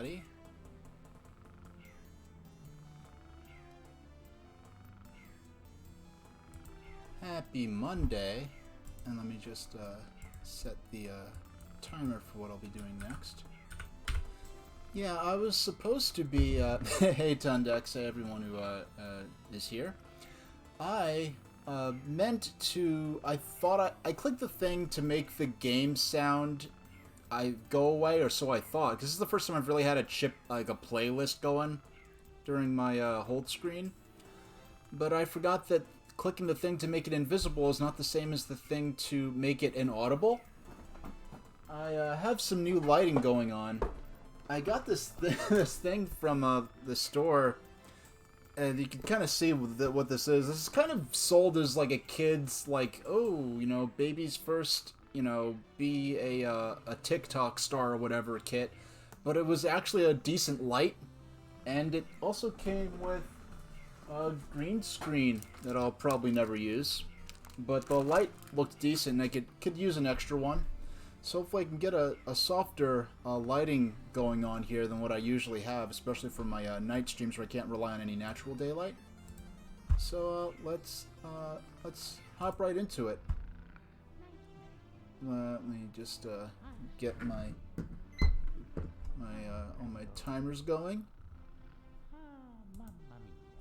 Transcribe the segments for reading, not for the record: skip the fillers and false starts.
everybody. Happy Monday. And let me just set the timer for what I'll be doing next. Yeah, I was supposed to be... hey, Tundex, hey, everyone who is here. I meant to... I thought I clicked the thing to make the game sound go away, or so I thought. Because this is the first time I've really had a playlist going during my hold screen. But I forgot that clicking the thing to make it invisible is not the same as the thing to make it inaudible. I have some new lighting going on. I got this thing from the store, and you can kind of see what this is. This is kind of sold as like a kid's, like, oh, you know, baby's first, you know, be a TikTok star or whatever kit. But it was actually a decent light, and it also came with a green screen that I'll probably never use. But the light looked decent, and I could use an extra one. So hopefully I can get a softer lighting going on here than what I usually have, especially for my night streams where I can't rely on any natural daylight. So let's hop right into it. Let me just get all my timers going.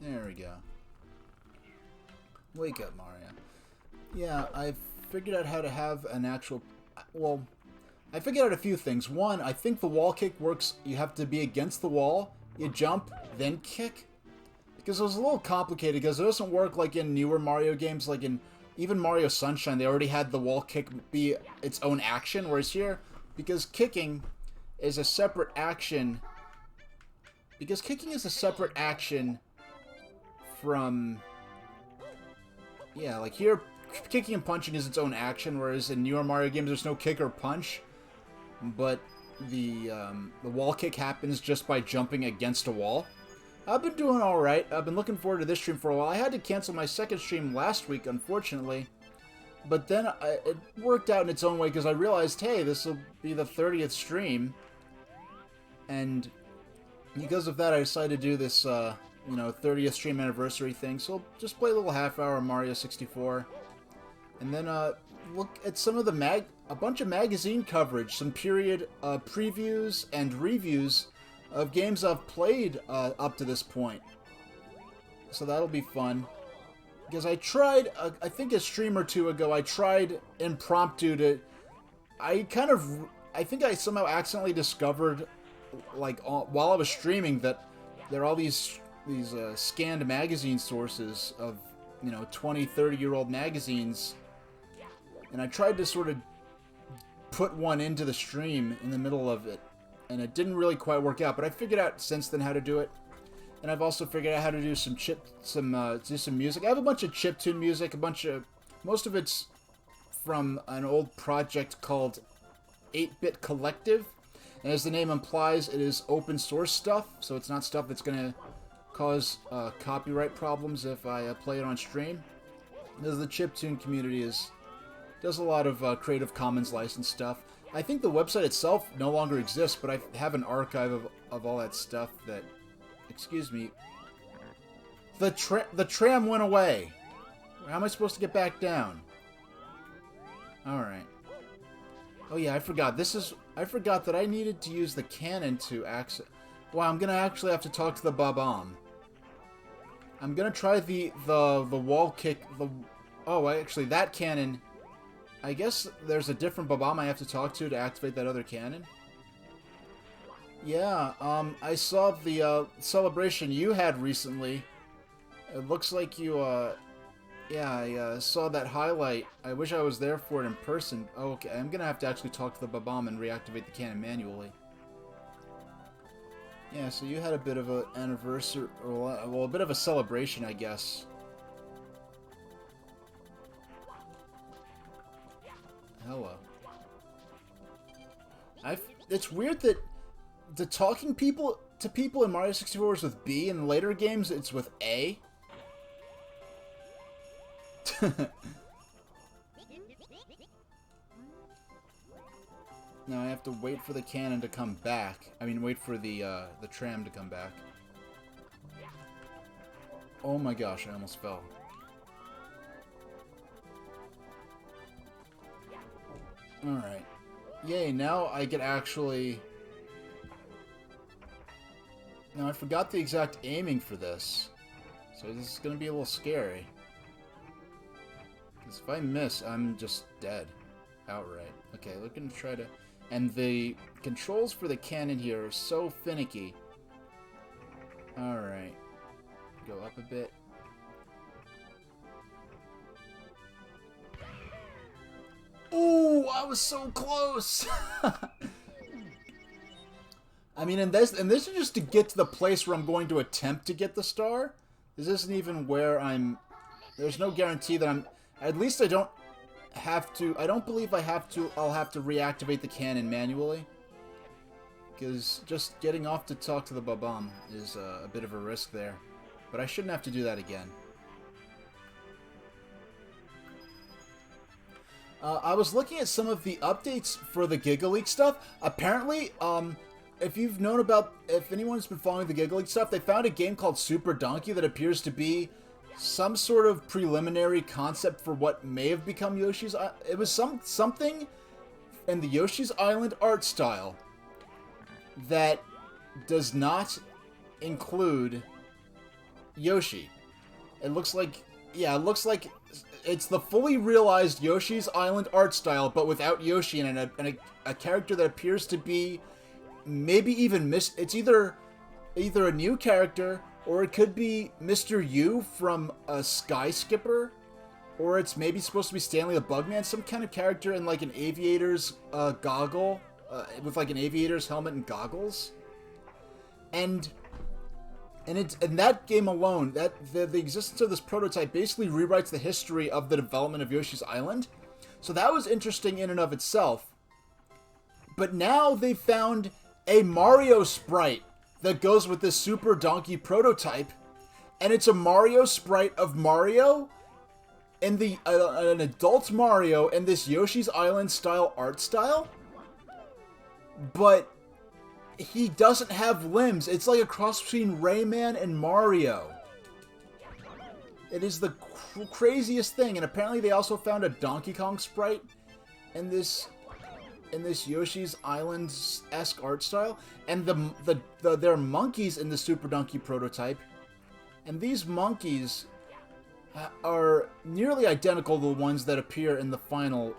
There we go. Wake up, Mario. Yeah, I figured out how to have an actual... Well, I figured out a few things. One, I think the wall kick works. You have to be against the wall, you jump, then kick. Because it was a little complicated, because it doesn't work like in newer Mario games, like in even Mario Sunshine, they already had the wall kick be its own action, whereas here, because kicking is a separate action... Because kicking is a separate action from... Yeah, like here... Kicking and punching is its own action, whereas in newer Mario games there's no kick or punch, but the wall kick happens just by jumping against a wall. I've been doing alright. I've been looking forward to this stream for a while. I had to cancel my second stream last week, unfortunately, but then it worked out in its own way because I realized, hey, this will be the 30th stream, and because of that I decided to do this, you know, 30th stream anniversary thing, so I'll just play a little half-hour Mario 64. And then look at some of a bunch of magazine coverage, some period previews and reviews of games I've played up to this point. So that'll be fun. Because I tried, I think a stream or two ago, I tried impromptu to... I think I somehow accidentally discovered, like, while I was streaming, that there are all these scanned magazine sources of, you know, 20, 30-year-old magazines. And I tried to sort of put one into the stream in the middle of it, and it didn't really quite work out. But I figured out since then how to do it, and I've also figured out how to do some music. I have a bunch of chiptune music, most of it's from an old project called 8-Bit Collective, and as the name implies, it is open source stuff, so it's not stuff that's gonna cause copyright problems if I play it on stream. Because the chiptune community does a lot of Creative Commons licensed stuff. I think the website itself no longer exists, but I have an archive of all that stuff that... Excuse me. The tram went away. How am I supposed to get back down? Alright. Oh yeah, I forgot. I forgot that I needed to use the cannon to access... Wow, I'm gonna actually have to talk to the Bob-omb. I'm gonna try the wall kick... Oh, actually, that cannon... I guess there's a different Bob-omb I have to talk to activate that other cannon. Yeah, I saw the celebration you had recently. It looks like you, yeah, I saw that highlight. I wish I was there for it in person. Oh, okay, I'm gonna have to actually talk to the Bob-omb and reactivate the cannon manually. Yeah, so you had a bit of an anniversary, or, well, a bit of a celebration, I guess. Hello. It's weird that the talking to people in Mario 64 is with B, and in later games it's with A. Now I have to wait for the cannon to come back. I mean, wait for the tram to come back. Oh my gosh, I almost fell. Alright. Yay, now I can actually... Now, I forgot the exact aiming for this. So this is going to be a little scary. Because if I miss, I'm just dead. Outright. Okay, we're going to try to... And the controls for the cannon here are so finicky. Alright. Go up a bit. Ooh, I was so close! I mean, and this is just to get to the place where I'm going to attempt to get the star. This isn't even where I'm... There's no guarantee that I'm... At least I don't have to... I don't believe I have to... I'll have to reactivate the cannon manually. Because just getting off to talk to the Babam is a bit of a risk there. But I shouldn't have to do that again. I was looking at some of the updates for the Giga League stuff. Apparently, if you've known about, if anyone's been following the Giga League stuff, they found a game called Super Donkey that appears to be some sort of preliminary concept for what may have become Yoshi's. It was something in the Yoshi's Island art style that does not include Yoshi. It looks like, yeah, it looks like it's the fully realized Yoshi's Island art style, but without Yoshi and a character that appears to be maybe even it's either a new character, or it could be Mr. U from a Sky Skipper, or it's maybe supposed to be Stanley the Bugman, some kind of character in like an aviator's goggle, with like an aviator's helmet and goggles. And in that game alone, that the existence of this prototype basically rewrites the history of the development of Yoshi's Island. So that was interesting in and of itself. But now they've found a Mario sprite that goes with this Super Donkey prototype, and it's a Mario sprite of Mario and an adult Mario in this Yoshi's Island style art style. But he doesn't have limbs. It's like a cross between Rayman and Mario. It is the craziest thing. And apparently they also found a Donkey Kong sprite in this Yoshi's Island-esque art style. And there are monkeys in the Super Donkey prototype. And these monkeys are nearly identical to the ones that appear in the final.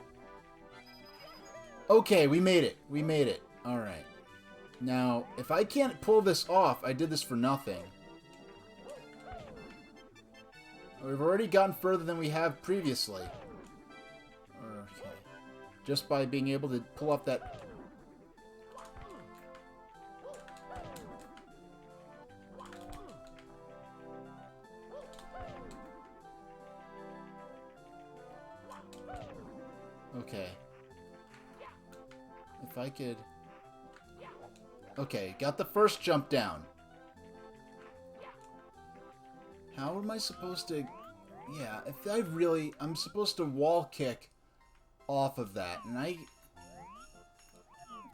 Okay, we made it. We made it. Alright. Now, if I can't pull this off, I did this for nothing. We've already gotten further than we have previously. Okay. Just by being able to pull off that... Okay. If I could... Okay, got the first jump down. How am I supposed to... Yeah, if I'm supposed to wall kick off of that. And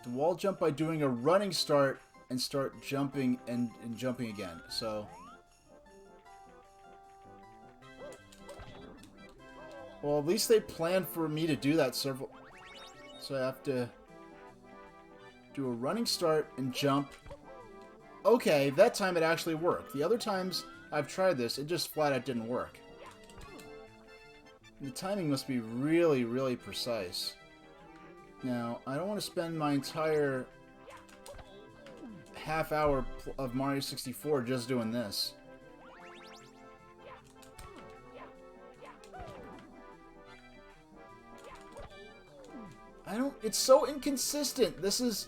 the wall jump by doing a running start and start jumping and jumping again. So... Well, at least they planned for me to do that several... So I have to... do a running start and jump. Okay, that time it actually worked. The other times I've tried this, it just flat out didn't work. The timing must be really, really precise. Now, I don't want to spend my entire half hour of Mario 64 just doing this. It's so inconsistent. This is...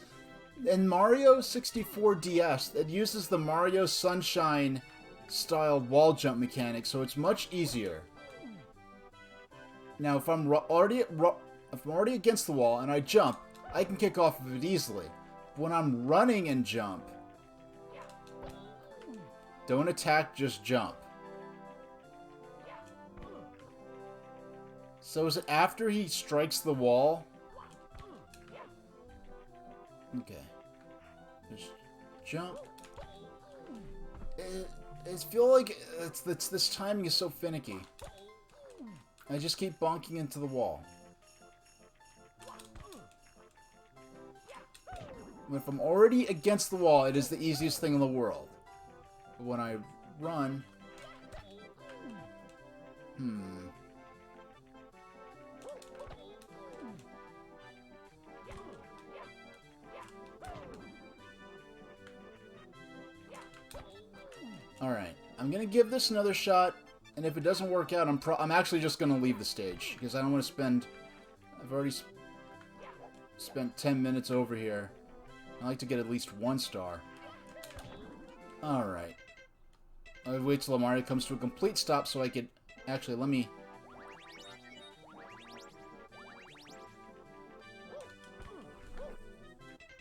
In Mario 64 DS, it uses the Mario Sunshine styled wall jump mechanic, so it's much easier. Now, if I'm already against the wall and I jump, I can kick off of it easily. But when I'm running and jump, don't attack, just jump. So is it after he strikes the wall? Okay. Just jump. I feel like this timing is so finicky. I just keep bonking into the wall. If I'm already against the wall, it is the easiest thing in the world. But when I run... Alright, I'm gonna give this another shot, and if it doesn't work out, I'm actually just gonna leave the stage, because I don't want to spend... I've already spent 10 minutes over here. I like to get at least 1 star. Alright. I'll wait till Mario comes to a complete stop so I could... Actually, let me...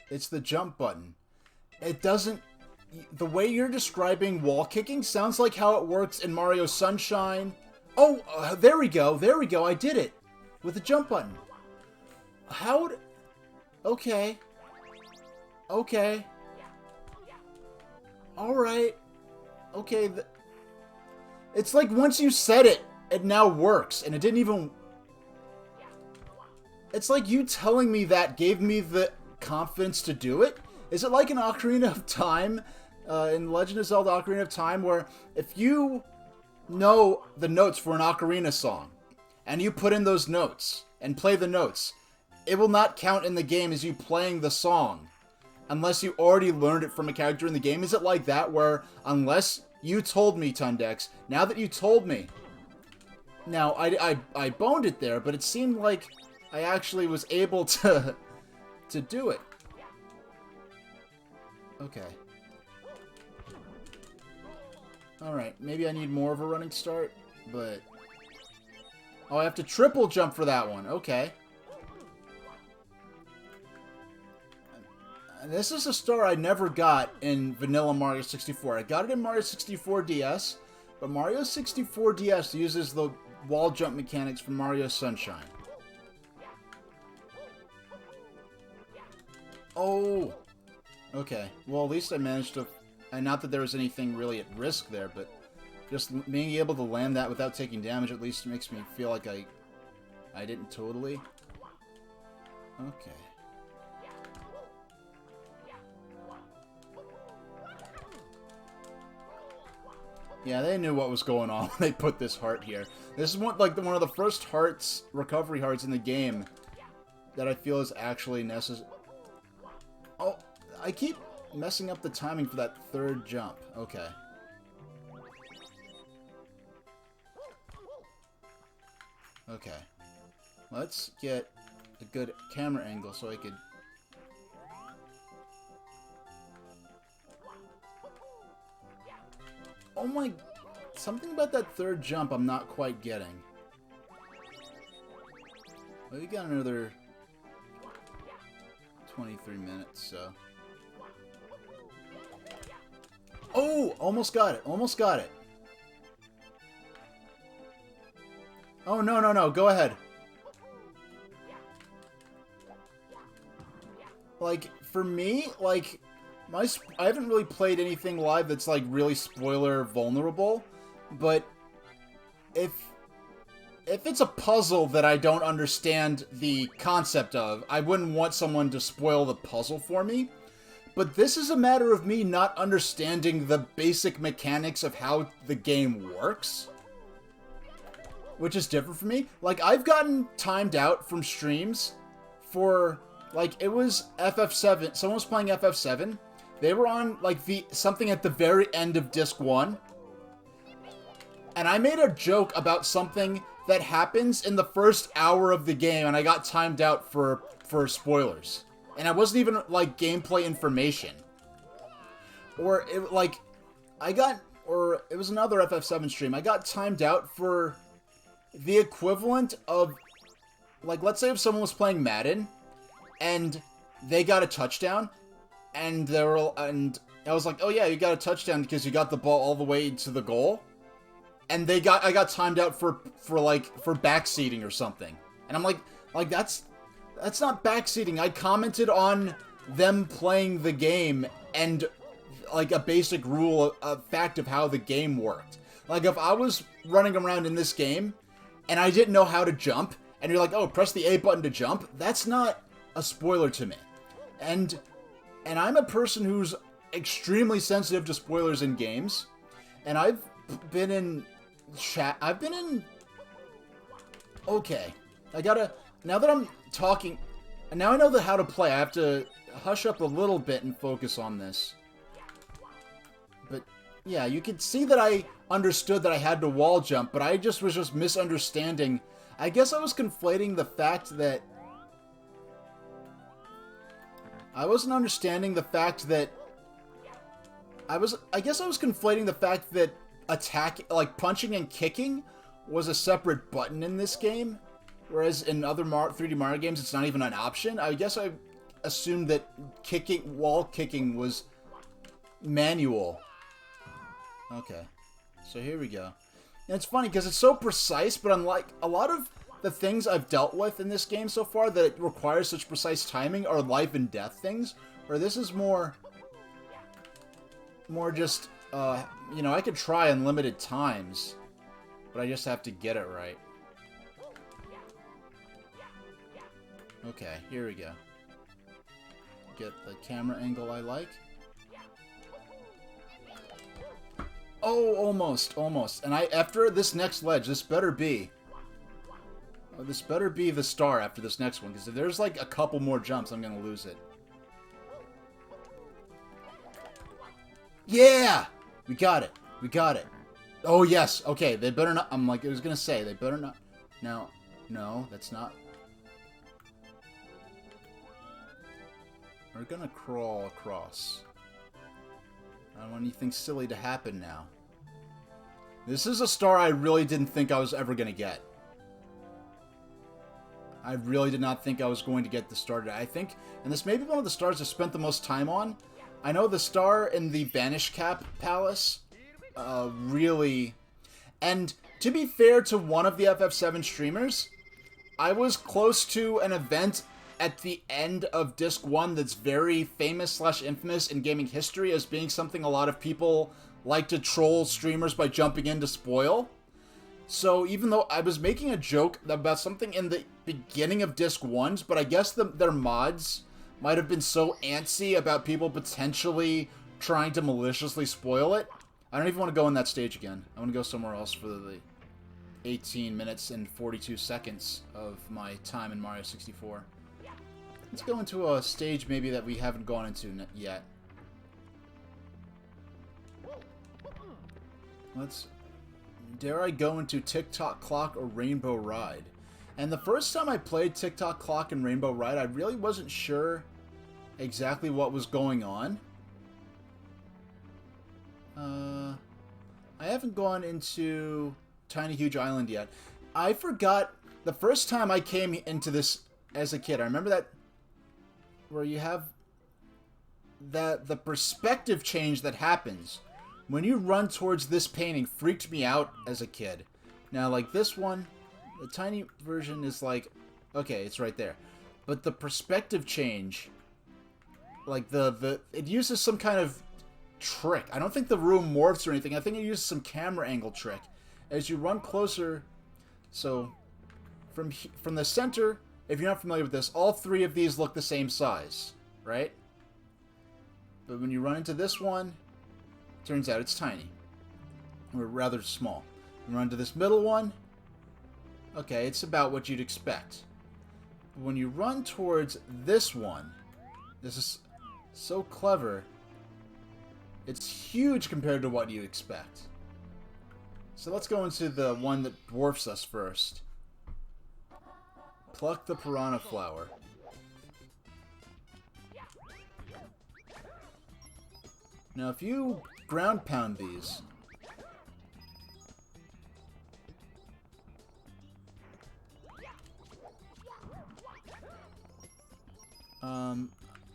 It's the jump button. It doesn't... The way you're describing wall kicking sounds like how it works in Mario Sunshine. Oh, there we go. There we go. I did it. With the jump button. How... Okay. Okay. Alright. Okay. It's like once you said it, it now works. And it didn't even... It's like you telling me that gave me the confidence to do it. Is it like an Ocarina of Time, in Legend of Zelda Ocarina of Time, where if you know the notes for an ocarina song, and you put in those notes, and play the notes, it will not count in the game as you playing the song, unless you already learned it from a character in the game? Is it like that, where unless you told me, Tundex, now that you told me, now, I boned it there, but it seemed like I actually was able to do it. Okay. Alright, maybe I need more of a running start, but... Oh, I have to triple jump for that one. Okay. And this is a star I never got in vanilla Mario 64. I got it in Mario 64 DS, but Mario 64 DS uses the wall jump mechanics from Mario Sunshine. Oh! Okay, well at least I managed to... And not that there was anything really at risk there, but just being able to land that without taking damage at least makes me feel like I didn't totally... Okay. Yeah, they knew what was going on when they put this heart here. This is one of the first hearts, recovery hearts in the game that I feel is actually necessary. Oh, I keep messing up the timing for that third jump. Okay. Okay. Let's get a good camera angle so I could... Oh my... Something about that third jump I'm not quite getting. Well, we got another 23 minutes, so... Oh! Almost got it. Almost got it. Oh, no, no, no. Go ahead. Like, for me, like... I haven't really played anything live that's, like, really spoiler vulnerable, but if it's a puzzle that I don't understand the concept of, I wouldn't want someone to spoil the puzzle for me. But this is a matter of me not understanding the basic mechanics of how the game works, which is different for me. Like, I've gotten timed out from streams for, like, it was FF7. Someone was playing FF7. They were on, like, something at the very end of Disc 1. And I made a joke about something that happens in the first hour of the game, and I got timed out for spoilers. And I wasn't even, like, gameplay information. Or, it was another FF7 stream. I got timed out for the equivalent of, like, let's say if someone was playing Madden, and they got a touchdown, and I was like, oh yeah, you got a touchdown because you got the ball all the way to the goal. And I got timed out for backseating or something. And I'm like that's not backseating. I commented on, them playing the game and like a basic rule, a fact of how the game worked. Like if I was running around in this game and I didn't know how to jump, and you're like, oh, press the A button to jump, that's not a spoiler to me. And I'm a person who's extremely sensitive to spoilers in games, and I've been in chat, okay, now that I'm talking, and now I know how to play, I have to hush up a little bit and focus on this. But yeah, you could see that I understood that I had to wall jump, but I was just misunderstanding. I guess I was conflating the fact that I wasn't understanding the fact that I guess I was conflating the fact that like punching and kicking was a separate button in this game, whereas in other 3D Mario games it's not even an option. I guess I assumed that wall kicking was manual. Okay, so here we go. And it's funny because it's so precise, but unlike a lot of the things I've dealt with in this game so far that require such precise timing are life and death things, where this is more just, you know, I could try unlimited times, but I just have to get it right. Okay, here we go. Get the camera angle I like. Oh, almost. And after this next ledge, this better be the star after this next one, because if there's like a couple more jumps, I'm gonna lose it. Yeah! We got it. Oh, yes. Okay, they better not... I was gonna say, they better not... No, that's not... We're gonna crawl across. I don't want anything silly to happen now. This is a star I really didn't think I was ever gonna get. I really did not think I was going to get the star today. I think, and this may be one of the stars I spent the most time on. I know the star in the Vanish Cap Palace, really... And to be fair to one of the FF7 streamers, I was close to an event at the end of Disc 1 that's very famous/infamous in gaming history as being something a lot of people like to troll streamers by jumping in to spoil. So even though I was making a joke about something in the beginning of Disc 1's, but I guess their mods might have been so antsy about people potentially trying to maliciously spoil it. I don't even want to go in that stage again. I want to go somewhere else for the 18 minutes and 42 seconds of my time in Mario 64. Let's go into a stage maybe that we haven't gone into yet. Dare I go into Tick-Tock Clock or Rainbow Ride? And the first time I played Tick-Tock Clock and Rainbow Ride, I really wasn't sure exactly what was going on. I haven't gone into Tiny Huge Island yet. I forgot the first time I came into this as a kid. I remember that where you have the perspective change that happens when you run towards this painting freaked me out as a kid. Now, like this one, the tiny version is like, okay, it's right there. But the perspective change, like it uses some kind of trick. I don't think the room morphs or anything. I think it uses some camera angle trick. As you run closer, so from the center, if you're not familiar with this, all three of these look the same size, right? But when you run into this one, turns out it's tiny. Or rather small. You run into this middle one, okay, it's about what you'd expect. But when you run towards this one, this is so clever, it's huge compared to what you'd expect. So let's go into the one that dwarfs us first. Pluck the piranha flower. Now if you ground pound these,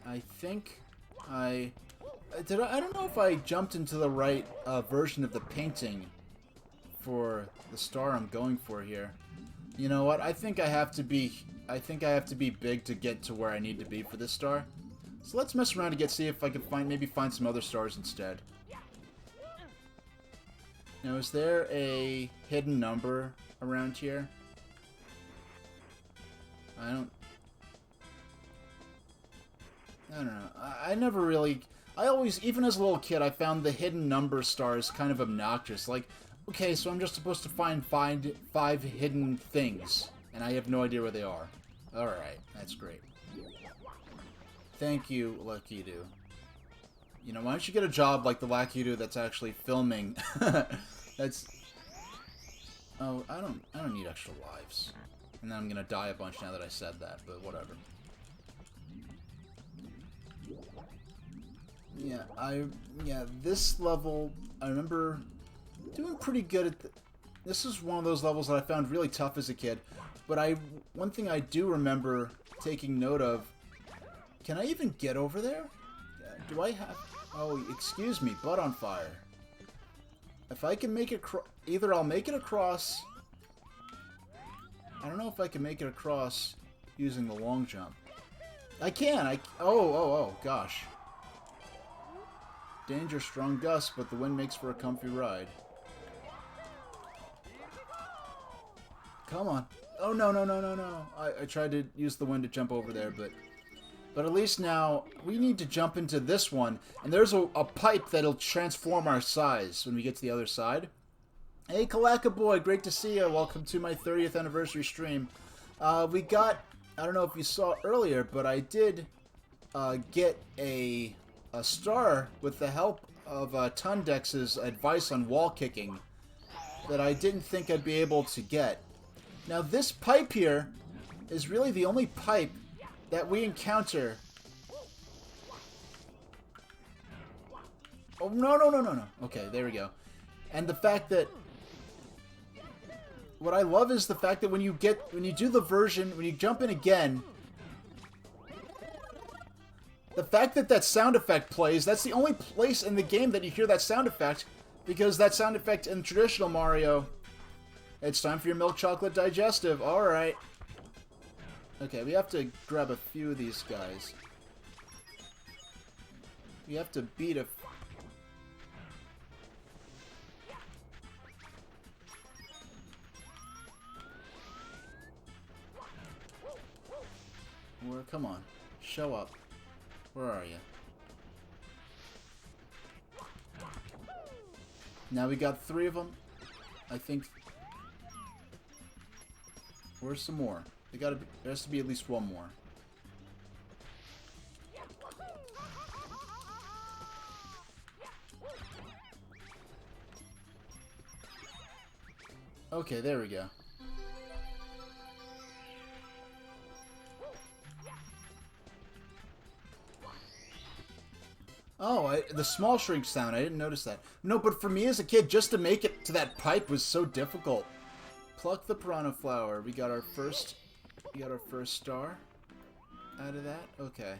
I think I don't know if I jumped into the right version of the painting for the star I'm going for here. You know what? I think I have to be big to get to where I need to be for this star. So let's mess around to see if I can maybe find some other stars instead. Now, is there a hidden number around here? I don't know. I never really... I always, even as a little kid, I found the hidden number stars kind of obnoxious. Like, okay, so I'm just supposed to find 5 hidden things, and I have no idea where they are. Alright, that's great. Thank you, Lakitu. You know, why don't you get a job like the Lakitu that's actually filming? That's... Oh, I don't need extra lives. And then I'm gonna die a bunch now that I said that, but whatever. Yeah, this level, I remember doing pretty good at this is one of those levels that I found really tough as a kid, but one thing I do remember taking note of, can I even get over there? Do I have, oh, excuse me, butt on fire. If I can make it, either I'll make it across, I don't know if I can make it across using the long jump. I can, oh, gosh. Danger, strong gusts, but the wind makes for a comfy ride. Come on. Oh, no. I tried to use the wind to jump over there, but at least now we need to jump into this one, and there's a pipe that'll transform our size when we get to the other side. Hey, Kalaka boy, great to see you. Welcome to my 30th anniversary stream. We got, I don't know if you saw earlier, but I did get a star with the help of Tundex's advice on wall kicking that I didn't think I'd be able to get. Now this pipe here is really the only pipe that we encounter. Oh, no. Okay, there we go. And the fact that what I love is the fact that when you do the version, when you jump in again, the fact that that sound effect plays, that's the only place in the game that you hear that sound effect, because that sound effect in traditional Mario, it's time for your milk chocolate digestive. Alright. Okay, we have to grab a few of these guys. We have to beat a... Come on. Show up. Where are you? Now we got 3 of them. I think... Where's some more? There has to be at least one more. Okay, there we go. Oh, the small shrink sound. I didn't notice that. No, but for me as a kid, just to make it to that pipe was so difficult. Pluck the piranha flower. We got our first star out of that. Okay.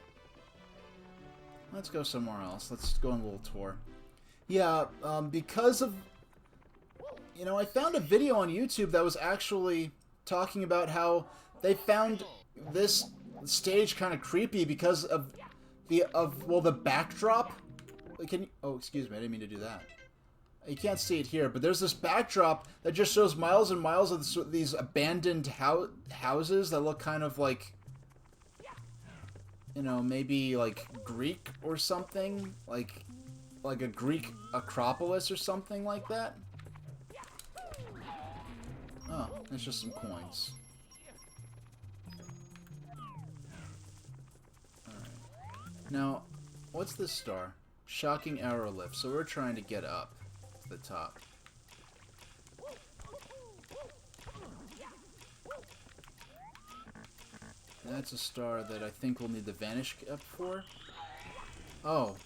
Let's go somewhere else. Let's go on a little tour. Yeah, because of... You know, I found a video on YouTube that was actually talking about how they found this stage kind of creepy because of the backdrop. Oh, excuse me, I didn't mean to do that. You can't see it here, but there's this backdrop that just shows miles and miles of these abandoned houses that look kind of like, you know, maybe like Greek or something, like a Greek Acropolis or something like that. Oh, it's just some coins. Now, what's this star? Shocking arrow lift. So we're trying to get up to the top. That's a star that I think we'll need the vanish up for. Oh,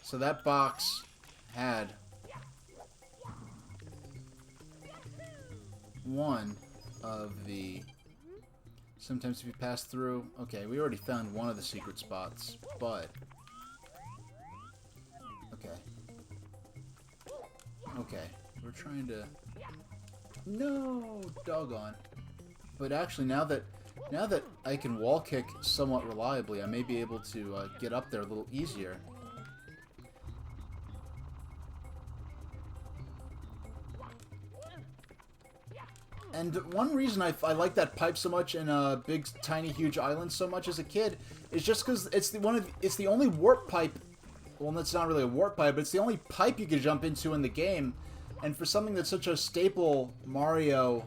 so that box had one of the... Sometimes if you pass through... Okay, we already found one of the secret spots, but... Okay, we're trying to... No! Doggone. But actually, now that Now that I can wall kick somewhat reliably, I may be able to get up there a little easier. And one reason I like that pipe so much in Big Tiny Huge Island so much as a kid is just because it's the only warp pipe. Well, it's not really a warp pipe, but it's the only pipe you can jump into in the game. And for something that's such a staple Mario,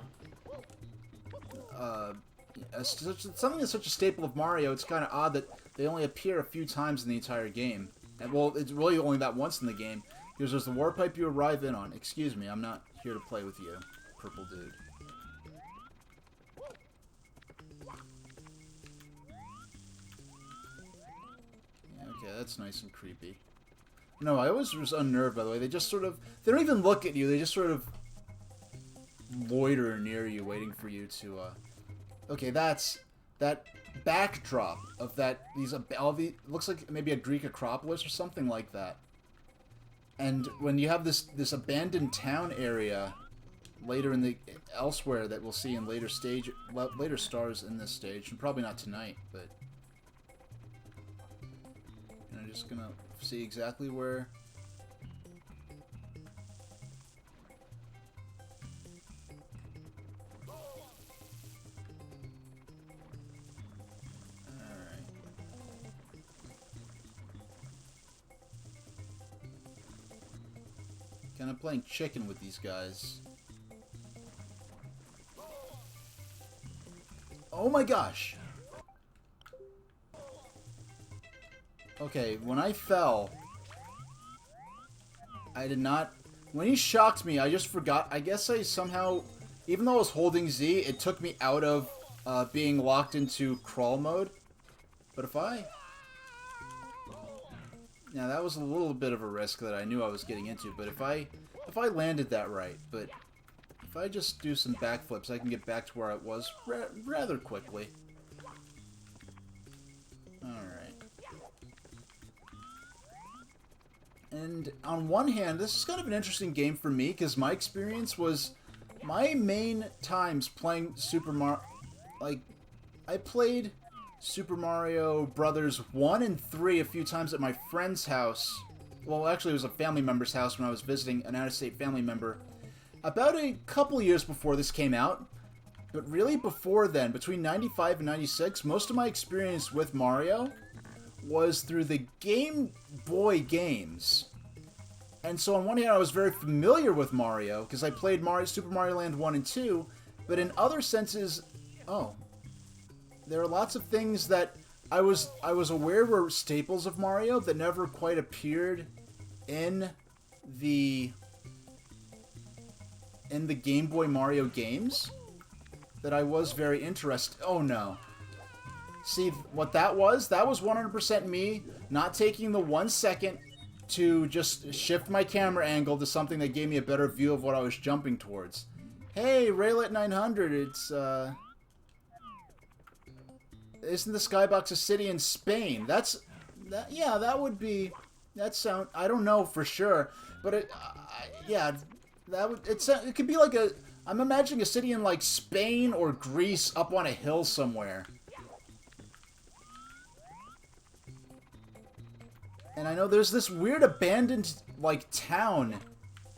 something that's such a staple of Mario, it's kind of odd that they only appear a few times in the entire game. And well, it's really only that once in the game because there's the warp pipe you arrive in on. Excuse me, I'm not here to play with you, purple dude. Okay, that's nice and creepy. No, I always was unnerved, by the way. They just sort of... They don't even look at you. They just sort of loiter near you, waiting for you to... Okay, that's... That backdrop of that... looks like maybe a Greek Acropolis or something like that. And when you have this abandoned town area later in the... Elsewhere that we'll see in later stars in this stage. And probably not tonight, but... I'm just gonna see exactly where... Alright. Kind of playing chicken with these guys. Oh my gosh! Okay, when I fell, I did not... When he shocked me, I just forgot. I guess I somehow... Even though I was holding Z, it took me out of being locked into crawl mode. But if I... Now, that was a little bit of a risk that I knew I was getting into. But if I landed that right, but if I just do some backflips, I can get back to where I was rather quickly. Alright. And on one hand, this is kind of an interesting game for me, because my experience was... My main times playing Super Mario... Like, I played Super Mario Brothers 1 and 3 a few times at my friend's house. Well, actually, it was a family member's house when I was visiting an out-of-state family member. About a couple years before this came out. But really before then, between 95 and 96, most of my experience with Mario was through the Game Boy games. And so on one hand, I was very familiar with Mario, because I played Super Mario Land 1 and 2, but in other senses, there are lots of things that I was aware were staples of Mario that never quite appeared in the Game Boy Mario games that I was very interested. Oh no. See, what that was 100% me not taking the 1 second to just shift my camera angle to something that gave me a better view of what I was jumping towards. Hey, Raylet 900, it's, isn't the Skybox a city in Spain? Yeah, that would be, I don't know for sure, but it could be like I'm imagining a city in like Spain or Greece up on a hill somewhere. And I know there's this weird abandoned, like, town.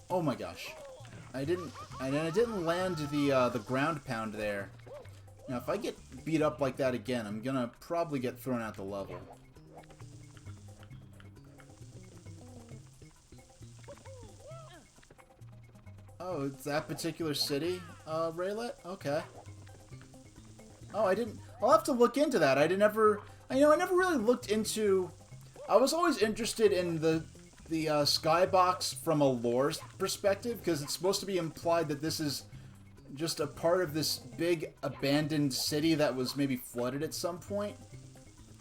Oh my gosh. I didn't land the ground pound there. Now, if I get beat up like that again, I'm gonna probably get thrown out the level. Oh, it's that particular city, Raylet? Okay. Oh, I'll have to look into that. I never really looked into... I was always interested in the Skybox from a lore perspective, because it's supposed to be implied that this is just a part of this big abandoned city that was maybe flooded at some point.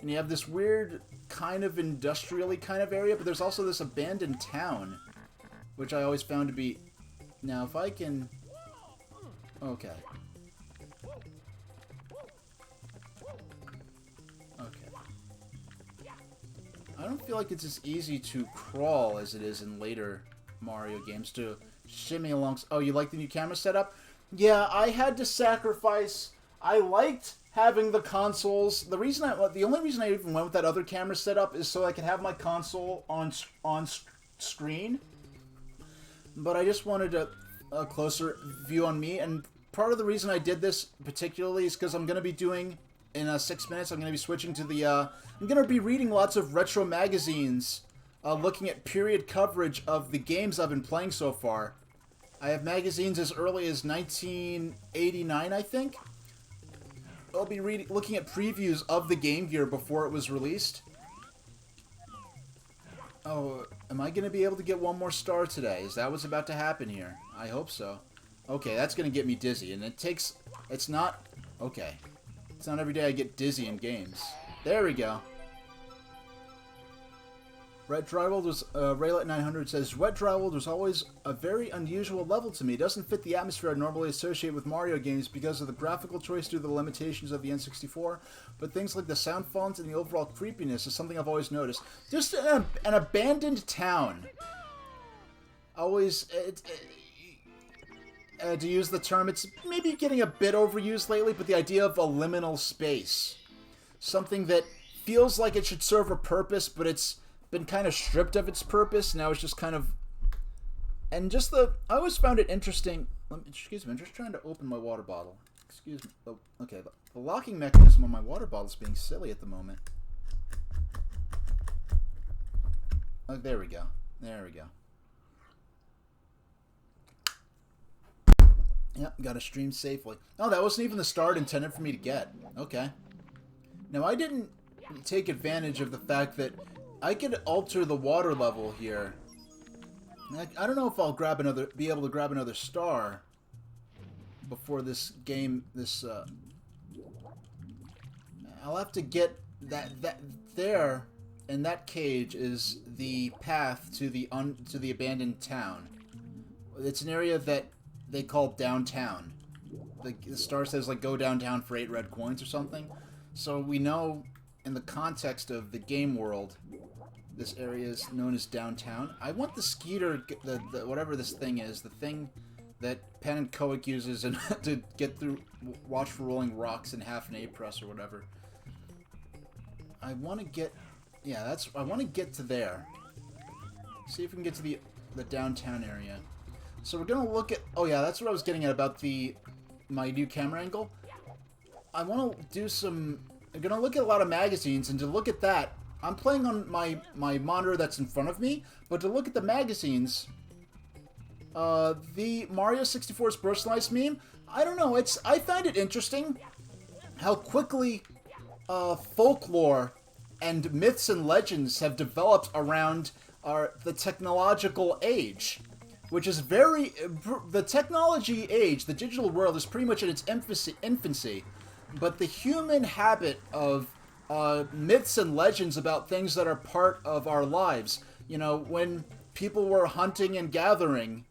And you have this weird kind of industrially kind of area, but there's also this abandoned town, which I always found to be... Now, if I can... Okay. I don't feel like it's as easy to crawl as it is in later Mario games to shimmy along. Oh, you like the new camera setup? Yeah, I had to sacrifice I liked having the consoles. The only reason I even went with that other camera setup is so I could have my console on screen. But I just wanted a closer view on me, and part of the reason I did this particularly is because I'm going to be doing, in 6 minutes, I'm going to be switching to the, I'm going to be reading lots of retro magazines, looking at period coverage of the games I've been playing so far. I have magazines as early as 1989, I think. I'll be looking at previews of the Game Gear before it was released. Oh, am I going to be able to get one more star today? Is that what's about to happen here? I hope so. Okay, that's going to get me dizzy, and it's not, okay. It's not every day I get dizzy in games. There we go. Red Drywold was, Raylet900 says, Red Drywold was always a very unusual level to me. It doesn't fit the atmosphere I normally associate with Mario games because of the graphical choice due to the limitations of the N64, but things like the sound fonts and the overall creepiness is something I've always noticed. Just an abandoned town. Always, to use the term, it's maybe getting a bit overused lately, but the idea of a liminal space. Something that feels like it should serve a purpose, but it's been kind of stripped of its purpose. Now it's just kind of... And just I always found it interesting... Excuse me, I'm just trying to open my water bottle. Excuse me. Oh, okay, the locking mechanism on my water bottle is being silly at the moment. Oh, there we go. There we go. Yep, gotta stream safely. Oh, that wasn't even the start intended for me to get. Okay. Now, I didn't take advantage of the fact that I could alter the water level here. I don't know if I'll be able to grab another star before this game, I'll have to get that there, in that cage is the path to the abandoned town. It's an area that they call downtown. The star says, like, go downtown for 8 red coins or something. So we know, in the context of the game world, this area is known as downtown. I want the skeeter, the whatever this thing is, the thing that Pan and Koic uses to get through, watch for rolling rocks in half an A press or whatever. I want to get, yeah, I want to get to there. See if we can get to the downtown area. So we're gonna look at, oh yeah, that's what I was getting at about my new camera angle. I want to I'm gonna look at a lot of magazines, and to look at that, I'm playing on my monitor that's in front of me, but to look at the magazines, the Mario 64's personalized meme, I don't know, I find it interesting how quickly folklore and myths and legends have developed around the technological age, which is the technology age, the digital world is pretty much in its infancy, but the human habit of myths and legends about things that are part of our lives. You know, when people were hunting and gathering,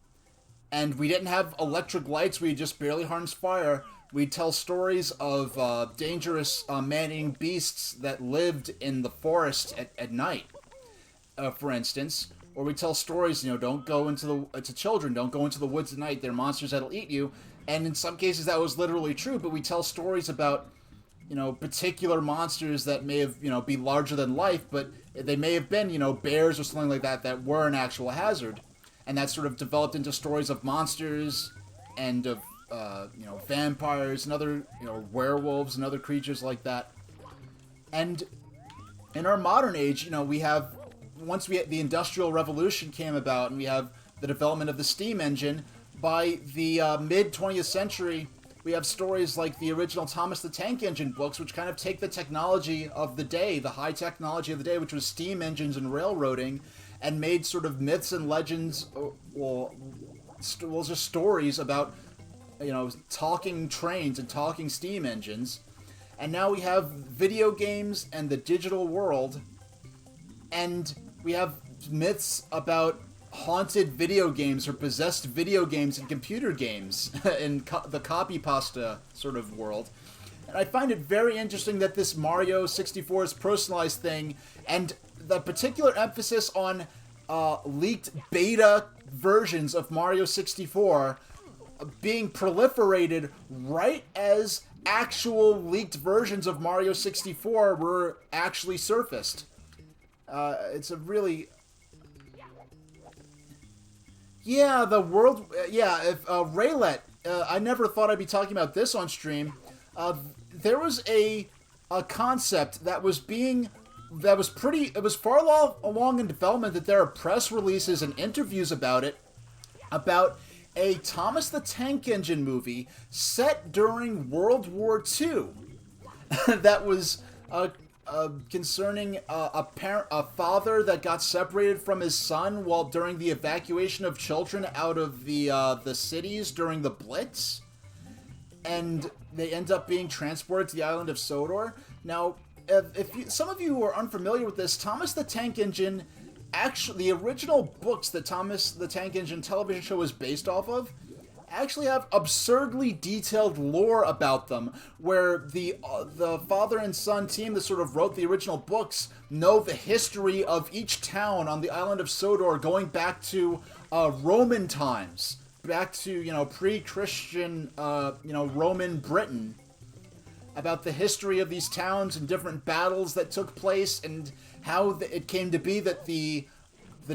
and we didn't have electric lights, we just barely harnessed fire, we'd tell stories of dangerous man-eating beasts that lived in the forest at night, for instance. Or we tell stories, you know, don't go to children, don't go into the woods at night, they're monsters that'll eat you. And in some cases that was literally true, but we tell stories about, you know, particular monsters that may have, you know, be larger than life, but they may have been, you know, bears or something like that were an actual hazard. And that sort of developed into stories of monsters and of, you know, vampires and other, you know, werewolves and other creatures like that. And in our modern age, you know, once the Industrial Revolution came about and we have the development of the steam engine, by the mid-20th century, we have stories like the original Thomas the Tank Engine books, which kind of take the technology of the day, the high technology of the day, which was steam engines and railroading, and made sort of myths and legends, just stories about, you know, talking trains and talking steam engines. And now we have video games and the digital world, and we have myths about haunted video games or possessed video games and computer games in the copy pasta sort of world. And I find it very interesting that this Mario 64's personalized thing, and the particular emphasis on leaked beta versions of Mario 64 being proliferated right as actual leaked versions of Mario 64 were actually surfaced. It's a really... Yeah, the world... Yeah, if Raylet... I never thought I'd be talking about this on stream. There was a concept that was being... That was pretty... It was far along in development that there are press releases and interviews about it. About a Thomas the Tank Engine movie set during World War II. That was... concerning a father that got separated from his son while during the evacuation of children out of the cities during the Blitz, and they end up being transported to the island of Sodor. Now, some of you are unfamiliar with this, Thomas the Tank Engine, actually, the original books that Thomas the Tank Engine television show is based off of, actually have absurdly detailed lore about them, where the father and son team that sort of wrote the original books know the history of each town on the island of Sodor going back to Roman times, back to, pre-Christian, Roman Britain, about the history of these towns and different battles that took place and how it came to be that the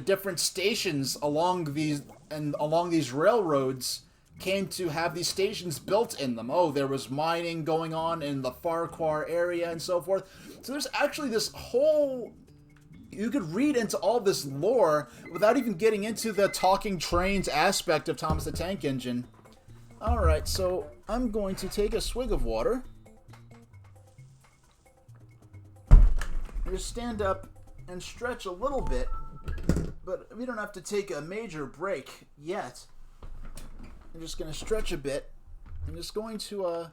different stations along these railroads came to have these stations built in them. Oh, there was mining going on in the Farquhar area and so forth. So there's actually this whole... You could read into all this lore without even getting into the talking trains aspect of Thomas the Tank Engine. Alright, so I'm going to take a swig of water. Just stand up and stretch a little bit, but we don't have to take a major break yet. I'm just going to stretch a bit. I'm just going to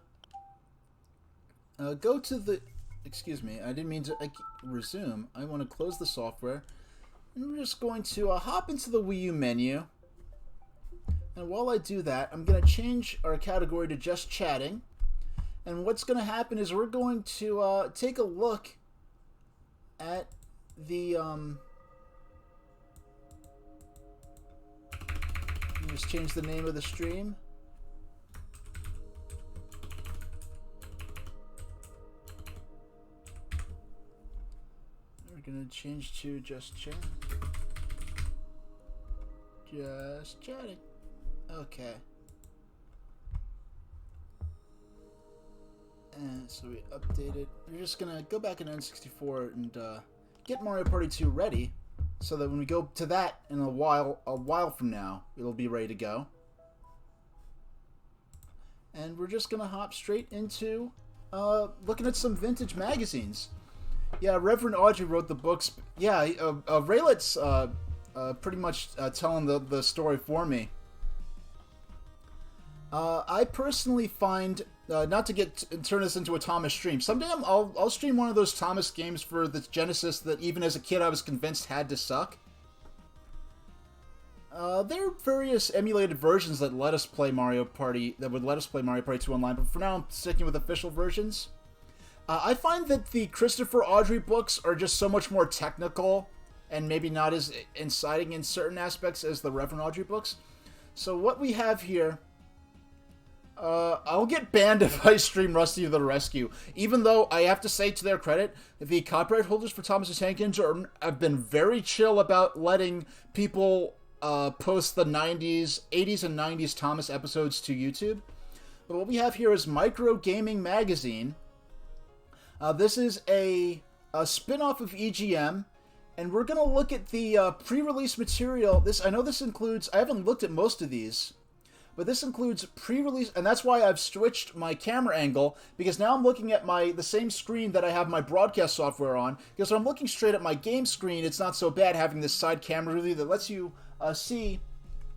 go to the... Excuse me, I didn't mean to resume. I want to close the software. I'm just going to hop into the Wii U menu. And while I do that, I'm going to change our category to just chatting. And what's going to happen is we're going to take a look at the... Just change the name of the stream. We're gonna change to just chat. Just chatting. Okay. And so we updated. We're just gonna go back in N64 and get Mario Party 2 ready, so that when we go to that in a while from now, it'll be ready to go. And we're just gonna hop straight into looking at some vintage magazines. Yeah, Reverend Audrey wrote the books. Yeah, Raylet's pretty much telling the story for me. I personally find, not to turn this into a Thomas stream, someday I'll stream one of those Thomas games for the Genesis that even as a kid I was convinced had to suck. There are various emulated versions that let us play Mario Party, that would let us play Mario Party 2 online, but for now I'm sticking with official versions. I find that the Christopher Audrey books are just so much more technical and maybe not as inciting in certain aspects as the Reverend Audrey books. So what we have here... I'll get banned if I stream Rusty to the Rescue. Even though, I have to say to their credit, the copyright holders for Thomas the Tank Engine have been very chill about letting people post the 80s and 90s Thomas episodes to YouTube. But what we have here is Micro Gaming Magazine. This is a spin-off of EGM, and we're going to look at the pre-release material. I know this includes... I haven't looked at most of these, but this includes pre-release, and that's why I've switched my camera angle, because now I'm looking at the same screen that I have my broadcast software on, because when I'm looking straight at my game screen, it's not so bad having this side camera view that lets you see...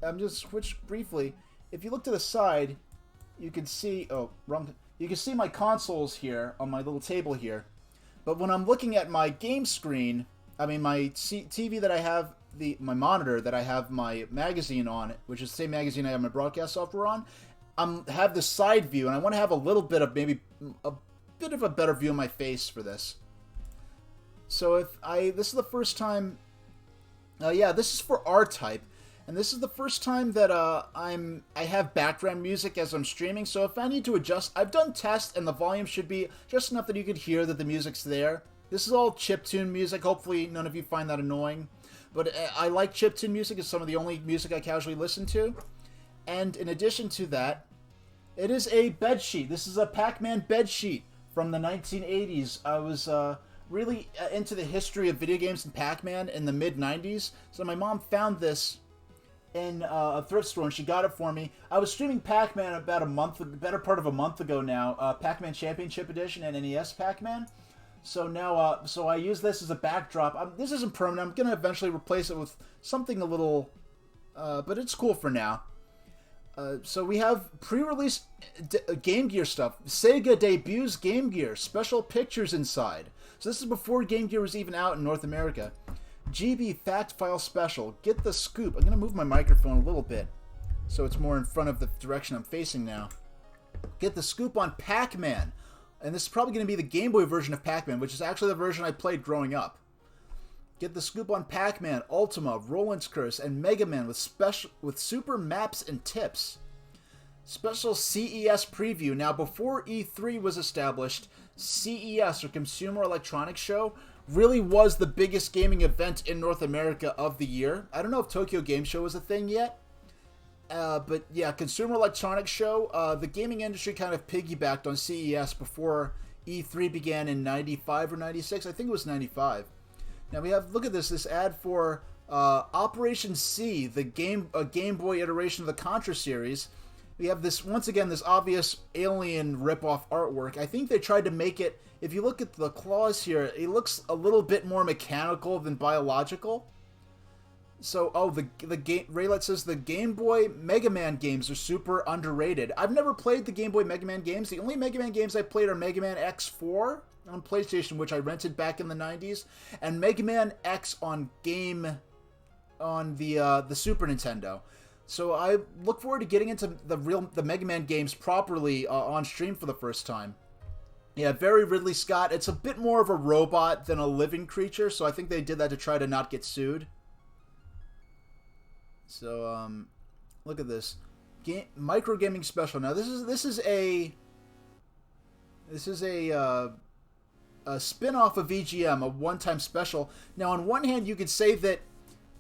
I'm just switch briefly. If you look to the side, you can see... Oh, wrong... You can see my consoles here on my little table here. But when I'm looking at my game screen, I mean my TV that I have, my monitor that I have my magazine on, which is the same magazine I have my broadcast software on, have the side view, and I want to have a little bit of maybe a bit of a better view of my face for this. So this is the first time, yeah, this is for R-Type, And this is the first time that I have background music as I'm streaming, so if I need to adjust, I've done tests and the volume should be just enough that you could hear that the music's there. This is all chiptune music. Hopefully none of you find that annoying. But I like chiptune music. It's some of the only music I casually listen to. And in addition to that, it is a bed sheet. This is a Pac-Man bed sheet from the 1980s. I was really into the history of video games and Pac-Man in the mid-90s. So my mom found this in a thrift store and she got it for me. I was streaming Pac-Man about better part of a month ago now. Pac-Man Championship Edition and NES Pac-Man. So now, so I use this as a backdrop. This isn't permanent. I'm gonna eventually replace it with something a little, but it's cool for now. So we have pre-release Game Gear stuff. Sega debuts Game Gear. Special pictures inside. So this is before Game Gear was even out in North America. GB Fact File Special. Get the scoop. I'm going to move my microphone a little bit so it's more in front of the direction I'm facing now. Get the scoop on Pac-Man. And this is probably going to be the Game Boy version of Pac-Man, which is actually the version I played growing up. Get the scoop on Pac-Man, Ultima, Roland's Curse, and Mega Man with super maps and tips. Special CES preview. Now, before E3 was established, CES, or Consumer Electronics Show, really was the biggest gaming event in North America of the year. I don't know if Tokyo Game Show was a thing yet. But yeah, Consumer Electronics Show, the gaming industry kind of piggybacked on CES before E3 began in 95 or 96. I think it was 95. Now we have, look at this ad for Operation C, the Game Boy iteration of the Contra series. We have this, once again, this obvious alien ripoff artwork. I think they tried to make it, if you look at the claws here, it looks a little bit more mechanical than biological. So, oh, the game, Raylet says the Game Boy Mega Man games are super underrated. I've never played the Game Boy Mega Man games. The only Mega Man games I played are Mega Man X4 on PlayStation, which I rented back in the 90s, and Mega Man X on the Super Nintendo. So I look forward to getting into the Mega Man games properly on stream for the first time. Yeah, very Ridley Scott. It's a bit more of a robot than a living creature, so I think they did that to try to not get sued. So look at this micro gaming special. Now this is a spin-off of VGM, a one-time special. Now on one hand, you could say that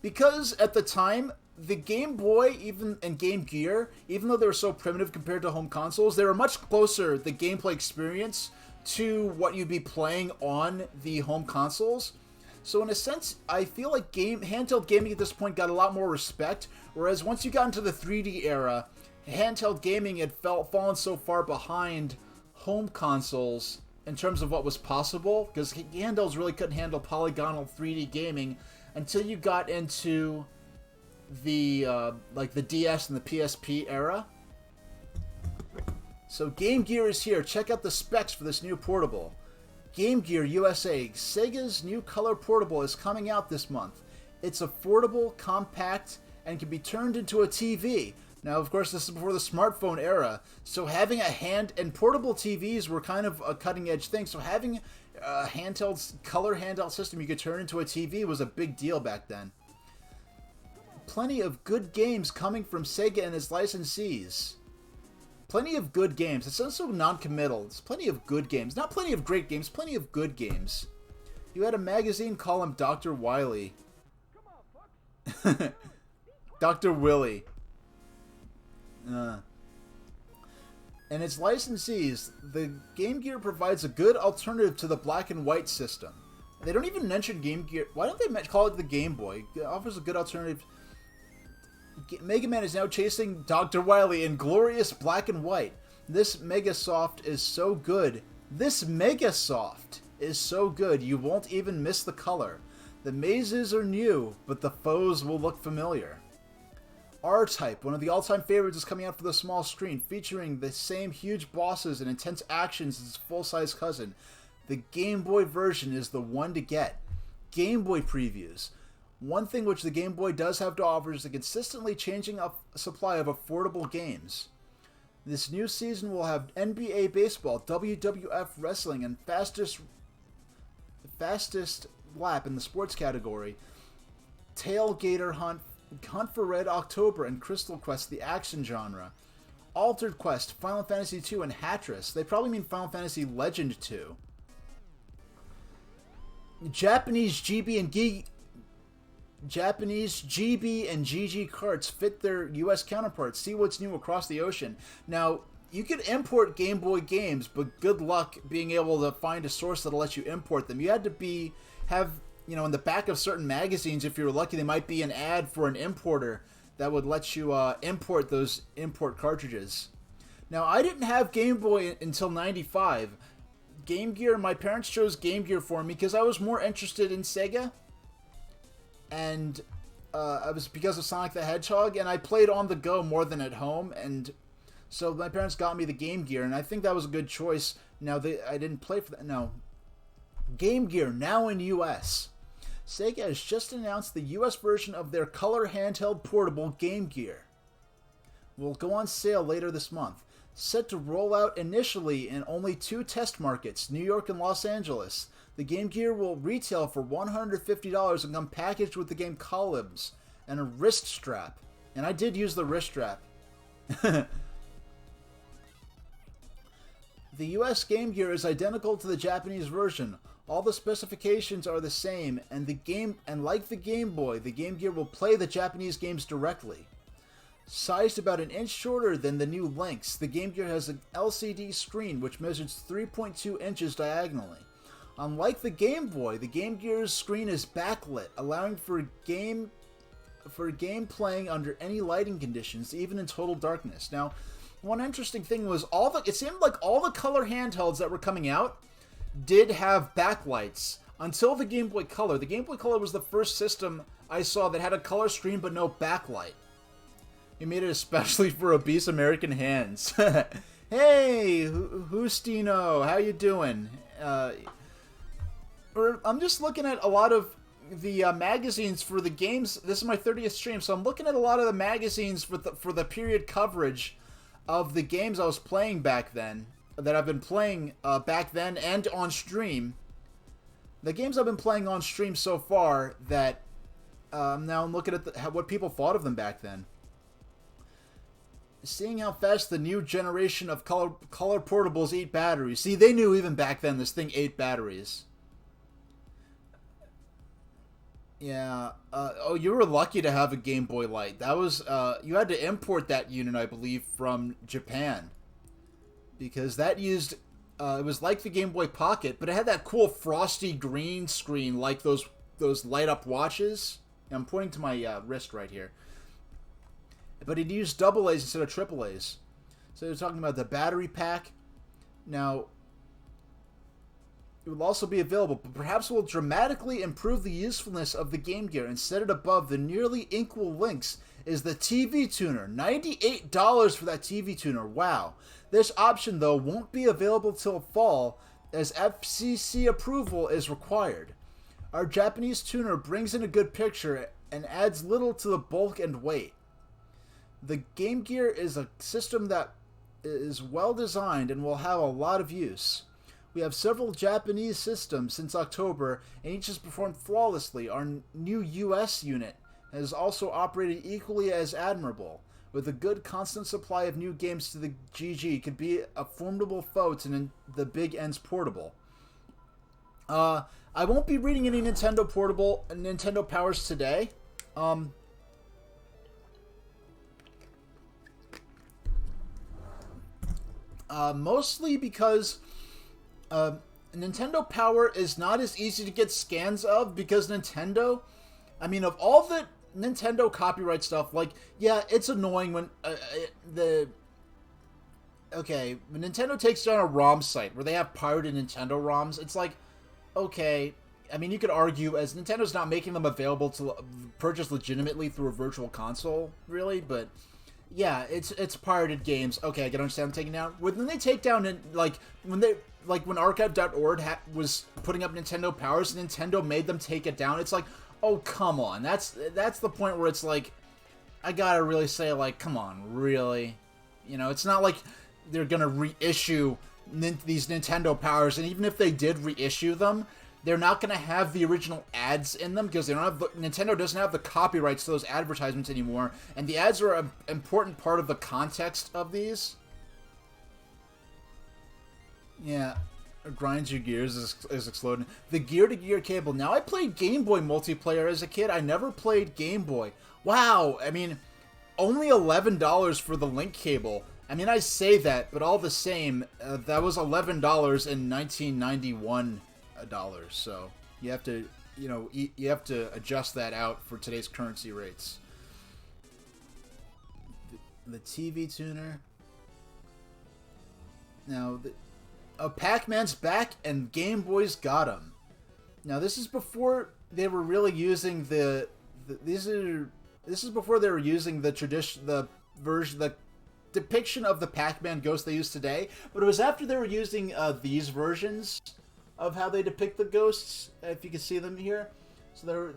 because at the time the Game Boy and Game Gear, even though they were so primitive compared to home consoles, they were much closer, the gameplay experience, to what you'd be playing on the home consoles. So in a sense, I feel like handheld gaming at this point got a lot more respect, whereas once you got into the 3D era, handheld gaming had fallen so far behind home consoles in terms of what was possible, because handhelds really couldn't handle polygonal 3D gaming until you got into the like the DS and the PSP era. So Game Gear is here. Check out the specs for this new portable. Game Gear USA, Sega's new color portable is coming out this month. It's affordable, compact, and can be turned into a TV. Now, of course, this is before the smartphone era, so having and portable TVs were kind of a cutting-edge thing, so having a color handheld system you could turn into a TV was a big deal back then. Plenty of good games coming from Sega and its licensees. Plenty of good games. It sounds so non-committal. It's plenty of good games. Not plenty of great games, plenty of good games. You had a magazine, call him Dr. Wily. Dr. Willy. And its licensees, the Game Gear provides a good alternative to the black and white system. They don't even mention Game Gear. Why don't they call it the Game Boy? It offers a good alternative. Mega Man is now chasing Dr. Wily in glorious black and white. This Megasoft is so good. This Megasoft is so good you won't even miss the color. The mazes are new, but the foes will look familiar. R-Type, one of the all-time favorites, is coming out for the small screen, featuring the same huge bosses and intense actions as its full-size cousin. The Game Boy version is the one to get. Game Boy previews. One thing which the Game Boy does have to offer is a consistently changing supply of affordable games. This new season will have NBA baseball, WWF wrestling, and fastest lap in the sports category, tailgater hunt, Hunt for Red October and Crystal Quest, the action genre. Altered Quest, Final Fantasy II, and Hatris. They probably mean Final Fantasy Legend 2. Japanese GB and GG carts fit their US counterparts. See what's new across the ocean. Now, you could import Game Boy games, but good luck being able to find a source that'll let you import them. You had to have, you know, in the back of certain magazines, if you were lucky, there might be an ad for an importer that would let you import those import cartridges. Now, I didn't have Game Boy until 95. Game Gear, my parents chose Game Gear for me because I was more interested in Sega. And I was because of Sonic the Hedgehog, and I played on the go more than at home, and so my parents got me the Game Gear, and I think that was a good choice. Now, I didn't play for that. No. Game Gear, now in US. Sega has just announced the US version of their color handheld portable Game Gear. Will go on sale later this month. Set to roll out initially in only 2 test markets, New York and Los Angeles. The Game Gear will retail for $150 and come packaged with the game columns and a wrist strap. And I did use the wrist strap. The US Game Gear is identical to the Japanese version. All the specifications are the same, and like the Game Boy, the Game Gear will play the Japanese games directly. Sized about an inch shorter than the new Lynx, the Game Gear has an LCD screen which measures 3.2 inches diagonally. Unlike the Game Boy, the Game Gear's screen is backlit, allowing for game playing under any lighting conditions, even in total darkness. Now, one interesting thing was it seemed like all the color handhelds that were coming out did have backlights until the Game Boy Color. The Game Boy Color was the first system I saw that had a color screen but no backlight. He made it especially for obese American hands. Hey, Hustino, how you doing? I'm just looking at a lot of the magazines for the games. This is my 30th stream, so I'm looking at a lot of the magazines for the period coverage of the games I was playing back then, that I've been playing back then and on stream. The games I've been playing on stream so far that now I'm looking at what people thought of them back then. Seeing how fast the new generation of color portables eat batteries. See, they knew even back then this thing ate batteries. Yeah. Oh, you were lucky to have a Game Boy Light. That was you had to import that unit, I believe, from Japan, because that used it was like the Game Boy Pocket, but it had that cool frosty green screen like those light up watches. I'm pointing to my wrist right here. But it used AA's instead of AAA's. So they're talking about the battery pack. Now, it will also be available, but perhaps will dramatically improve the usefulness of the Game Gear and set it above the nearly equal Lynx is the TV tuner. $98 for that TV tuner. Wow. This option, though, won't be available till fall, as FCC approval is required. Our Japanese tuner brings in a good picture and adds little to the bulk and weight. The Game Gear is a system that is well designed and will have a lot of use. We have several Japanese systems since October, and each has performed flawlessly. Our new US unit has also operated equally as admirable. With a good constant supply of new games to the GG, could be a formidable foe to the Big N's portable. I won't be reading any Nintendo Powers today. Mostly because Nintendo Power is not as easy to get scans of, because Nintendo, I mean, of all the Nintendo copyright stuff, like, yeah, it's annoying when when Nintendo takes down a ROM site where they have pirated Nintendo ROMs, it's like, okay, I mean, you could argue, as Nintendo's not making them available to purchase legitimately through a virtual console, really, but yeah, it's pirated games. Okay, I can understand them taking down. When they take down, when archive.org was putting up Nintendo Powers, Nintendo made them take it down. It's like, oh, come on. That's the point where it's like, I gotta really say, like, come on, really? You know, it's not like they're gonna reissue these Nintendo Powers, and even if they did reissue them, they're not going to have the original ads in them because they don't have Nintendo doesn't have the copyrights to those advertisements anymore, and the ads are an important part of the context of these. Yeah, grinds your gears is exploding. The gear-to-gear cable. Now, I played Game Boy multiplayer as a kid. I never played Game Boy. Wow, I mean, only $11 for the link cable. I mean, I say that, but all the same, that was $11 in 1991 dollars. So you have to, you have to adjust that out for today's currency rates. The TV tuner. Now, Pac-Man's back, and Game Boy's got him. Now, this is before they were really using this is before they were using the depiction of the Pac-Man ghost they use today, but it was after they were using these versions of how they depict the ghosts, if you can see them here. So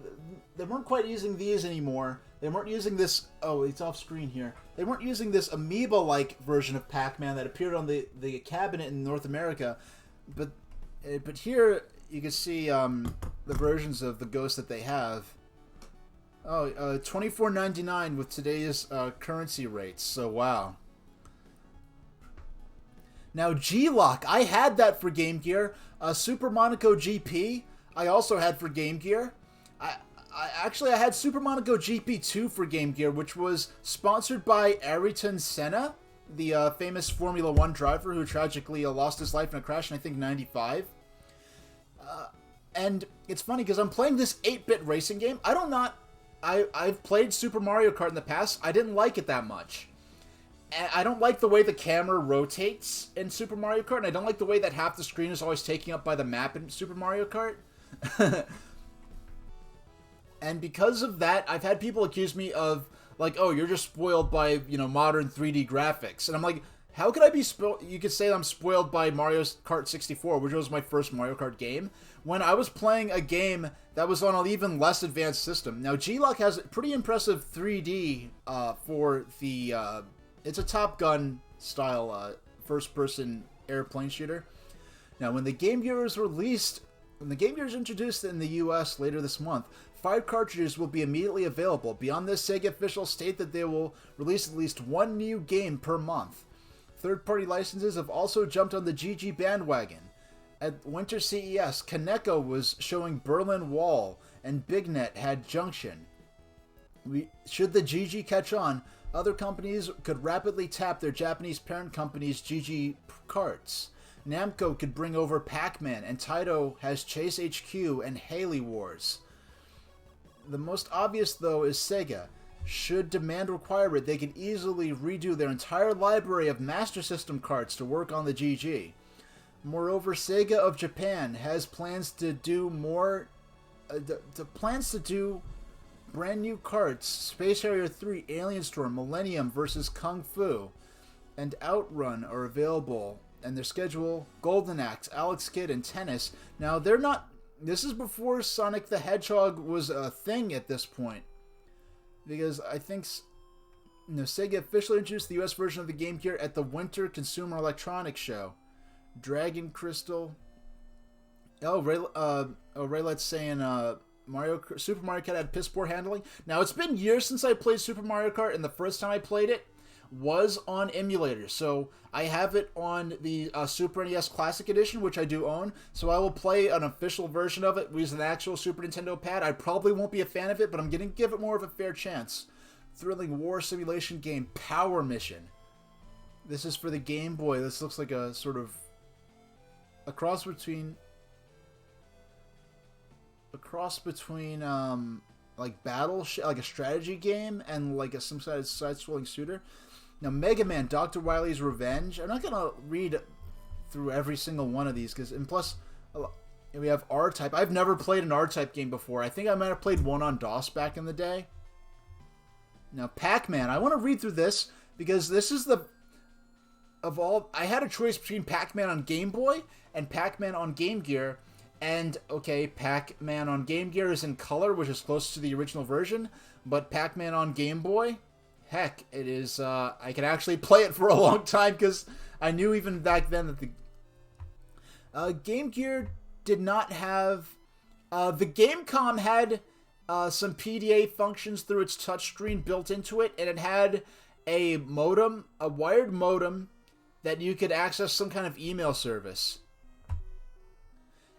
they weren't quite using these anymore. They weren't using this... Oh, it's off screen here. They weren't using this amoeba-like version of Pac-Man that appeared on the cabinet in North America. But here you can see the versions of the ghosts that they have. Oh, $24.99 with today's currency rates. So, wow. Now, G-Lock. I had that for Game Gear. Super Monaco GP, I also had for Game Gear. I had Super Monaco GP2 for Game Gear, which was sponsored by Ayrton Senna, the famous Formula 1 driver who tragically lost his life in a crash in, I think, 95. And it's funny because I'm playing this 8-bit racing game. I've played Super Mario Kart in the past. I didn't like it that much. And I don't like the way the camera rotates in Super Mario Kart, and I don't like the way that half the screen is always taken up by the map in Super Mario Kart. And because of that, I've had people accuse me of, like, oh, you're just spoiled by, modern 3D graphics. And I'm like, how could I be spoiled? You could say I'm spoiled by Mario Kart 64, which was my first Mario Kart game, when I was playing a game that was on an even less advanced system. Now, G-Lock has pretty impressive 3D for the... it's a Top Gun style first-person airplane shooter. Now, when the Game Gear is introduced in the US later this month, 5 cartridges will be immediately available. Beyond this, Sega officials state that they will release at least one new game per month. Third-party licenses have also jumped on the GG bandwagon. At Winter CES, Kaneko was showing Berlin Wall, and BigNet had Junction. Should the GG catch on, other companies could rapidly tap their Japanese parent company's GG carts. Namco could bring over Pac-Man, and Taito has Chase HQ and Haley Wars. The most obvious, though, is Sega. Should demand require it, they could easily redo their entire library of Master System carts to work on the GG. Moreover, Sega of Japan has plans to do brand new carts: Space Harrier 3, Alien Storm, Millennium vs. Kung Fu, and Outrun are available, and their schedule: Golden Axe, Alex Kidd, and Tennis. Now, they're not... This is before Sonic the Hedgehog was a thing at this point, because I think Sega officially introduced the US version of the Game Gear at the Winter Consumer Electronics Show. Dragon Crystal. Raylet's saying Super Mario Kart had piss poor handling. Now, it's been years since I played Super Mario Kart, and the first time I played it was on emulator. So I have it on the Super NES Classic Edition, which I do own. So I will play an official version of it with an actual Super Nintendo pad. I probably won't be a fan of it, but I'm going to give it more of a fair chance. Thrilling war simulation game, Power Mission. This is for the Game Boy. This looks like a sort of a cross between like like a strategy game and like some side scrolling shooter. Now, Mega Man, Dr. Wily's Revenge. I'm not gonna read through every single one of these and plus we have R-Type. I've never played an R-Type game before. I think I might have played one on DOS back in the day. Now, Pac-Man. I want to read through this because this is I had a choice between Pac-Man on Game Boy and Pac-Man on Game Gear. And, okay, Pac-Man on Game Gear is in color, which is close to the original version. But Pac-Man on Game Boy, heck, it is, I can actually play it for a long time because I knew even back then that the Game Gear did not have... the Gamecom had some PDA functions through its touchscreen built into it, and it had a modem, a wired modem, that you could access some kind of email service.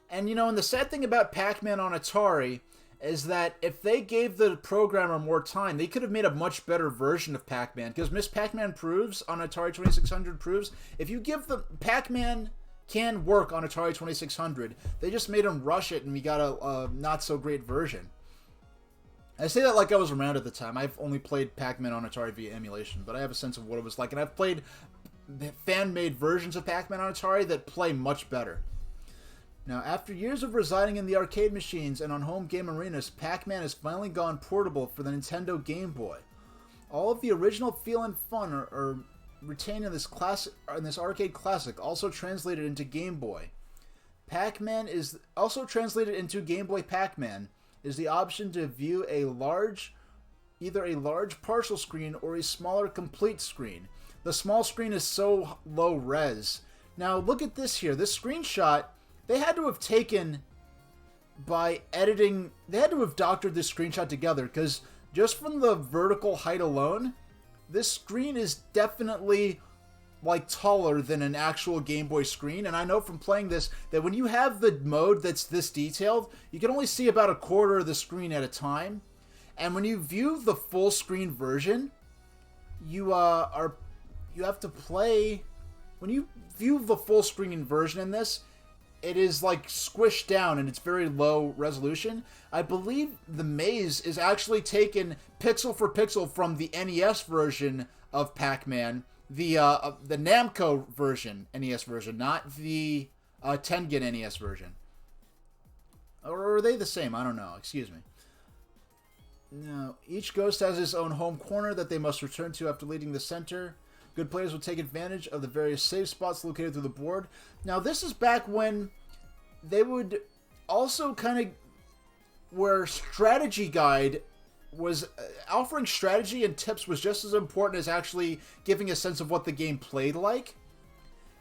And, you know, and the sad thing about Pac-Man on Atari is that if they gave the programmer more time, they could have made a much better version of Pac-Man. Because Miss Pac-Man proves on Atari 2600 proves, if you give the Pac-Man can work on Atari 2600, they just made him rush it and we got a not so great version. I say that like I was around at the time. I've only played Pac-Man on Atari via emulation, but I have a sense of what it was like. And I've played fan-made versions of Pac-Man on Atari that play much better. Now, after years of residing in the arcade machines and on home game arenas, Pac-Man has finally gone portable for the Nintendo Game Boy. All of the original feel and fun are retained in this arcade classic, also translated into Game Boy. Pac-Man is also translated into Game Boy Pac-Man is the option to view either a large partial screen or a smaller complete screen. The small screen is so low res. Now look at this here. This screenshot, they had to have taken by editing, they had to have doctored this screenshot together, because just from the vertical height alone, this screen is definitely like taller than an actual Game Boy screen. And I know from playing this that when you have the mode that's this detailed, you can only see about a quarter of the screen at a time. And when you view the full screen version, you have to play, when you view the full screen version in this, it is like squished down and it's very low resolution. I believe the maze is actually taken pixel for pixel from the NES version of Pac-Man, the Namco version, NES version, not the Tengen NES version. Or are they the same? I don't know. Excuse me. Now, each ghost has his own home corner that they must return to after leaving the center. Good players will take advantage of the various save spots located through the board. Now, this is back when they would also kind of, where strategy guide was, offering strategy and tips was just as important as actually giving a sense of what the game played like.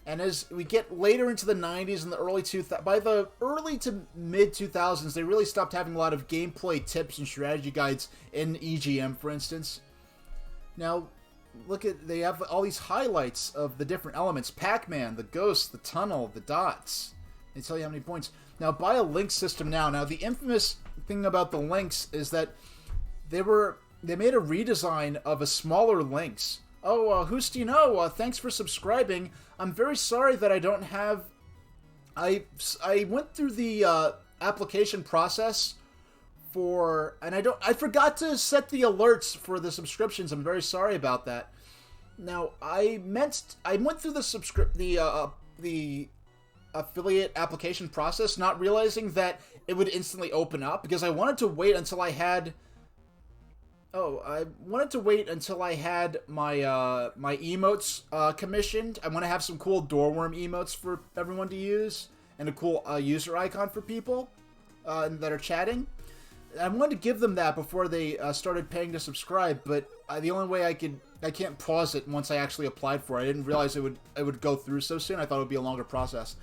And as we get later into the 90s and the early 2000s, by the early to mid 2000s, they really stopped having a lot of gameplay tips and strategy guides in EGM, for instance. Now, look at, they have all these highlights of the different elements. Pac-Man, the ghost, the tunnel, the dots. They tell you how many points. Now, buy a link system now. Now, the infamous thing about the links is that they made a redesign of a smaller links. Oh, Hustino, thanks for subscribing. I'm very sorry that I don't have... I went through the application process for... And I forgot to set the alerts for the subscriptions. I'm very sorry about that. Now, I went through the affiliate application process, not realizing that it would instantly open up, because I wanted to wait until I had... I wanted to wait until I had my my emotes commissioned. I want to have some cool doorworm emotes for everyone to use, and a cool user icon for people that are chatting. I wanted to give them that before they started paying to subscribe, but the only way I can't pause it once I actually applied for it. I didn't realize it would go through so soon. I thought it would be a longer process.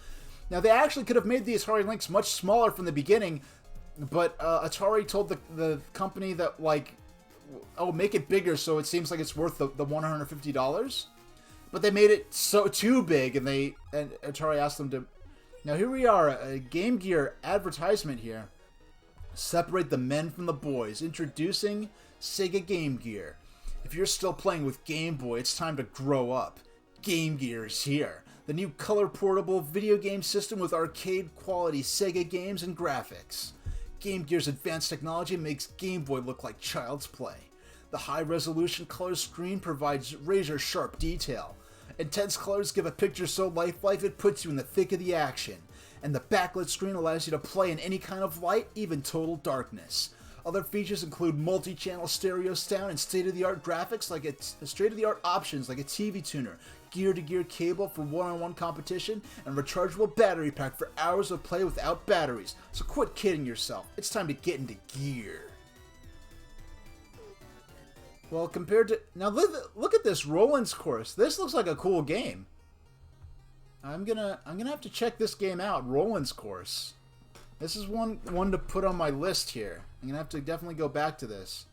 Now, they actually could have made the Atari links much smaller from the beginning, but Atari told the company that, like, oh, make it bigger so it seems like it's worth the $150. But they made it so too big, and Atari asked them to... Now, here we are, a Game Gear advertisement here. Separate the men from the boys. Introducing Sega Game Gear. If you're still playing with Game Boy, it's time to grow up. Game Gear is here. The new color-portable video game system with arcade-quality Sega games and graphics. Game Gear's advanced technology makes Game Boy look like child's play. The high-resolution color screen provides razor-sharp detail. Intense colors give a picture so lifelike it puts you in the thick of the action. And the backlit screen allows you to play in any kind of light, even total darkness. Other features include multi-channel stereo sound and state-of-the-art graphics, like state-of-the-art options like a TV tuner, gear-to-gear cable for one-on-one competition, and rechargeable battery pack for hours of play without batteries. So quit kidding yourself. It's time to get into gear. Well, compared to... Now, look at this Roland's Course. This looks like a cool game. I'm gonna have to check this game out, Roland's Course. This is one to put on my list here. I'm going to have to definitely go back to this.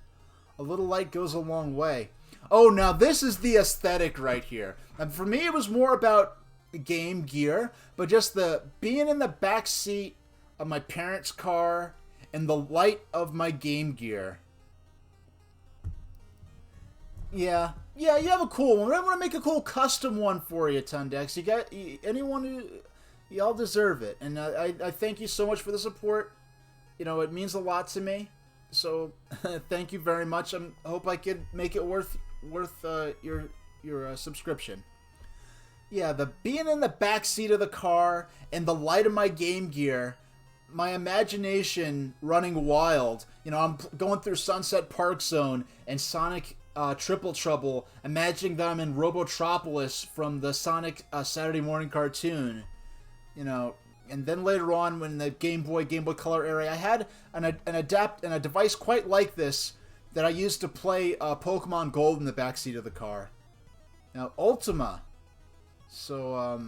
A little light goes a long way. Oh, now this is the aesthetic right here. And for me, it was more about Game Gear, but just the being in the back seat of my parents' car and the light of my Game Gear. Yeah, you have a cool one. I want to make a cool custom one for you, Tundex. You got anyone who, y'all deserve it, and I thank you so much for the support. You know, it means a lot to me. So thank you very much. I hope I could make it worth your subscription. Yeah, the being in the back seat of the car and the light of my Game Gear, my imagination running wild. You know, I'm going through Sunset Park Zone and Sonic Triple Trouble, imagining that I'm in Robotropolis from the Sonic Saturday morning cartoon. You know, and then later on, when the Game Boy Color era, I had a device quite like this that I used to play Pokemon Gold in the backseat of the car. Now, Ultima. So,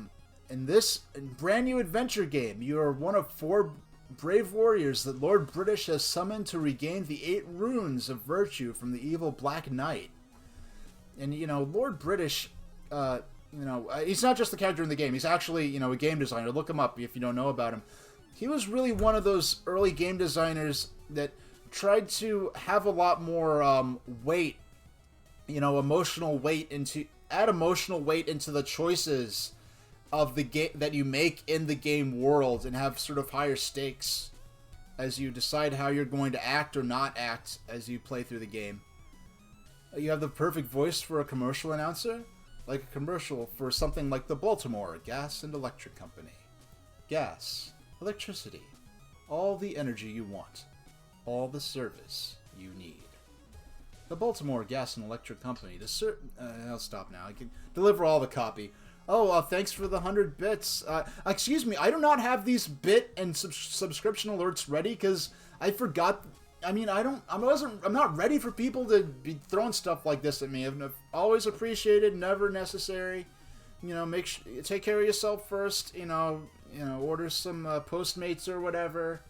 in this brand new adventure game, you are one of 4 brave warriors that Lord British has summoned to regain the 8 runes of virtue from the evil Black Knight. And, you know, Lord British, he's not just the character in the game. He's actually, you know, a game designer. Look him up if you don't know about him. He was really one of those early game designers that tried to have a lot more weight, you know, emotional weight into the choices of the game that you make in the game world, and have sort of higher stakes as you decide how you're going to act or not act as you play through the game. You have the perfect voice for a commercial announcer, like a commercial for something like the Baltimore Gas and Electric Company. Gas, electricity, all the energy you want, all the service you need. The Baltimore Gas and Electric Company. I'll stop now. I can deliver all the copy. Oh, thanks for the 100 bits. Excuse me, I do not have these bit and subscription alerts ready because I forgot. I mean, I'm not ready for people to be throwing stuff like this at me. I've always appreciated, never necessary. You know, take care of yourself first. You know, order some Postmates or whatever.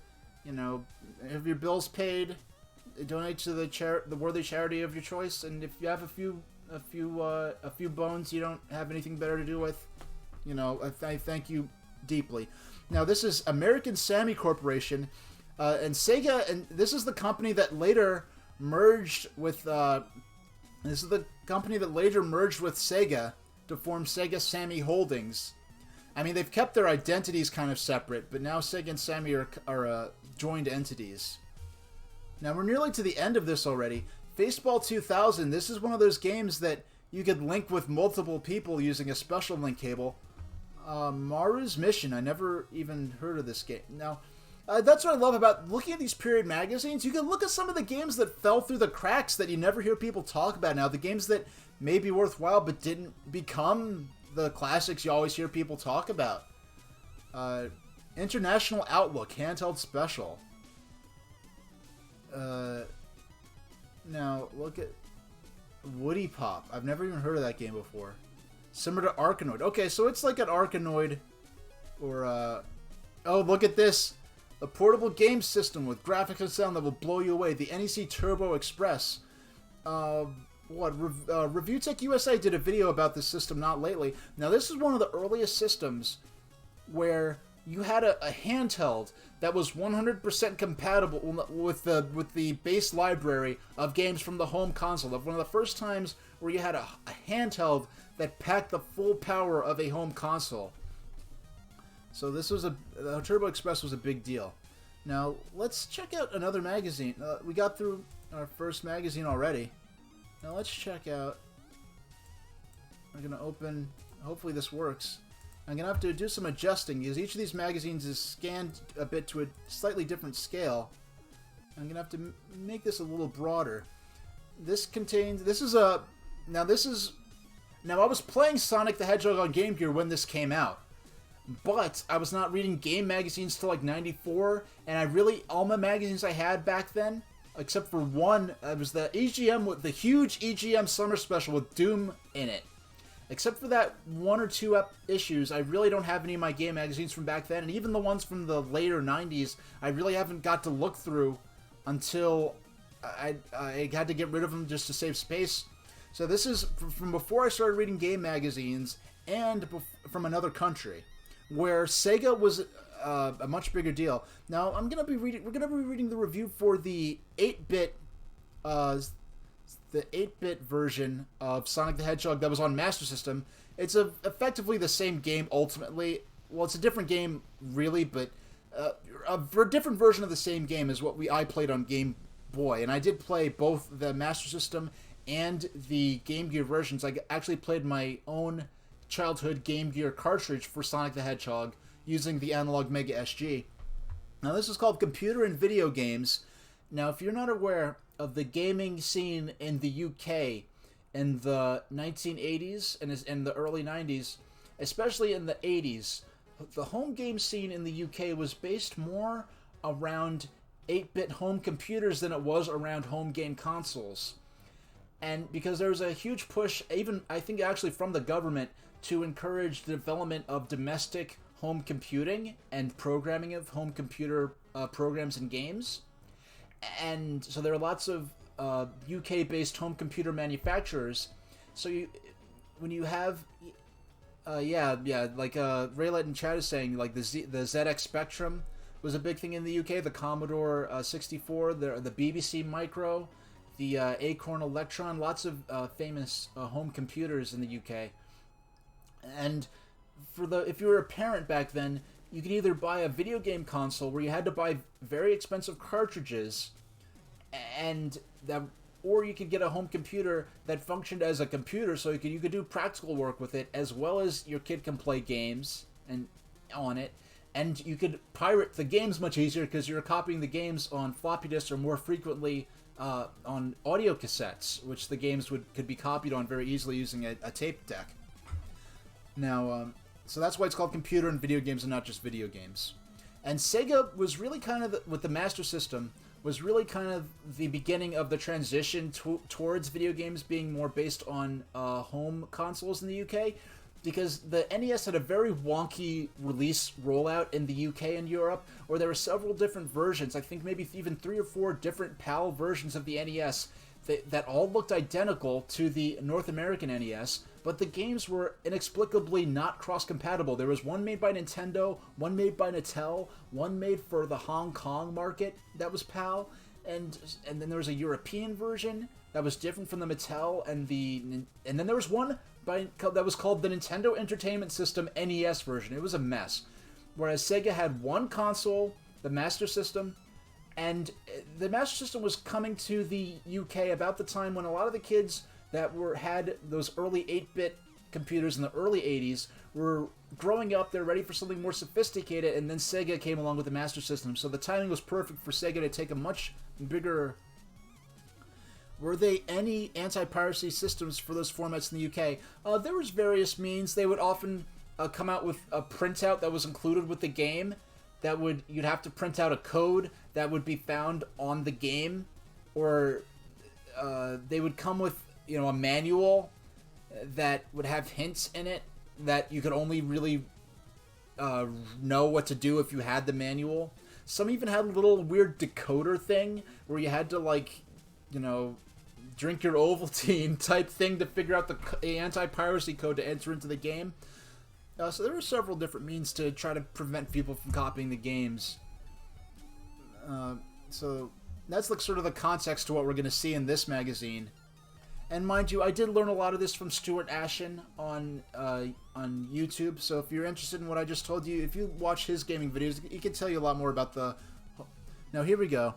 You know, have your bills paid. Donate to the worthy charity of your choice. And if you have a few bones you don't have anything better to do with, you know, I thank you deeply. Now, this is American Sammy Corporation. And Sega, and this is the company that later merged with Sega to form Sega Sammy Holdings. I mean, they've kept their identities kind of separate, but now Sega and Sammy are joined entities. Now, we're nearly to the end of this already. Baseball 2000, this is one of those games that you could link with multiple people using a special link cable. Maru's Mission, I never even heard of this game. Now, that's what I love about looking at these period magazines. You can look at some of the games that fell through the cracks that you never hear people talk about now. The games that may be worthwhile but didn't become the classics you always hear people talk about. International Outlook, handheld special. Now, look at Woody Pop. I've never even heard of that game before. Similar to Arkanoid. Okay, so it's like an Arkanoid or, oh, look at this. A portable game system with graphics and sound that will blow you away. The NEC Turbo Express. Review Tech USA did a video about this system not lately. Now, this is one of the earliest systems where you had a handheld that was 100% compatible with the base library of games from the home console. One of the first times where you had a handheld that packed the full power of a home console. So this was the Turbo Express was a big deal. Now let's check out another magazine. We got through our first magazine already. Now let's check out. I'm gonna open. Hopefully this works. I'm going to have to do some adjusting because each of these magazines is scanned a bit to a slightly different scale. I'm going to have to make this a little broader. Now I was playing Sonic the Hedgehog on Game Gear when this came out, but I was not reading game magazines till like 94, and all my magazines I had back then, except for one, it was the EGM with the huge EGM Summer Special with Doom in it. Except for that one or two issues, I really don't have any of my game magazines from back then, and even the ones from the later 90s, I really haven't got to look through until I had to get rid of them just to save space. So this is from before I started reading game magazines, and from another country, where Sega was a much bigger deal. Now we're gonna be reading the review for the 8-bit version of Sonic the Hedgehog that was on Master System. It's effectively the same game ultimately. Well, it's a different game really, but for a different version of the same game is what I played on Game Boy, and I did play both the Master System and the Game Gear versions. I actually played my own childhood Game Gear cartridge for Sonic the Hedgehog using the Analog Mega SG. Now this is called Computer and Video Games. Now if you're not aware of the gaming scene in the UK in the 1980s and in the early 90s, especially in the 80s, the home game scene in the UK was based more around 8-bit home computers than it was around home game consoles. And because there was a huge push, even I think actually from the government, to encourage the development of domestic home computing and programming of home computer programs and games. And so there are lots of UK-based home computer manufacturers. So when you have, like Raylet in chat is saying, like the ZX Spectrum was a big thing in the UK. The Commodore 64, the BBC Micro, the Acorn Electron, lots of famous home computers in the UK. And if you were a parent back then, you could either buy a video game console where you had to buy very expensive cartridges, or you could get a home computer that functioned as a computer, so you could do practical work with it, as well as your kid can play games on it, and you could pirate the games much easier because you're copying the games on floppy disks or more frequently on audio cassettes, which the games could be copied on very easily using a tape deck. Now, so that's why it's called Computer and Video Games and not just video games. And Sega was really kind of, with the Master System, was really kind of the beginning of the transition towards video games being more based on home consoles in the UK, because the NES had a very wonky release rollout in the UK and Europe, where there were several different versions, I think maybe even 3 or 4 different PAL versions of the NES that all looked identical to the North American NES, but the games were inexplicably not cross-compatible. There was one made by Nintendo, one made by Mattel, one made for the Hong Kong market that was PAL, and then there was a European version that was different from the Mattel, and then there was one that was called the Nintendo Entertainment System NES version. It was a mess. Whereas Sega had one console, the Master System, and the Master System was coming to the UK about the time when a lot of the kids that had those early 8-bit computers in the early 80s were growing up, they're ready for something more sophisticated, and then Sega came along with the Master System. So the timing was perfect for Sega to take a much bigger... Were there any anti-piracy systems for those formats in the UK? There was various means. They would often come out with a printout that was included with the game. You'd have to print out a code that would be found on the game, or they would come with a manual that would have hints in it that you could only really know what to do if you had the manual. Some even had a little weird decoder thing where you had to drink your Ovaltine type thing to figure out the anti-piracy code to enter into the game. So there were several different means to try to prevent people from copying the games. So that's sort of the context to what we're going to see in this magazine. And mind you, I did learn a lot of this from Stuart Ashen on YouTube. So if you're interested in what I just told you, if you watch his gaming videos, he can tell you a lot more about the... Now here we go.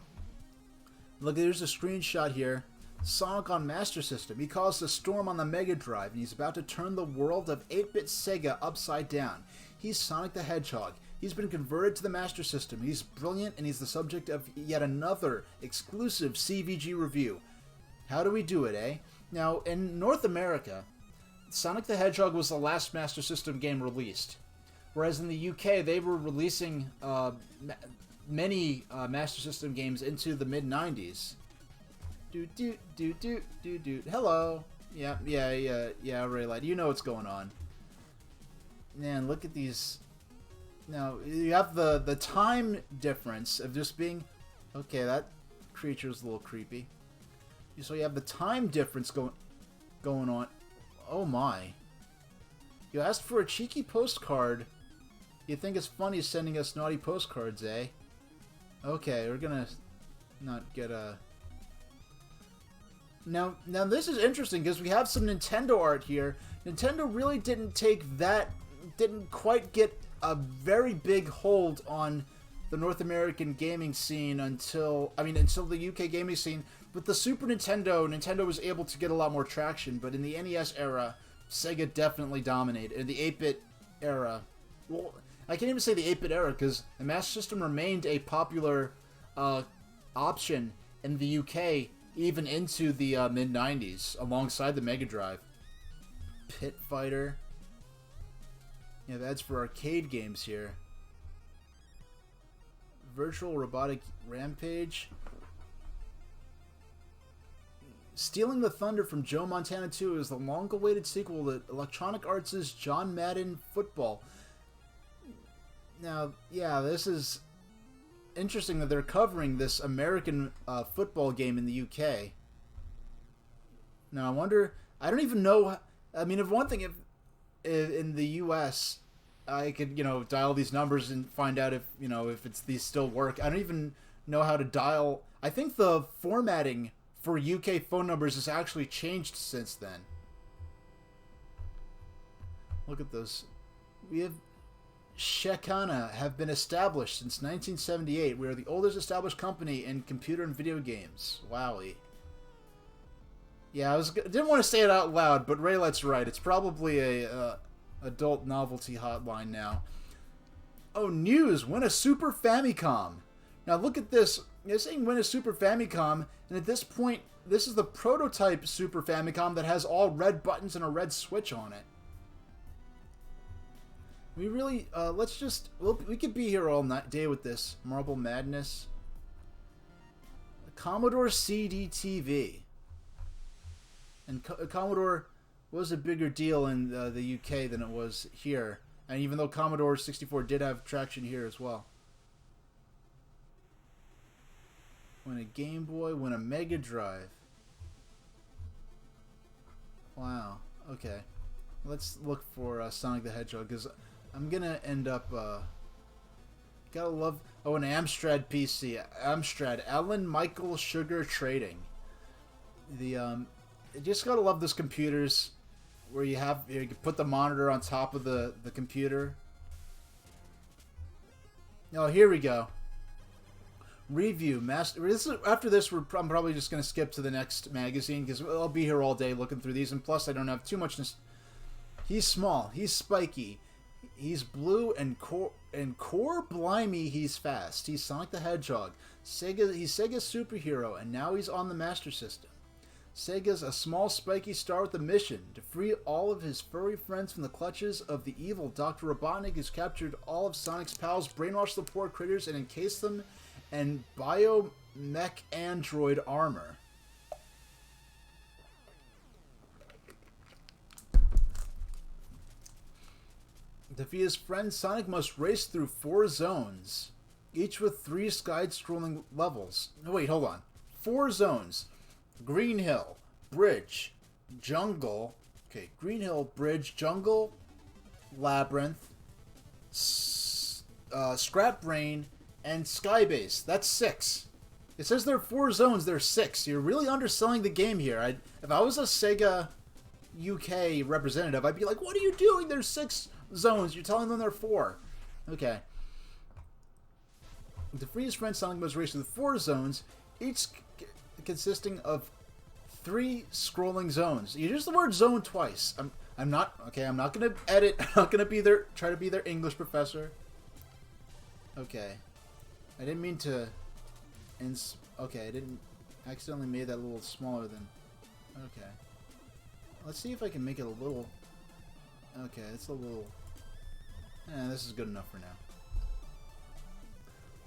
Look, there's a screenshot here. Sonic on Master System. He caused a storm on the Mega Drive, and he's about to turn the world of 8-bit Sega upside down. He's Sonic the Hedgehog. He's been converted to the Master System. He's brilliant, and he's the subject of yet another exclusive CVG review. How do we do it, eh? Now, in North America, Sonic the Hedgehog was the last Master System game released. Whereas in the UK, they were releasing many Master System games into the mid-90s. Hello. Yeah, Raylight. You know what's going on. Man, look at these. Now, you have the time difference of just being... Okay, that creature's a little creepy. So you have the time difference going on. Oh my. You asked for a cheeky postcard. You think it's funny sending us naughty postcards, eh? Okay, we're gonna not get a... Now this is interesting because we have some Nintendo art here. Nintendo really didn't quite get a very big hold on the North American gaming scene until the UK gaming scene. With the Super Nintendo, Nintendo was able to get a lot more traction, but in the NES era, Sega definitely dominated. In the 8-bit era, well, I can't even say the 8-bit era because the Master System remained a popular option in the UK even into the mid-90s, alongside the Mega Drive. Pit Fighter. Yeah, that's for arcade games here. Virtual Robotic Rampage. Stealing the Thunder from Joe Montana 2 is the long-awaited sequel to Electronic Arts' John Madden Football. Now, yeah, this is interesting that they're covering this American football game in the UK. Now, I wonder... I don't even know... I mean, if one thing, if in the US, I could, dial these numbers and find out if, if these still work. I don't even know how to dial... I think the formatting for UK phone numbers has actually changed since then. Look at those. We have... Shekana have been established since 1978. We are the oldest established company in computer and video games. Wowie. Yeah, didn't want to say it out loud, but Raylight's right. It's probably a adult novelty hotline now. Oh, news! Win a Super Famicom. Now look at this. You're saying win a Super Famicom, and at this point, this is the prototype Super Famicom that has all red buttons and a red switch on it. We really, we could be here all day with this. Marble Madness. Commodore CD-TV. And Commodore was a bigger deal in the UK than it was here. And even though Commodore 64 did have traction here as well. Win a Game Boy, win a Mega Drive. Wow, okay. Let's look for Sonic the Hedgehog, because I'm gonna end up, gotta love, oh, an Amstrad PC. Amstrad, Allen Michael Sugar Trading. You just gotta love those computers where you can put the monitor on top of the computer. Oh, here we go. Review, after this, I'm probably just gonna skip to the next magazine, because I'll be here all day looking through these, and plus I don't have too much. He's small, he's spiky. He's blue and core blimey, he's fast. He's Sonic the Hedgehog. He's Sega's superhero, and now he's on the Master System. Sega's a small spiky star with a mission to free all of his furry friends from the clutches of the evil Dr. Robotnik, who's captured all of Sonic's pals, brainwashed the poor critters, and encased them in biomech android armor. To defeat his friend, Sonic must race through 4 zones, each with 3 side-scrolling levels. No, wait, hold on. 4 zones. Green Hill, Bridge, Jungle. Okay, Green Hill, Bridge, Jungle, Labyrinth, Scrap Brain, and Skybase. That's 6. It says there are 4 zones, there are 6. You're really underselling the game here. If I was a Sega UK representative, I'd be like, what are you doing? There's 6 zones. You're telling them there are 4. Okay. To free his friend, Sonic must race through 4 zones, each consisting of 3 scrolling zones. You use the word zone twice. I'm not gonna edit. I'm not gonna try to be their English professor. Okay. I didn't mean to okay, I didn't accidentally made that a little smaller than okay. Let's see if I can make it a little okay, it's a little this is good enough for now.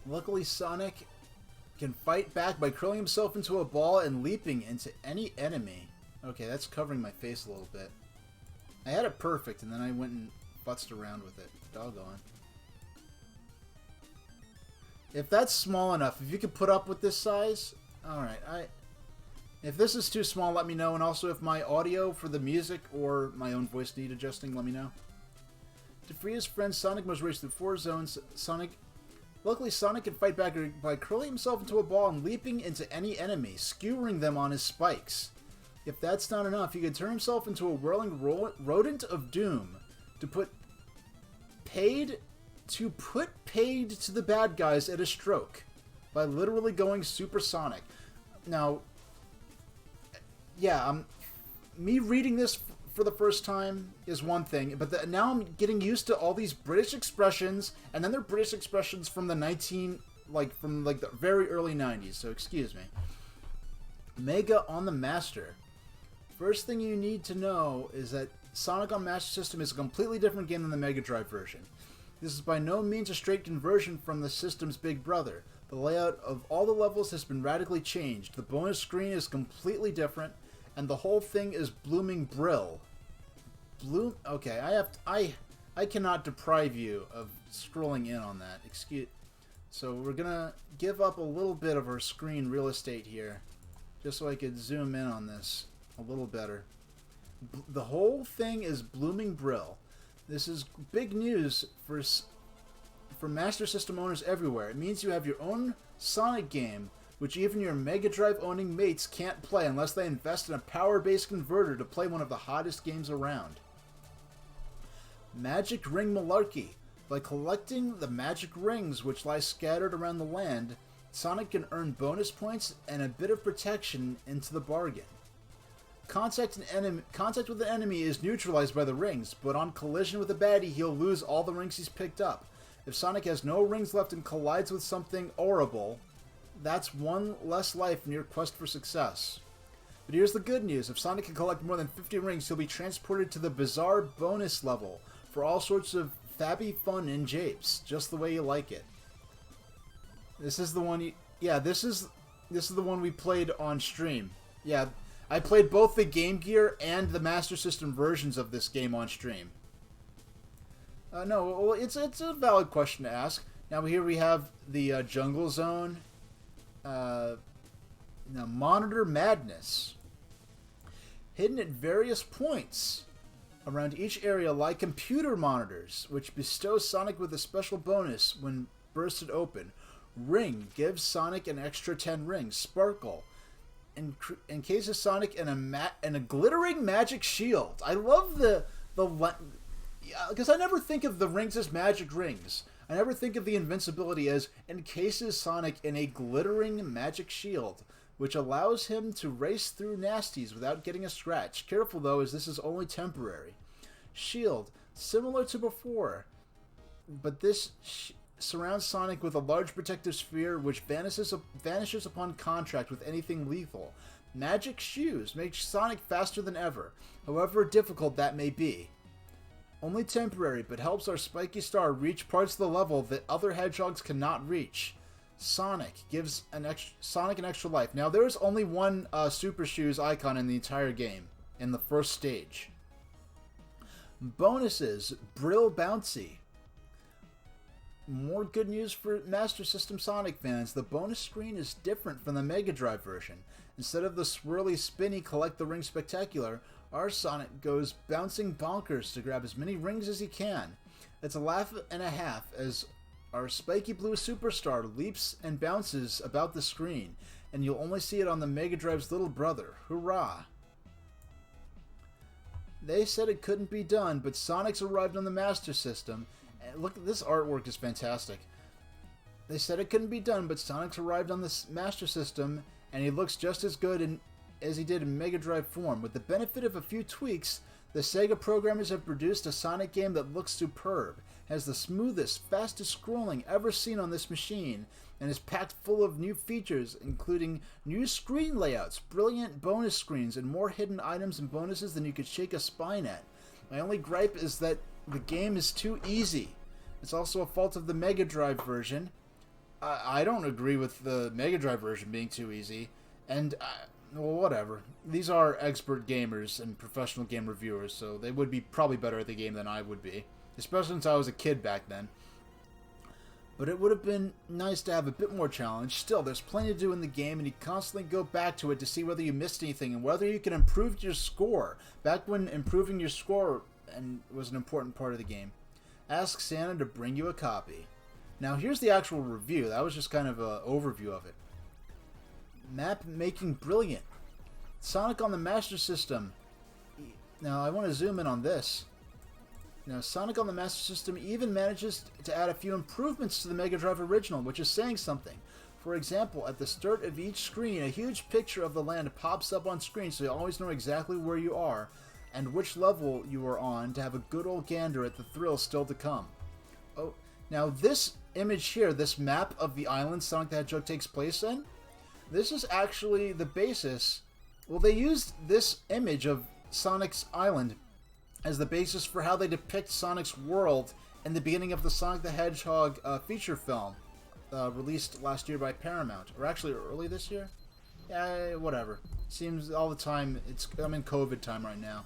Luckily, Sonic can fight back by curling himself into a ball and leaping into any enemy. Okay, that's covering my face a little bit. I had it perfect, and then I went and futzed around with it. Doggone. If that's small enough, if you could put up with this size, alright. If this is too small, let me know. And also, if my audio for the music or my own voice need adjusting, let me know. To free his friends, Sonic must race through 4 zones. Luckily, Sonic can fight back by curling himself into a ball and leaping into any enemy, skewering them on his spikes. If that's not enough, he can turn himself into a whirling rodent of doom to put paid to the bad guys at a stroke by literally going supersonic. Now, yeah, me reading this for the first time is one thing, but now I'm getting used to all these British expressions, and then they're British expressions from the the very early 90s, so excuse me. Mega on the Master. First thing you need to know is that Sonic on Master System is a completely different game than the Mega Drive version. This is by no means a straight conversion from the system's big brother. The layout of all the levels has been radically changed. The bonus screen is completely different, and the whole thing is blooming brill. Okay, I cannot deprive you of scrolling in on that. So we're gonna give up a little bit of our screen real estate here, just so I could zoom in on this a little better. The whole thing is blooming brill. This is big news for Master System owners everywhere. It means you have your own Sonic game, which even your Mega Drive owning mates can't play unless they invest in a power-based converter to play one of the hottest games around. Magic Ring Malarkey. By collecting the magic rings which lie scattered around the land, Sonic can earn bonus points and a bit of protection into the bargain. Contact with an enemy is neutralized by the rings, but on collision with a baddie, he'll lose all the rings he's picked up. If Sonic has no rings left and collides with something horrible, that's one less life in your quest for success. But here's the good news. If Sonic can collect more than 50 rings, he'll be transported to the bizarre bonus level for all sorts of fabby fun and japes, just the way you like it. This is the one this is the one we played on stream. Yeah, I played both the Game Gear and the Master System versions of this game on stream. No, well, it's a valid question to ask. Now here we have the Jungle Zone. Now, Monitor Madness. Hidden at various points around each area lie computer monitors, which bestow Sonic with a special bonus when bursted open. Ring gives Sonic an extra 10 rings. Sparkle encases Sonic in a glittering magic shield. I love because I never think of the rings as magic rings. I never think of the invincibility as encases Sonic in a glittering magic shield, which allows him to race through nasties without getting a scratch. Careful though, as this is only temporary. Shield, similar to before, but this surrounds Sonic with a large protective sphere which vanishes upon contact with anything lethal. Magic Shoes makes Sonic faster than ever, however difficult that may be. Only temporary, but helps our spiky star reach parts of the level that other hedgehogs cannot reach. Sonic gives Sonic an extra life. Now there's only one Super Shoes icon in the entire game, in the first stage. Bonuses, Brill Bouncy. More good news for Master System Sonic fans. The bonus screen is different from the Mega Drive version. Instead of the swirly, spinny Collect the Ring Spectacular, our Sonic goes bouncing bonkers to grab as many rings as he can. It's a laugh and a half as our spiky blue superstar leaps and bounces about the screen, and you'll only see it on the Mega Drive's little brother. Hurrah! They said it couldn't be done, but Sonic's arrived on the Master System. Look, this artwork is fantastic. They said it couldn't be done, but Sonic's arrived on the Master System, and he looks just as good as he did in Mega Drive form. With the benefit of a few tweaks, the Sega programmers have produced a Sonic game that looks superb, has the smoothest, fastest scrolling ever seen on this machine, and is packed full of new features, including new screen layouts, brilliant bonus screens, and more hidden items and bonuses than you could shake a spine at. My only gripe is that the game is too easy. It's also a fault of the Mega Drive version. I don't agree with the Mega Drive version being too easy, and well, whatever. These are expert gamers and professional game reviewers, so they would be probably better at the game than I would be. Especially since I was a kid back then. But it would have been nice to have a bit more challenge. Still, there's plenty to do in the game, and you constantly go back to it to see whether you missed anything and whether you can improve your score. Back when improving your score was an important part of the game. Ask Santa to bring you a copy. Now, here's the actual review. That was just kind of an overview of it. Map making brilliant. Sonic on the Master System. Now, I want to zoom in on this. Now, Sonic on the Master System even manages to add a few improvements to the Mega Drive original, which is saying something. For example, at the start of each screen, a huge picture of the land pops up on screen, so you always know exactly where you are and which level you are on to have a good old gander at the thrill still to come. Oh, now this image here, this map of the island Sonic the Hedgehog takes place in, this is actually the basis. Well, they used this image of Sonic's island as the basis for how they depict Sonic's world in the beginning of the Sonic the Hedgehog feature film, released last year by Paramount, or actually early this year. Yeah, whatever. Seems all the time. I'm in COVID time right now,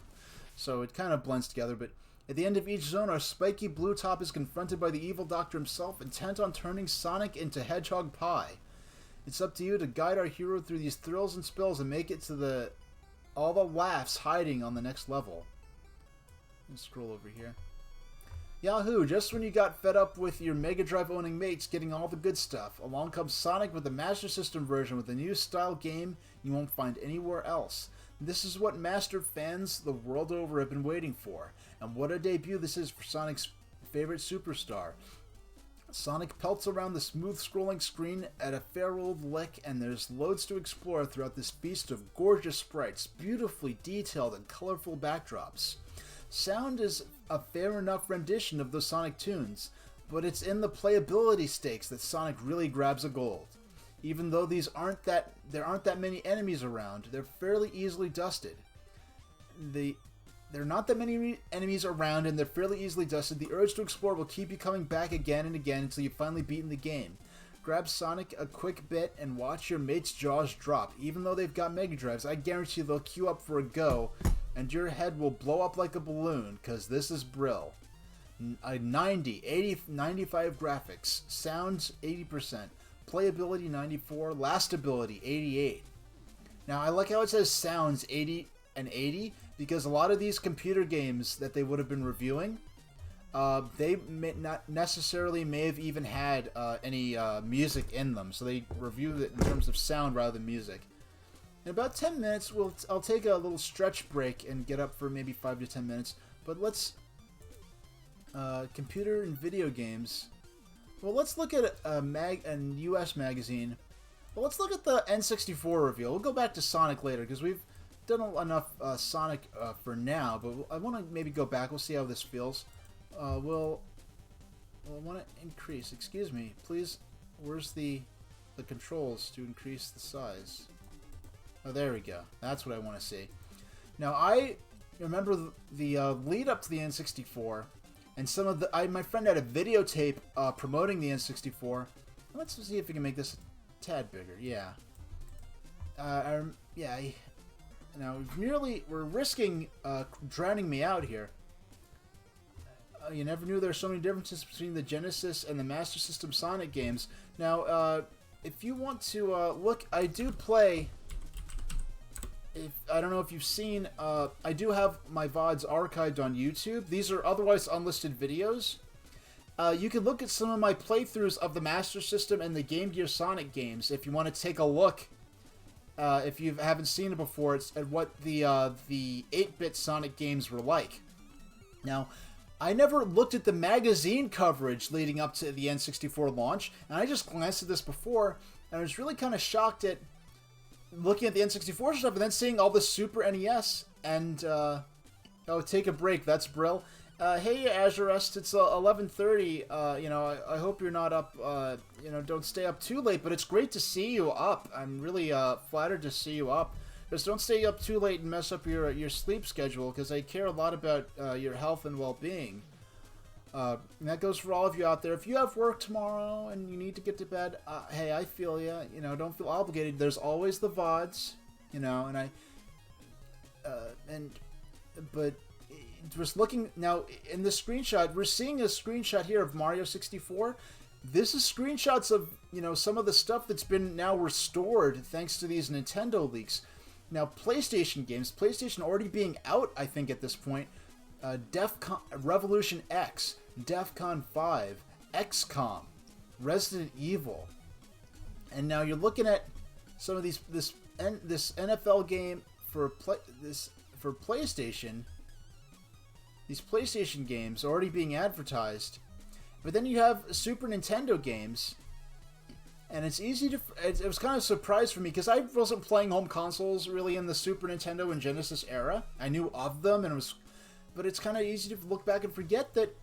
so it kind of blends together. But at the end of each zone, our spiky blue top is confronted by the evil Doctor himself, intent on turning Sonic into Hedgehog pie. It's up to you to guide our hero through these thrills and spills and make it to all the laughs hiding on the next level. Let's scroll over here. Yahoo! Just when you got fed up with your Mega Drive owning mates getting all the good stuff, along comes Sonic with the Master System version with a new style game you won't find anywhere else. This is what Master fans the world over have been waiting for, and what a debut this is for Sonic's favorite superstar. Sonic pelts around the smooth-scrolling screen at a fair old lick, and there's loads to explore throughout this feast of gorgeous sprites, beautifully detailed and colorful backdrops. Sound is a fair enough rendition of the Sonic tunes, but it's in the playability stakes that Sonic really grabs a gold. Even though there aren't that many enemies around, they're fairly easily dusted. There are not that many enemies around, and they're fairly easily dusted. The urge to explore will keep you coming back again and again until you've finally beaten the game. Grab Sonic a quick bit and watch your mates' jaws drop. Even though they've got Mega Drives, I guarantee they'll queue up for a go, and your head will blow up like a balloon, because this is Brill. 90, 80, 95 graphics. Sounds 80%. Playability 94. Lastability 88. Now, I like how it says sounds 80 and 80, because a lot of these computer games that they would have been reviewing, they may not necessarily may have even had any music in them, so they reviewed it in terms of sound rather than music. In about 10 minutes, I'll take a little stretch break and get up for maybe 5 to 10 minutes. But let's computer and video games. Well, let's look at a US magazine. Well, let's look at the N64 reveal. We'll go back to Sonic later because we've done enough Sonic for now. But I want to maybe go back. We'll see how this feels. I want to increase. Excuse me, please. Where's the controls to increase the size? Oh, there we go. That's what I want to see. Now, I remember the lead up to the N64, and some of my friend had a videotape promoting the N64. Let's see if we can make this a tad bigger. Yeah. Now, we're risking drowning me out here. You never knew there were so many differences between the Genesis and the Master System Sonic games. Now, if you want to look, I do play... I don't know if you've seen, I do have my VODs archived on YouTube. These are otherwise unlisted videos. You can look at some of my playthroughs of the Master System and the Game Gear Sonic games if you want to take a look, if you haven't seen it before, it's at what the 8-bit Sonic games were like. Now, I never looked at the magazine coverage leading up to the N64 launch, and I just glanced at this before, and I was really kind of shocked at looking at the N64 stuff and then seeing all the Super NES and oh, take a break. That's Brill. Hey Azurest, it's 11:30. You know, I hope you're not up. You know, don't stay up too late. But it's great to see you up. I'm really flattered to see you up. Just don't stay up too late and mess up your sleep schedule, because I care a lot about your health and well-being. And that goes for all of you out there. If you have work tomorrow and you need to get to bed, hey, I feel you. You know, don't feel obligated. There's always the VODs. you know, but just looking now in the screenshot, we're seeing a screenshot here of Mario 64. This is screenshots of, you know, some of the stuff that's been now restored thanks to these Nintendo leaks. Now, PlayStation games, PlayStation already being out, I think, at this point, Revolution X, DEFCON 5, XCOM, Resident Evil, and now you're looking at some of this NFL game for PlayStation. These PlayStation games already being advertised, but then you have Super Nintendo games, and it's easy to. It was kind of a surprise for me because I wasn't playing home consoles really in the Super Nintendo and Genesis era. I knew of them, and but it's kind of easy to look back and forget that,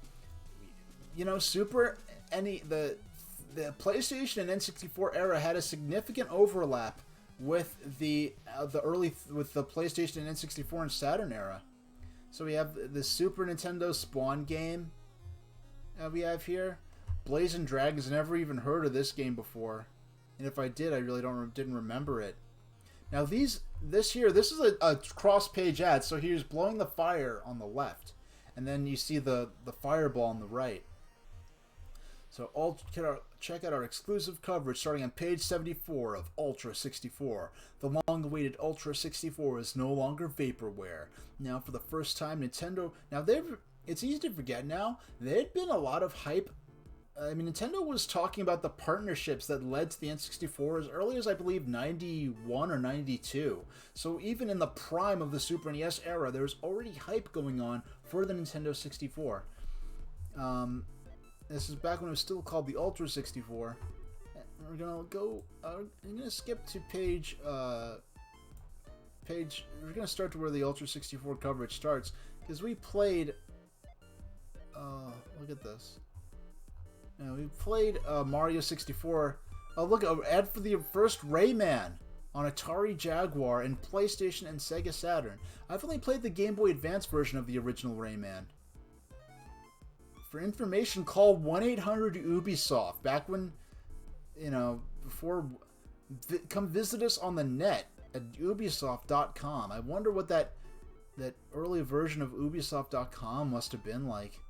you know, the PlayStation and N64 era had a significant overlap with the PlayStation and N64 and Saturn era. So we have the Super Nintendo Spawn game we have here. Blazing Dragons, never even heard of this game before, and if I did, I really didn't remember it. Now this is a cross-page ad. So here's Blowing the Fire on the left, and then you see the fireball on the right. So check out our exclusive coverage starting on page 74 of Ultra 64. The long-awaited Ultra 64 is no longer vaporware. Now, for the first time, Nintendo... Now, it's easy to forget now. There had been a lot of hype. I mean, Nintendo was talking about the partnerships that led to the N64 as early as, I believe, 91 or 92. So even in the prime of the Super NES era, there was already hype going on for the Nintendo 64. This is back when it was still called the Ultra 64. We're gonna go. I'm gonna skip to page. We're gonna start to where the Ultra 64 coverage starts because we played. Look at this. Now we played Mario 64. Oh, look! An ad for the first Rayman on Atari Jaguar and PlayStation and Sega Saturn. I've only played the Game Boy Advance version of the original Rayman. For information, call 1-800-UBISOFT. Back when, you know, before, come visit us on the net at Ubisoft.com. I wonder what that early version of Ubisoft.com must have been like.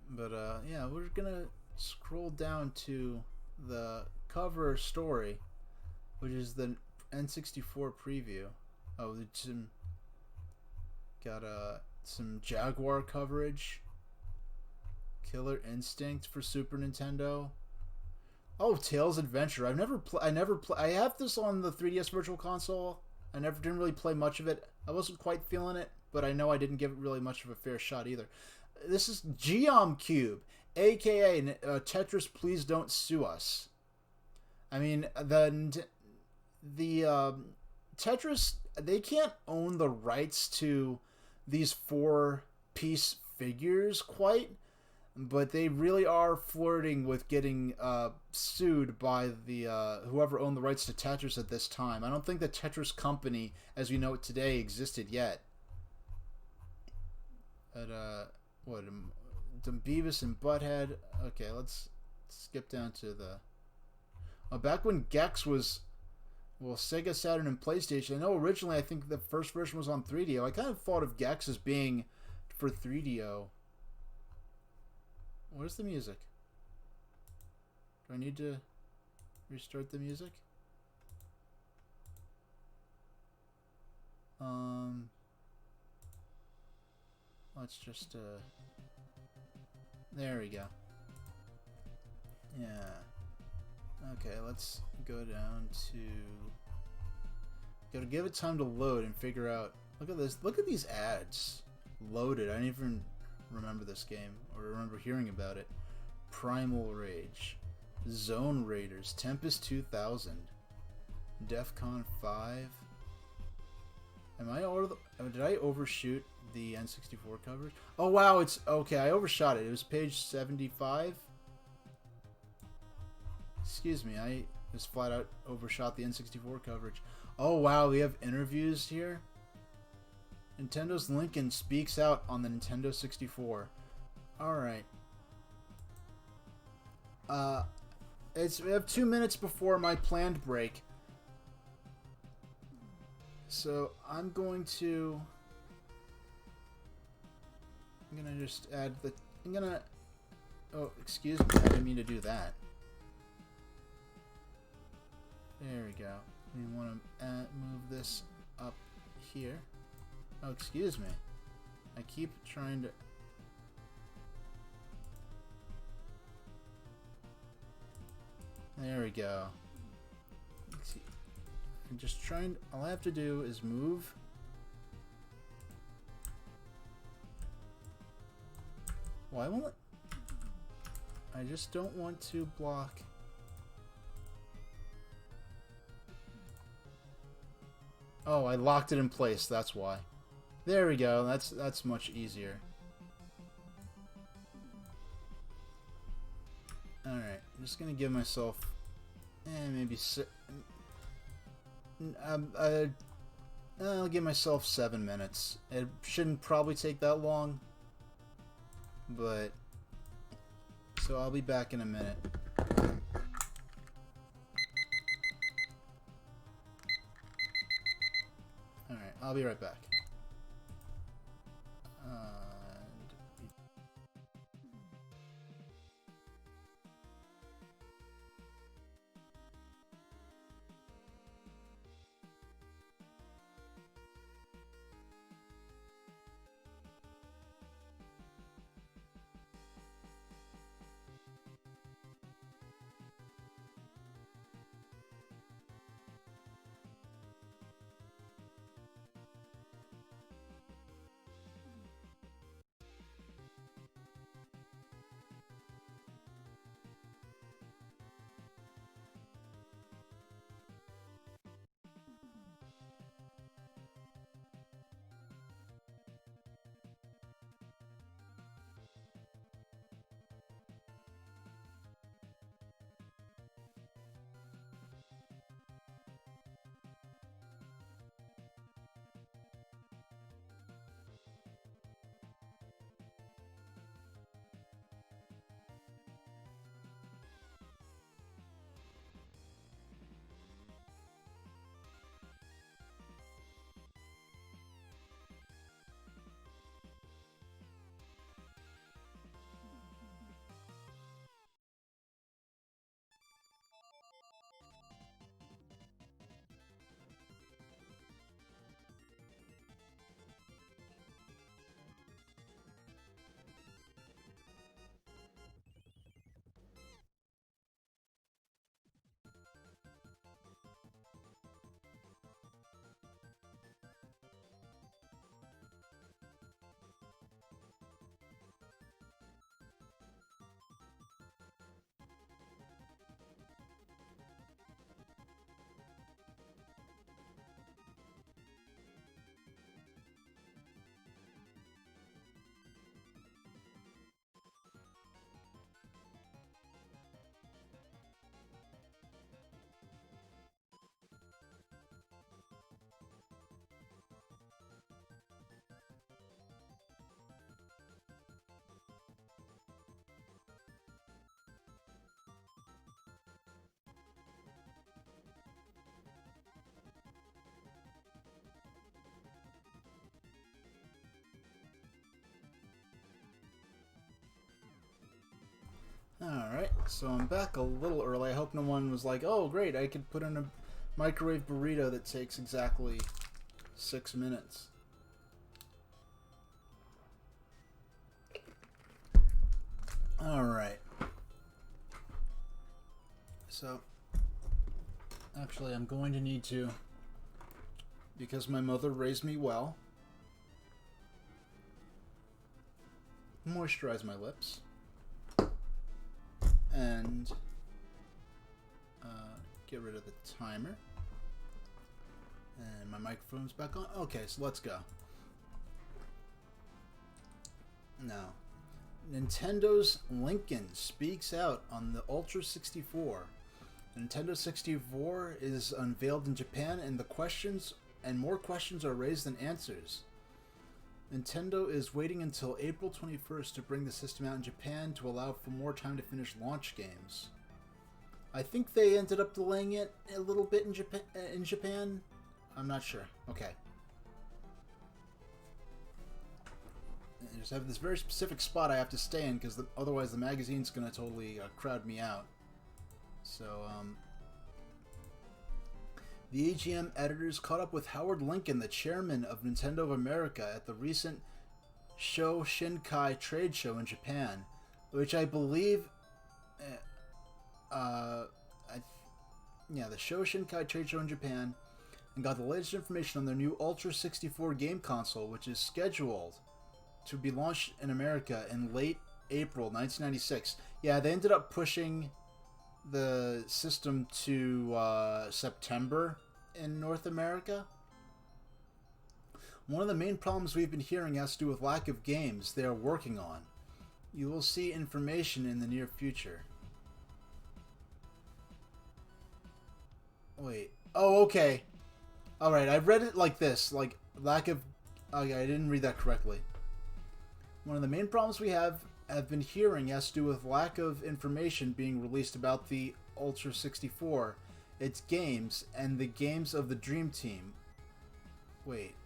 But yeah, we're gonna scroll down to the cover story, which is the N64 preview. Oh, it's got some Jaguar coverage. Killer Instinct for Super Nintendo. Oh, Tails Adventure. I have this on the 3DS Virtual Console. I didn't really play much of it. I wasn't quite feeling it, but I know I didn't give it really much of a fair shot either. This is Geom Cube, aka Tetris Please Don't Sue Us. I mean, the Tetris, they can't own the rights to these 4-piece figures quite, but they really are flirting with getting sued by the whoever owned the rights to Tetris at this time. I don't think the Tetris company, as we know it today, existed yet. But Beavis and Butthead. Okay, let's skip down to the. Back when Gex was. Well, Sega Saturn and PlayStation. I know originally I think the first version was on 3DO. I kind of thought of Gex as being for 3DO. Where's the music? Do I need to restart the music? Let's just there we go. Yeah. Okay, let's go down to... Gotta give it time to load and figure out... Look at this. Look at these ads. Loaded. I didn't even remember this game or remember hearing about it. Primal Rage. Zone Raiders. Tempest 2000. DEFCON 5. Did I overshoot the N64 coverage? Oh wow, it's... Okay, I overshot it. It was page 75. Excuse me, I just flat out overshot the N64 coverage. Oh wow, we have interviews here. Nintendo's Lincoln speaks out on the Nintendo 64. Alright. We have 2 minutes before my planned break. so I'm gonna just add the. Oh, excuse me. I didn't mean to do that. There we go. We want to move this up here. Oh, excuse me. I keep trying to. There we go. Let's see. I'm just trying. All I have to do is move. Why won't it? I just don't want to block. Oh, I locked it in place. That's why. There we go. That's much easier. All right. I'm just gonna give myself, maybe I'll give myself 7 minutes. It shouldn't probably take that long, but so I'll be back in a minute. Alright, I'll be right back. Alright, so I'm back a little early. I hope no one was like, oh great, I could put in a microwave burrito that takes exactly 6 minutes. Alright. So, actually I'm going to need to, because my mother raised me well, moisturize my lips. And get rid of the timer. And my microphone's back on. Okay, so let's go. Now, Nintendo's Lincoln speaks out on the Ultra 64. Nintendo 64 is unveiled in Japan, and more questions are raised than answers. Nintendo is waiting until April 21st to bring the system out in Japan to allow for more time to finish launch games. I think they ended up delaying it a little bit in Japan. I'm not sure. Okay. I just have this very specific spot I have to stay in because otherwise the magazine's going to totally crowd me out. So, the AGM editors caught up with Howard Lincoln, the chairman of Nintendo of America, at the recent Sho Shinkai trade show in Japan, which I believe, the Sho Shinkai trade show in Japan, and got the latest information on their new Ultra 64 game console, which is scheduled to be launched in America in late April 1996. Yeah, they ended up pushing the system to September in North America. One of the main problems we've been hearing has to do with lack of games they are working on. You will see information in the near future. Wait. Oh, okay. Alright, I read it like this. Like, lack of... Okay, I didn't read that correctly. One of the main problems we have been hearing has to do with lack of information being released about the Ultra 64, its games, and the games of the Dream Team. Wait.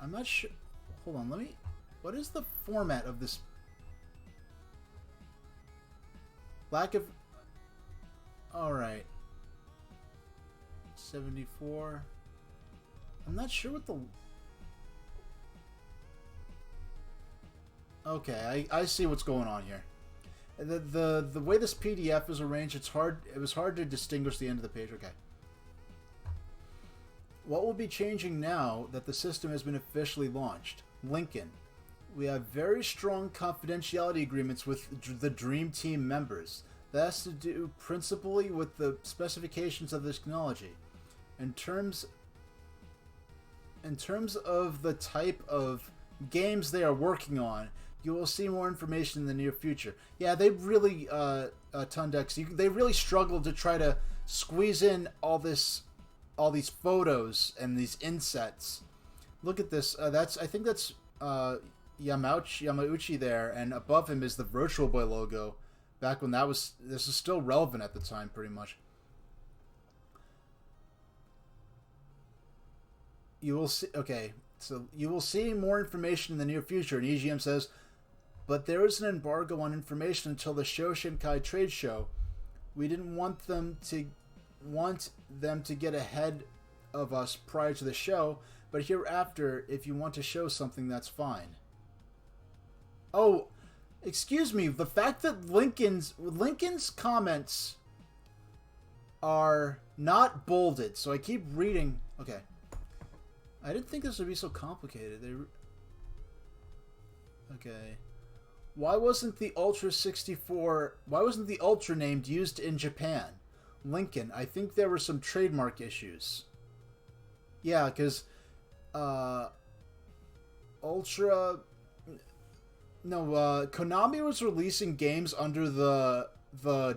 I'm not sure... Hold on, let me... What is the format of this? Lack of... Alright. 74... I'm not sure what the... Okay, I see what's going on here. The way this PDF is arranged, it was hard to distinguish the end of the page. Okay. What will be changing now that the system has been officially launched? Lincoln. We have very strong confidentiality agreements with the Dream Team members. That has to do principally with the specifications of this technology. In terms of the type of games they are working on, you will see more information in the near future. Yeah, they really, Tundex, they really struggled to try to squeeze in all these photos and these insets. Look at this. I think that's Yamauchi there, and above him is the Virtual Boy logo. Back when this is still relevant at the time, pretty much. You will see. Okay, so you will see more information in the near future. And EGM says, but there is an embargo on information until the Sho Shinkai trade show. We didn't want them to get ahead of us prior to the show, but hereafter, if you want to show something, that's fine. Oh, excuse me. The fact that Lincoln's comments are not bolded, so I keep reading. Okay. I didn't think this would be so complicated. Okay. Why wasn't the Ultra 64... Why wasn't the Ultra named used in Japan? Lincoln, I think there were some trademark issues. Yeah, because... Ultra... No, Konami was releasing games under the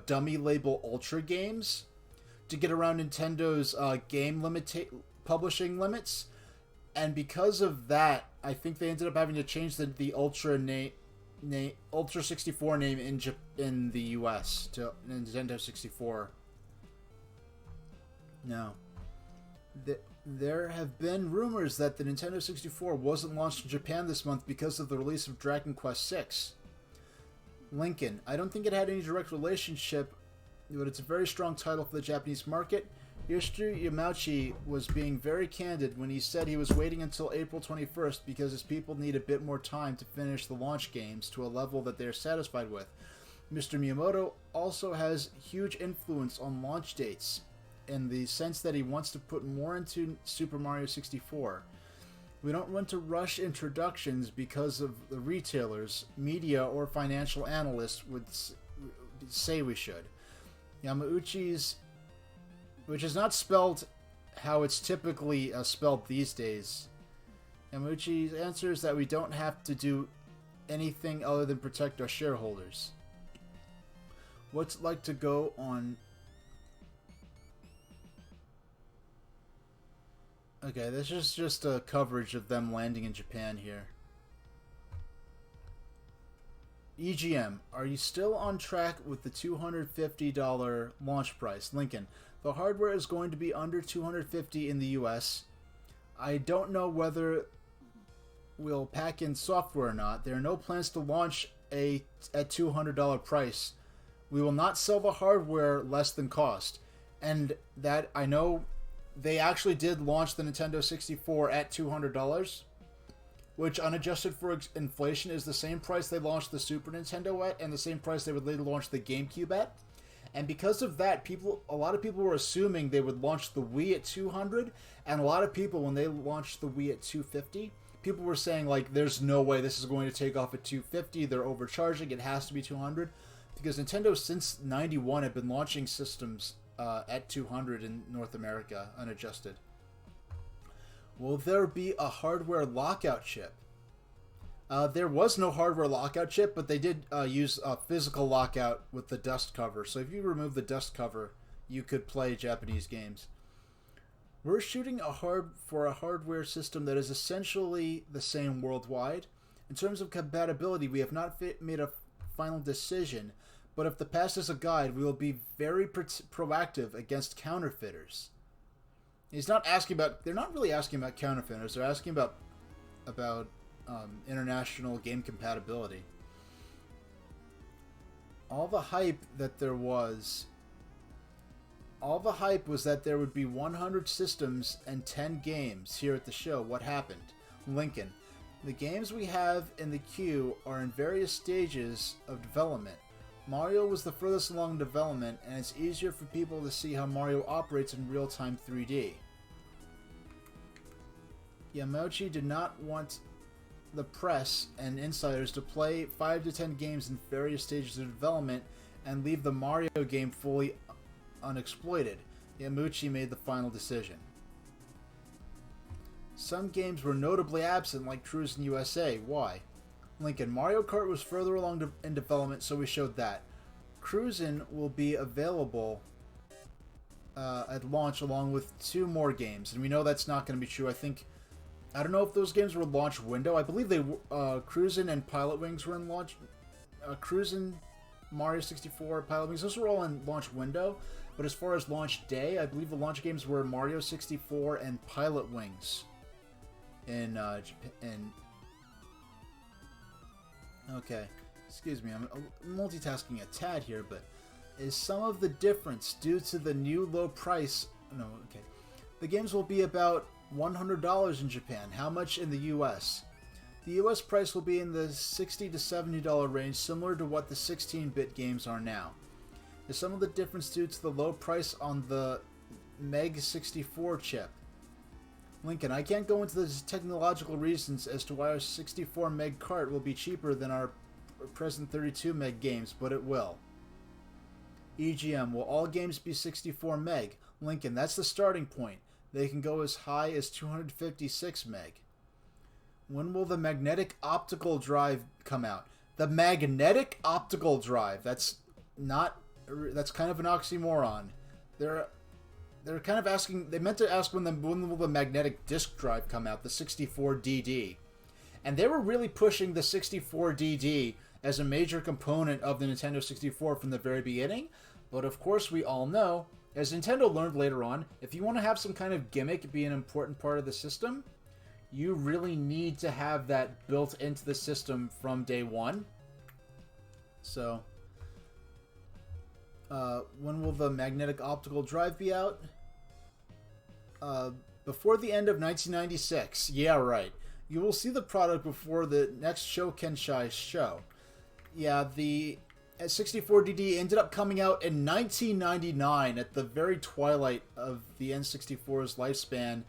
dummy label Ultra Games to get around Nintendo's game publishing limits. And because of that, I think they ended up having to change the Ultra Ultra 64 name in the US to Nintendo 64. No. There have been rumors that the Nintendo 64 wasn't launched in Japan this month because of the release of Dragon Quest VI. Lincoln. I don't think it had any direct relationship, but it's a very strong title for the Japanese market. Yoshiteru Yamauchi was being very candid when he said he was waiting until April 21st because his people need a bit more time to finish the launch games to a level that they are satisfied with. Mr. Miyamoto also has huge influence on launch dates in the sense that he wants to put more into Super Mario 64. We don't want to rush introductions because of the retailers, media, or financial analysts would say we should. Yamauchi's, which is not spelled how it's typically spelled these days. Yamauchi's answer is that we don't have to do anything other than protect our shareholders. What's it like to go on... Okay, this is just a coverage of them landing in Japan here. EGM, are you still on track with the $250 launch price? Lincoln, the hardware is going to be under $250 in the US. I don't know whether we'll pack in software or not. There are no plans to launch at $200 price. We will not sell the hardware less than cost. And that, I know they actually did launch the Nintendo 64 at $200, which unadjusted for inflation is the same price they launched the Super Nintendo at and the same price they would later launch the GameCube at. And because of that, a lot of people were assuming they would launch the Wii at $200, and a lot of people, when they launched the Wii at $250, people were saying, like, there's no way this is going to take off at $250, they're overcharging, it has to be $200, because Nintendo, since '91, had been launching systems at $200 in North America, unadjusted. Will there be a hardware lockout chip? There was no hardware lockout chip, but they did use a physical lockout with the dust cover. So if you remove the dust cover, you could play Japanese games. We're shooting for a hardware system that is essentially the same worldwide. In terms of compatibility, we have not made a final decision, but if the past is a guide, we will be very proactive against counterfeiters. He's not asking about. They're not really asking about counterfeiters. They're asking about international game compatibility. All the hype was that there would be 100 systems and 10 games here at the show. What happened? Lincoln. The games we have in the queue are in various stages of development. Mario was the furthest along development, and it's easier for people to see how Mario operates in real-time 3D. Yamauchi did not want the press and insiders to play 5 to 10 games in various stages of development and leave the Mario game fully unexploited. Yamauchi made the final decision. Some games were notably absent, like Cruisin' USA. Why? Lincoln. Mario Kart was further along in development, so we showed that. Cruisin' will be available at launch along with 2 more games, and we know that's not going to be true. I don't know if those games were launch window. I believe they Cruisin' and Pilot Wings were in launch. Cruisin', Mario 64, Pilot Wings, those were all in launch window. But as far as launch day, I believe the launch games were Mario 64 and Pilot Wings in Japan. Okay, excuse me, I'm multitasking a tad here, but is some of the difference due to the new low price? No, okay. The games will be about $100 in Japan. How much in the US? The US price will be in the $60 to $70 range, similar to what the 16-bit games are now. Is some of the difference due to the low price on the Meg 64 chip? Lincoln, I can't go into the technological reasons as to why our 64 meg cart will be cheaper than our present 32 meg games, but it will. EGM, will all games be 64 meg? Lincoln, that's the starting point. They can go as high as 256 meg. When will the magnetic optical drive come out? The magnetic optical drive. That's kind of an oxymoron. They're kind of asking. They meant to ask when will the magnetic disk drive come out, the 64DD, and they were really pushing the 64DD as a major component of the Nintendo 64 from the very beginning. But of course, we all know, as Nintendo learned later on, if you want to have some kind of gimmick be an important part of the system, you really need to have that built into the system from day one. So, when will the magnetic optical drive be out? Before the end of 1996. Yeah, right. You will see the product before the next Shokenshai show. Yeah, the 64DD ended up coming out in 1999 at the very twilight of the N64's lifespan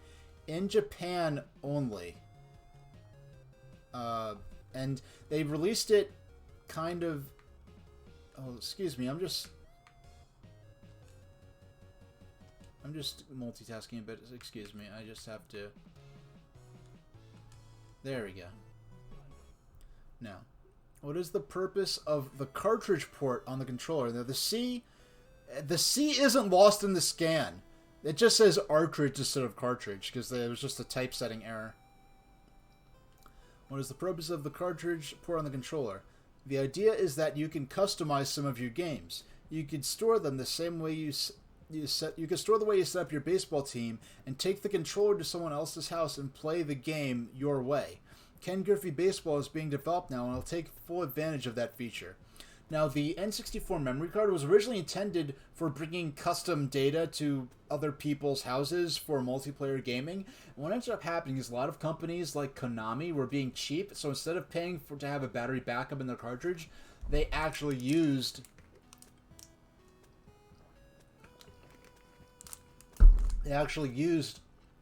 in Japan only. And they released it kind of... Oh, excuse me, I'm just multitasking a bit. Excuse me, I just have to... There we go. Now, what is the purpose of the cartridge port on the controller? Now, the C isn't lost in the scan. It just says cartridge instead of cartridge, because there was just a typesetting error. What is the purpose of the cartridge port on the controller? The idea is that you can customize some of your games. You can store them the same way you you can store the way you set up your baseball team and take the controller to someone else's house and play the game your way. Ken Griffey Baseball is being developed now, and will take full advantage of that feature. Now, the N64 memory card was originally intended for bringing custom data to other people's houses for multiplayer gaming. And what ended up happening is a lot of companies like Konami were being cheap, so instead of paying to have a battery backup in their cartridge, they actually used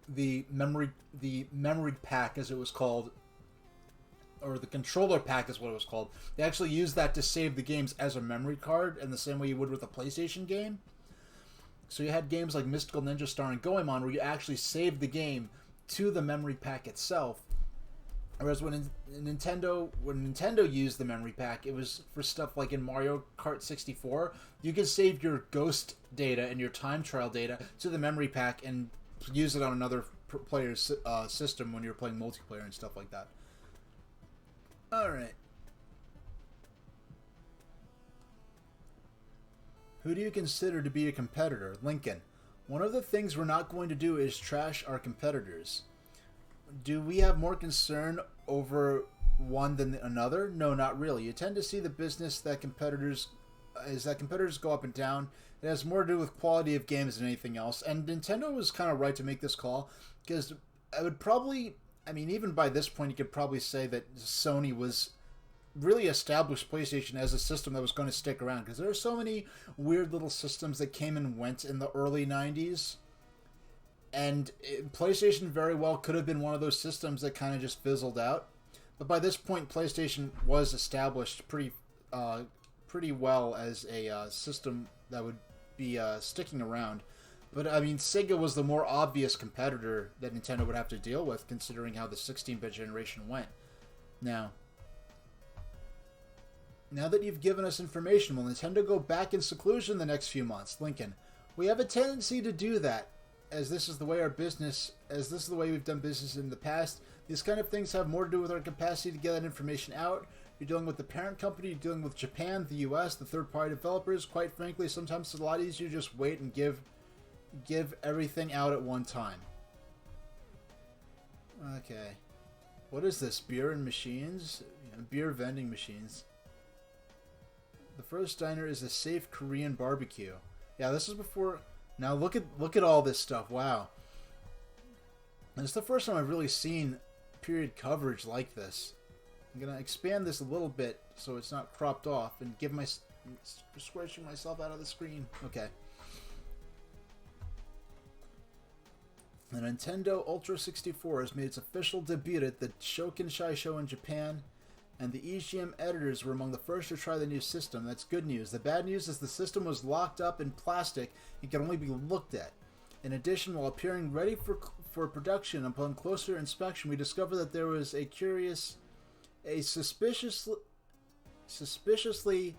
the memory pack, as it was called, or the controller pack is what it was called. They actually used that to save the games as a memory card in the same way you would with a PlayStation game. So you had games like Mystical Ninja Star and Goemon where you actually saved the game to the memory pack itself. Whereas when Nintendo used the memory pack, it was for stuff like in Mario Kart 64. You could save your ghost data and your time trial data to the memory pack and use it on another player's system when you're playing multiplayer and stuff like that. Alright. Who do you consider to be a competitor? Lincoln. One of the things we're not going to do is trash our competitors. Do we have more concern over one than another? No, not really. You tend to see the business that competitors go up and down. It has more to do with quality of games than anything else. And Nintendo was kind of right to make this call, because I would probably, I mean, even by this point, you could probably say that Sony was really established PlayStation as a system that was going to stick around, because there are so many weird little systems that came and went in the early 90s. And PlayStation very well could have been one of those systems that kind of just fizzled out. But by this point, PlayStation was established pretty well as a system that would be sticking around. But, I mean, Sega was the more obvious competitor that Nintendo would have to deal with, considering how the 16-bit generation went. Now that you've given us information, will Nintendo go back in seclusion the next few months? Lincoln. We have a tendency to do that, as this is the way we've done business in the past. These kind of things have more to do with our capacity to get that information out. You're dealing with the parent company, you're dealing with Japan, the US, the third-party developers. Quite frankly, sometimes it's a lot easier to just wait and give everything out at one time. Okay. What is this? Beer and machines? Yeah, beer vending machines. The first diner is a safe Korean barbecue. Yeah, this is before... Now look at all this stuff. Wow. And it's the first time I've really seen period coverage like this. I'm going to expand this a little bit so it's not cropped off and give squishing myself out of the screen. Okay. The Nintendo Ultra 64 has made its official debut at the Shokunsai show in Japan, and the EGM editors were among the first to try the new system. That's good news. The bad news is the system was locked up in plastic and could only be looked at. In addition, while appearing ready for production, upon closer inspection, we discovered that there was a suspiciously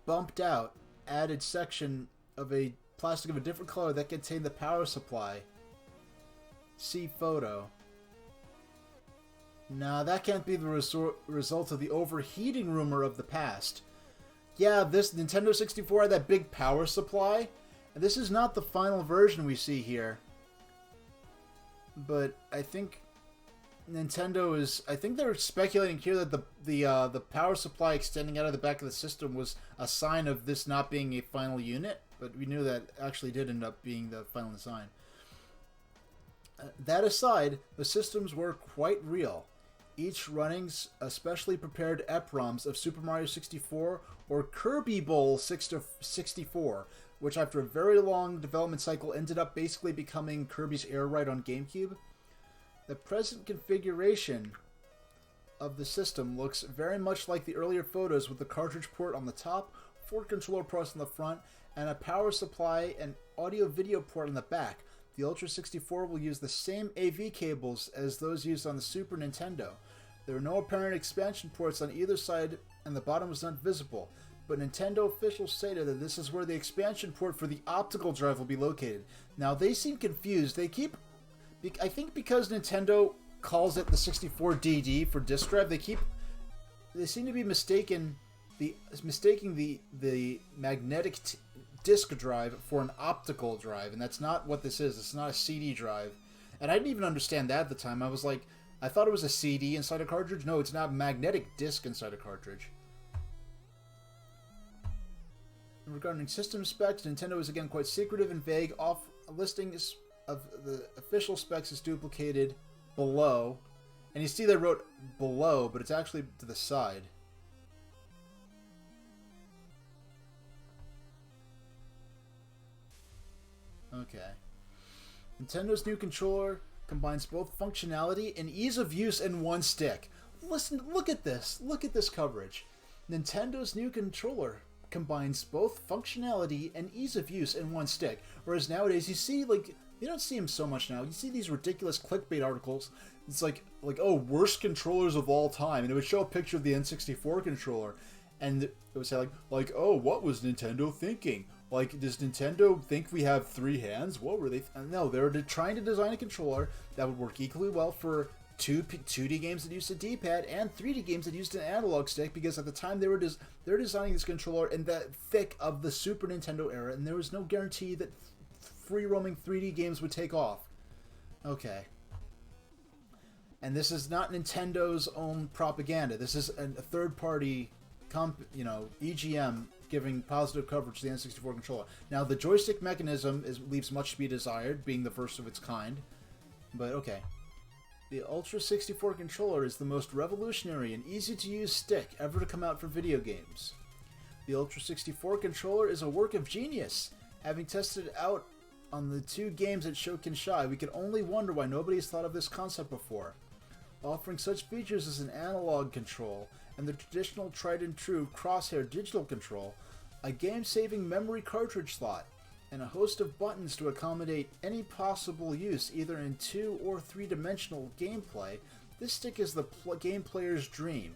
bumped out added section of a plastic of a different color that contained the power supply. See photo. Nah, that can't be the result of the overheating rumor of the past. Yeah, this Nintendo 64 had that big power supply, and this is not the final version we see here. But I think Nintendo is... I think they're speculating here that the power supply extending out of the back of the system was a sign of this not being a final unit, but we knew that actually did end up being the final design. That aside, the systems were quite real, each running especially prepared EPROMs of Super Mario 64 or Kirby Bowl 64, which after a very long development cycle ended up basically becoming Kirby's Air Ride on GameCube. The present configuration of the system looks very much like the earlier photos, with the cartridge port on the top, 4 controller ports on the front, and a power supply and audio-video port on the back. The Ultra 64 will use the same AV cables as those used on the Super Nintendo. There are no apparent expansion ports on either side, and the bottom is not visible, but Nintendo officials stated that this is where the expansion port for the optical drive will be located. Now, they seem confused. I think because Nintendo calls it the 64DD for disk drive, they seem to be mistaking the magnetic disk drive for an optical drive, and that's not what this is. It's not a CD drive. And I didn't even understand that at the time. I was like, I thought it was a CD inside a cartridge. No, it's not a magnetic disc inside a cartridge. Regarding system specs, Nintendo is again quite secretive and vague. Off listings of the official specs is duplicated below. And you see they wrote below, but it's actually to the side. Okay. Nintendo's new controller combines both functionality and ease of use in one stick. Listen, look at this. Look at this coverage. Nintendo's new controller combines both functionality and ease of use in one stick. Whereas nowadays you see, like, you don't see them so much now. You see these ridiculous clickbait articles. It's like oh, worst controllers of all time, and it would show a picture of the N64 controller, and it would say like oh, what was Nintendo thinking? Like, does Nintendo think we have 3 hands? What were they? No, they were trying to design a controller that would work equally well for 2D games that used a D-pad and 3D games that used an analog stick, because at the time they were designing this controller in the thick of the Super Nintendo era, and there was no guarantee that free-roaming 3D games would take off. Okay. And this is not Nintendo's own propaganda. This is a third-party, EGM giving positive coverage to the N64 controller. Now, the joystick mechanism leaves much to be desired, being the first of its kind. But, okay. The Ultra 64 controller is the most revolutionary and easy-to-use stick ever to come out for video games. The Ultra 64 controller is a work of genius. Having tested it out on the 2 games at Shokin Shai, we can only wonder why nobody's thought of this concept before. Offering such features as an analog control and the traditional tried-and-true crosshair digital control, a game-saving memory cartridge slot, and a host of buttons to accommodate any possible use either in 2 or 3-dimensional gameplay, this stick is the game player's dream.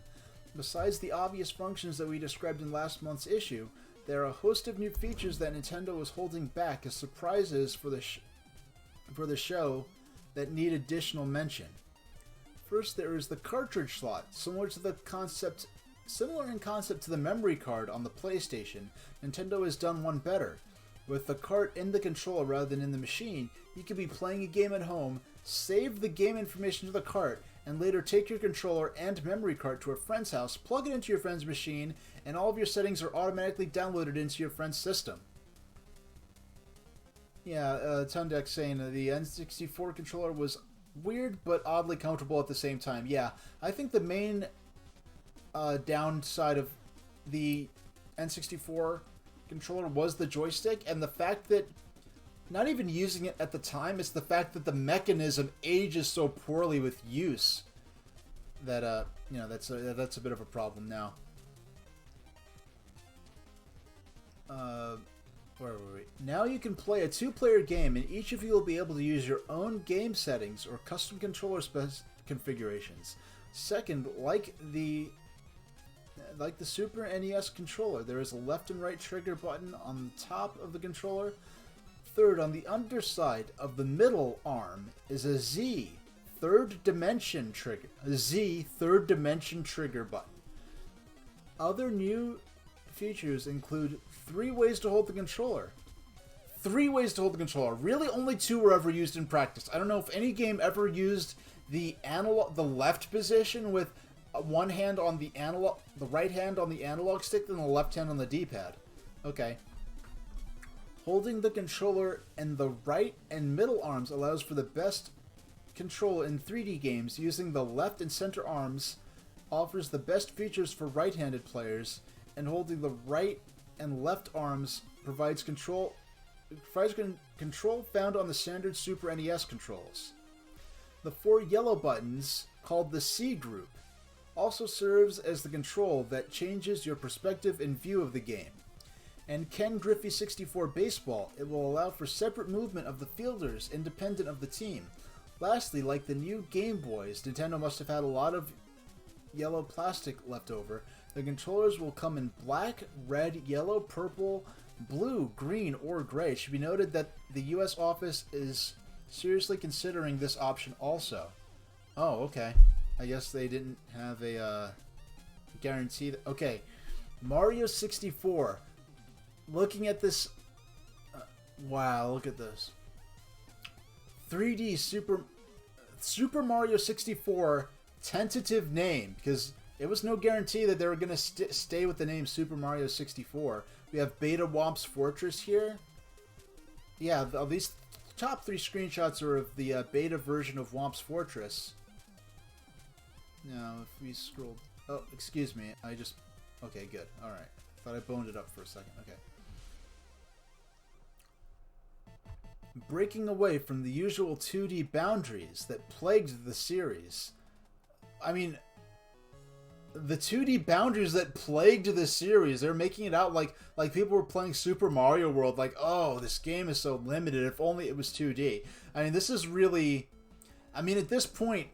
Besides the obvious functions that we described in last month's issue, there are a host of new features that Nintendo is holding back as surprises for the show that need additional mention. First, there is the cartridge slot, similar in concept to the memory card on the PlayStation. Nintendo has done one better. With the cart in the controller rather than in the machine, you could be playing a game at home, save the game information to the cart, and later take your controller and memory card to a friend's house, plug it into your friend's machine, and all of your settings are automatically downloaded into your friend's system. Yeah, Tundeck saying the N64 controller was weird but oddly comfortable at the same time. Yeah, I think the main downside of the N64 controller was the joystick, and the fact that not even using it at the time, it's the fact that the mechanism ages so poorly with use that that's a bit of a problem now. Where were we? Now you can play a 2-player game, and each of you will be able to use your own game settings or custom controller configurations. Second, like the Super NES controller, there is a left and right trigger button on the top of the controller. Third, on the underside of the middle arm is a Z third dimension trigger button. Other new features include 3 ways to hold the controller. 3 ways to hold the controller. Really, only 2 were ever used in practice. I don't know if any game ever used the left position with one hand on the right hand on the analog stick, and the left hand on the D-pad. Okay. Holding the controller in the right and middle arms allows for the best control in 3D games. Using the left and center arms offers the best features for right-handed players, and holding the right and left arms provides control found on the standard Super NES controls. The 4 yellow buttons, called the C group, also serves as the control that changes your perspective and view of the game. And Ken Griffey 64 Baseball, it will allow for separate movement of the fielders independent of the team. Lastly, like the new Game Boys, Nintendo must have had a lot of yellow plastic left over. The controllers will come in black, red, yellow, purple, blue, green, or gray. It should be noted that the US office is seriously considering this option also. Oh, okay. I guess they didn't have a guarantee. Okay, Mario 64. Looking at this Wow, look at this. 3D Super Mario 64 tentative name, because it was no guarantee that they were going to stay with the name Super Mario 64. We have Beta Womp's Fortress here. Yeah, these top 3 screenshots are of the beta version of Womp's Fortress. Now, if we scroll... Oh, excuse me. Okay, good. Alright. Thought I boned it up for a second. Okay. Breaking away from the usual 2D boundaries that plagued the series. I mean, the 2D boundaries that plagued the series, they're making it out like people were playing Super Mario World, like, oh, this game is so limited, if only it was 2D. I mean, this is really... I mean, at this point,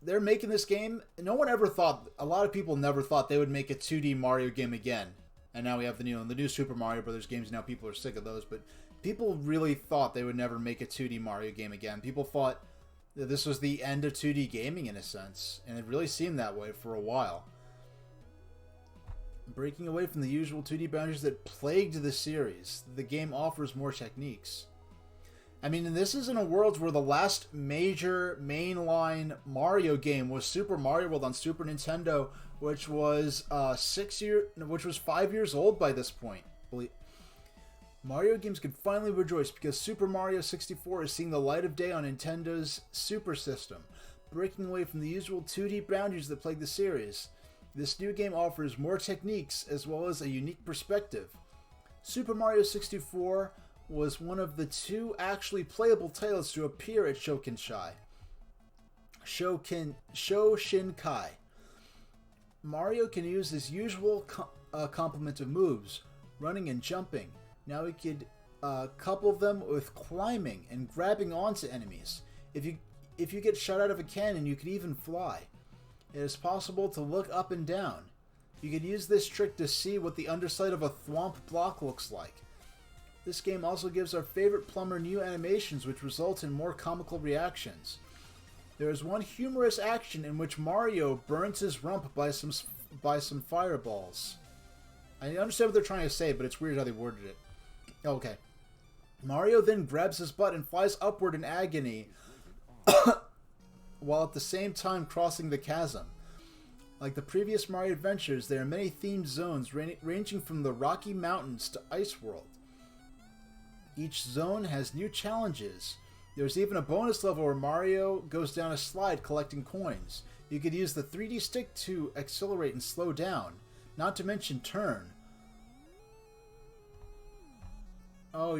they're making this game. No one ever thought, a lot of people never thought they would make a 2D Mario game again. And now we have the new Super Mario Brothers games. Now people are sick of those, but people really thought they would never make a 2D Mario game again. People thought that this was the end of 2D gaming in a sense, and it really seemed that way for a while. Breaking away from the usual 2D boundaries that plagued the series, the game offers more techniques. I mean, and this is in a world where the last major mainline Mario game was Super Mario World on Super Nintendo, which was 5 years old by this point. Mario games can finally rejoice because Super Mario 64 is seeing the light of day on Nintendo's Super System, breaking away from the usual 2D boundaries that plague the series. This new game offers more techniques as well as a unique perspective. Super Mario 64 was one of the 2 actually playable titles to appear at Shoshinkai. Mario can use his usual complement of moves, running and jumping. Now he could couple them with climbing and grabbing onto enemies. If you get shot out of a cannon, you could even fly. It is possible to look up and down. You could use this trick to see what the underside of a thwomp block looks like. This game also gives our favorite plumber new animations which result in more comical reactions. There is one humorous action in which Mario burns his rump by some fireballs. I understand what they're trying to say, but it's weird how they worded it. Okay. Mario then grabs his butt and flies upward in agony while at the same time crossing the chasm. Like the previous Mario adventures, there are many themed zones ranging from the Rocky Mountains to Ice World. Each zone has new challenges. There's even a bonus level where Mario goes down a slide collecting coins. You could use the 3D stick to accelerate and slow down, not to mention turn. Oh,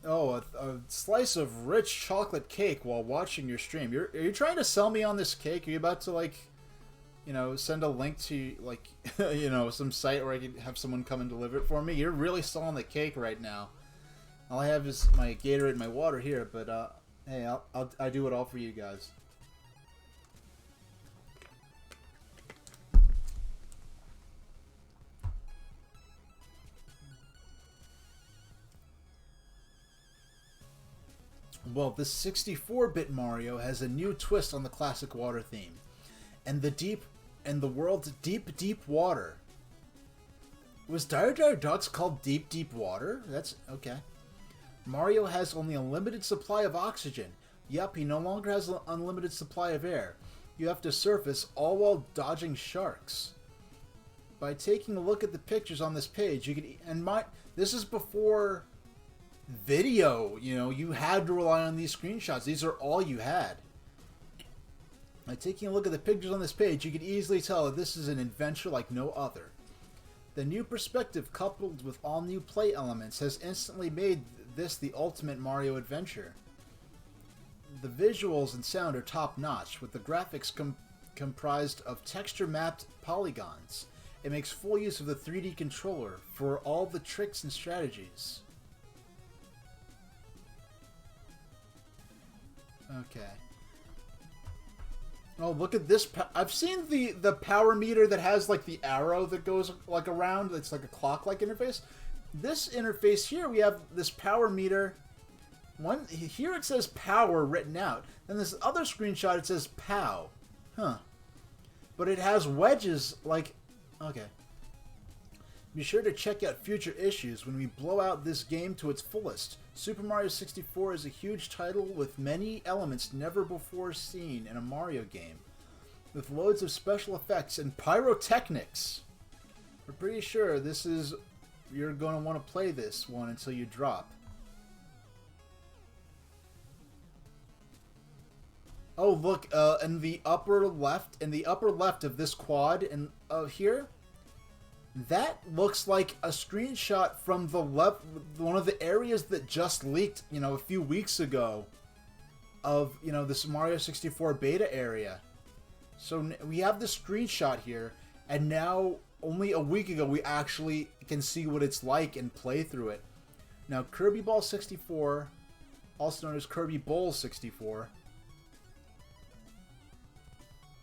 a slice of rich chocolate cake while watching your stream. Are you trying to sell me on this cake? Are you about to, like, you know, send a link to, like, you know, some site where I could have someone come and deliver it for me? You're really selling the cake right now. All I have is my Gatorade and my water here, but hey, I do it all for you guys. Well, this 64-bit Mario has a new twist on the classic water theme, and the world's deep water. Was Dire Dire Ducks called Deep Water? That's okay. Mario has only a limited supply of oxygen. Yup, he no longer has an unlimited supply of air. You have to surface, all while dodging sharks. By taking a look at the pictures on this page, you can... this is before video, you know, you had to rely on these screenshots. These are all you had. By taking a look at the pictures on this page, you can easily tell that this is an adventure like no other. The new perspective coupled with all new play elements has instantly made this the ultimate Mario adventure. The visuals and sound are top-notch, with the graphics comprised of texture-mapped polygons. It makes full use of the 3D controller for all the tricks and strategies. Okay. Oh, look at this. I've seen the power meter that has, like, the arrow that goes, like, around. It's like a clock-like interface. This interface here, we have this power meter. Here it says power written out. And this other screenshot, it says POW. Huh. But it has wedges, like... Okay. Be sure to check out future issues when we blow out this game to its fullest. Super Mario 64 is a huge title with many elements never before seen in a Mario game, with loads of special effects and pyrotechnics. We're pretty sure you're going to want to play this one until you drop. Oh, look, in the upper left of this quad and here, that looks like a screenshot from one of the areas that just leaked, a few weeks ago of, this Mario 64 beta area. So we have this screenshot here, and now, only a week ago, we actually can see what it's like and play through it. Now, Kirby Ball 64, also known as Kirby Bowl 64.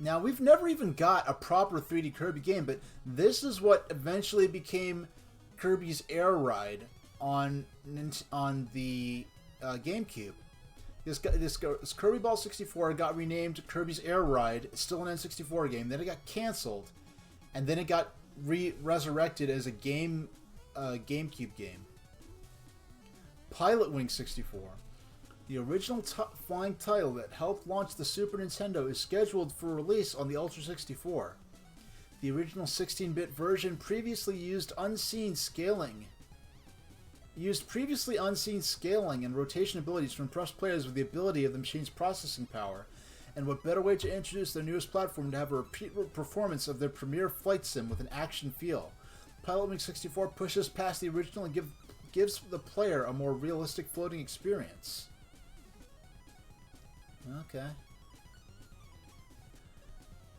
Now, we've never even got a proper 3D Kirby game, but this is what eventually became Kirby's Air Ride on the GameCube. This Kirby Ball 64 got renamed Kirby's Air Ride. It's still an N64 game. Then it got canceled, and then it got resurrected as a GameCube game. Pilot Wing 64. The original flying title that helped launch the Super Nintendo is scheduled for release on the Ultra 64. The original 16-bit version previously used previously unseen scaling and rotation abilities to impress players with the ability of the machine's processing power. And what better way to introduce their newest platform to have a repeat performance of their premier flight sim with an action feel. Pilot Wing 64 pushes past the original and gives the player a more realistic floating experience. Okay.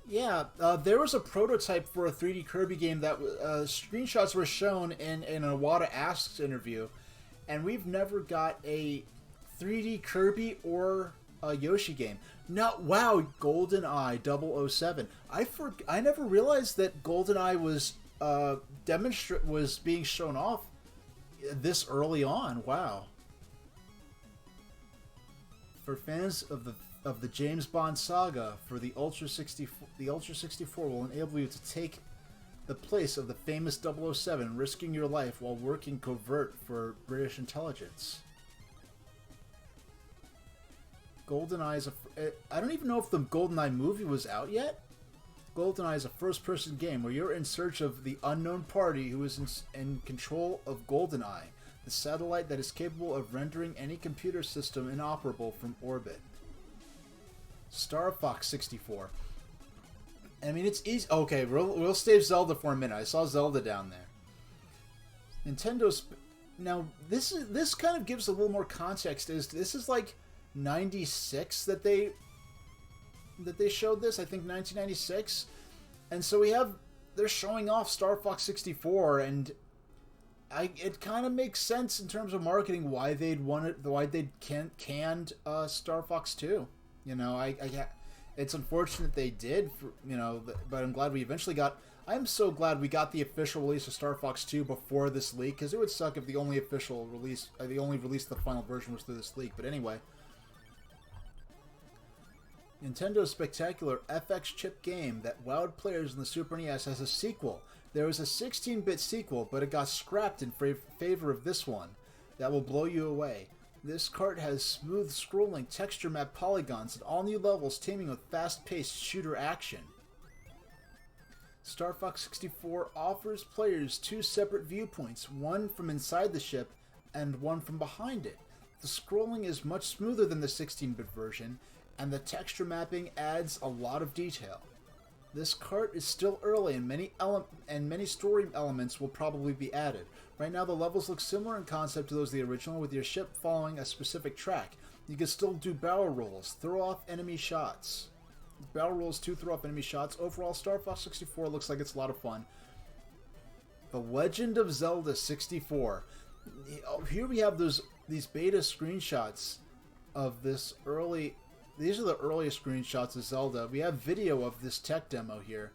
Yeah, there was a prototype for a 3D Kirby game that screenshots were shown in an Iwata Asks interview, and we've never got a 3D Kirby or a Yoshi game. Now, wow, GoldenEye 007. I never realized that GoldenEye was being shown off this early on. Wow. For fans of the James Bond saga, the Ultra 64 will enable you to take the place of the famous 007, risking your life while working covert for British intelligence. GoldenEye is I don't even know if the GoldenEye movie was out yet. GoldenEye is a first-person game where you're in search of the unknown party who is in control of GoldenEye, the satellite that is capable of rendering any computer system inoperable from orbit. Star Fox 64. I mean, it's easy. Okay, we'll save Zelda for a minute. I saw Zelda down there. Nintendo's... Now, this kind of gives a little more context. This is like 96 that they showed this. I think 1996. And so they're showing off Star Fox 64, and it kind of makes sense in terms of marketing why they'd canned Star Fox 2. It's unfortunate they did, but I'm glad we eventually got. I'm so glad we got the official release of Star Fox 2 before this leak, because it would suck if the only release of the final version was through this leak. But anyway, Nintendo's spectacular FX chip game that wowed players in the Super NES has a sequel. There was a 16-bit sequel, but it got scrapped in favor of this one. That will blow you away. This cart has smooth scrolling texture map polygons and all new levels teeming with fast-paced shooter action. Star Fox 64 offers players two separate viewpoints, one from inside the ship and one from behind it. The scrolling is much smoother than the 16-bit version, and the texture mapping adds a lot of detail. This cart is still early, and many story elements will probably be added. Right now, the levels look similar in concept to those of the original, with your ship following a specific track. You can still do barrel rolls, throw off enemy shots. Barrel rolls to throw off enemy shots. Overall, Star Fox 64 looks like it's a lot of fun. The Legend of Zelda 64. Here we have these beta screenshots of this early... These are the earliest screenshots of Zelda. We have video of this tech demo here.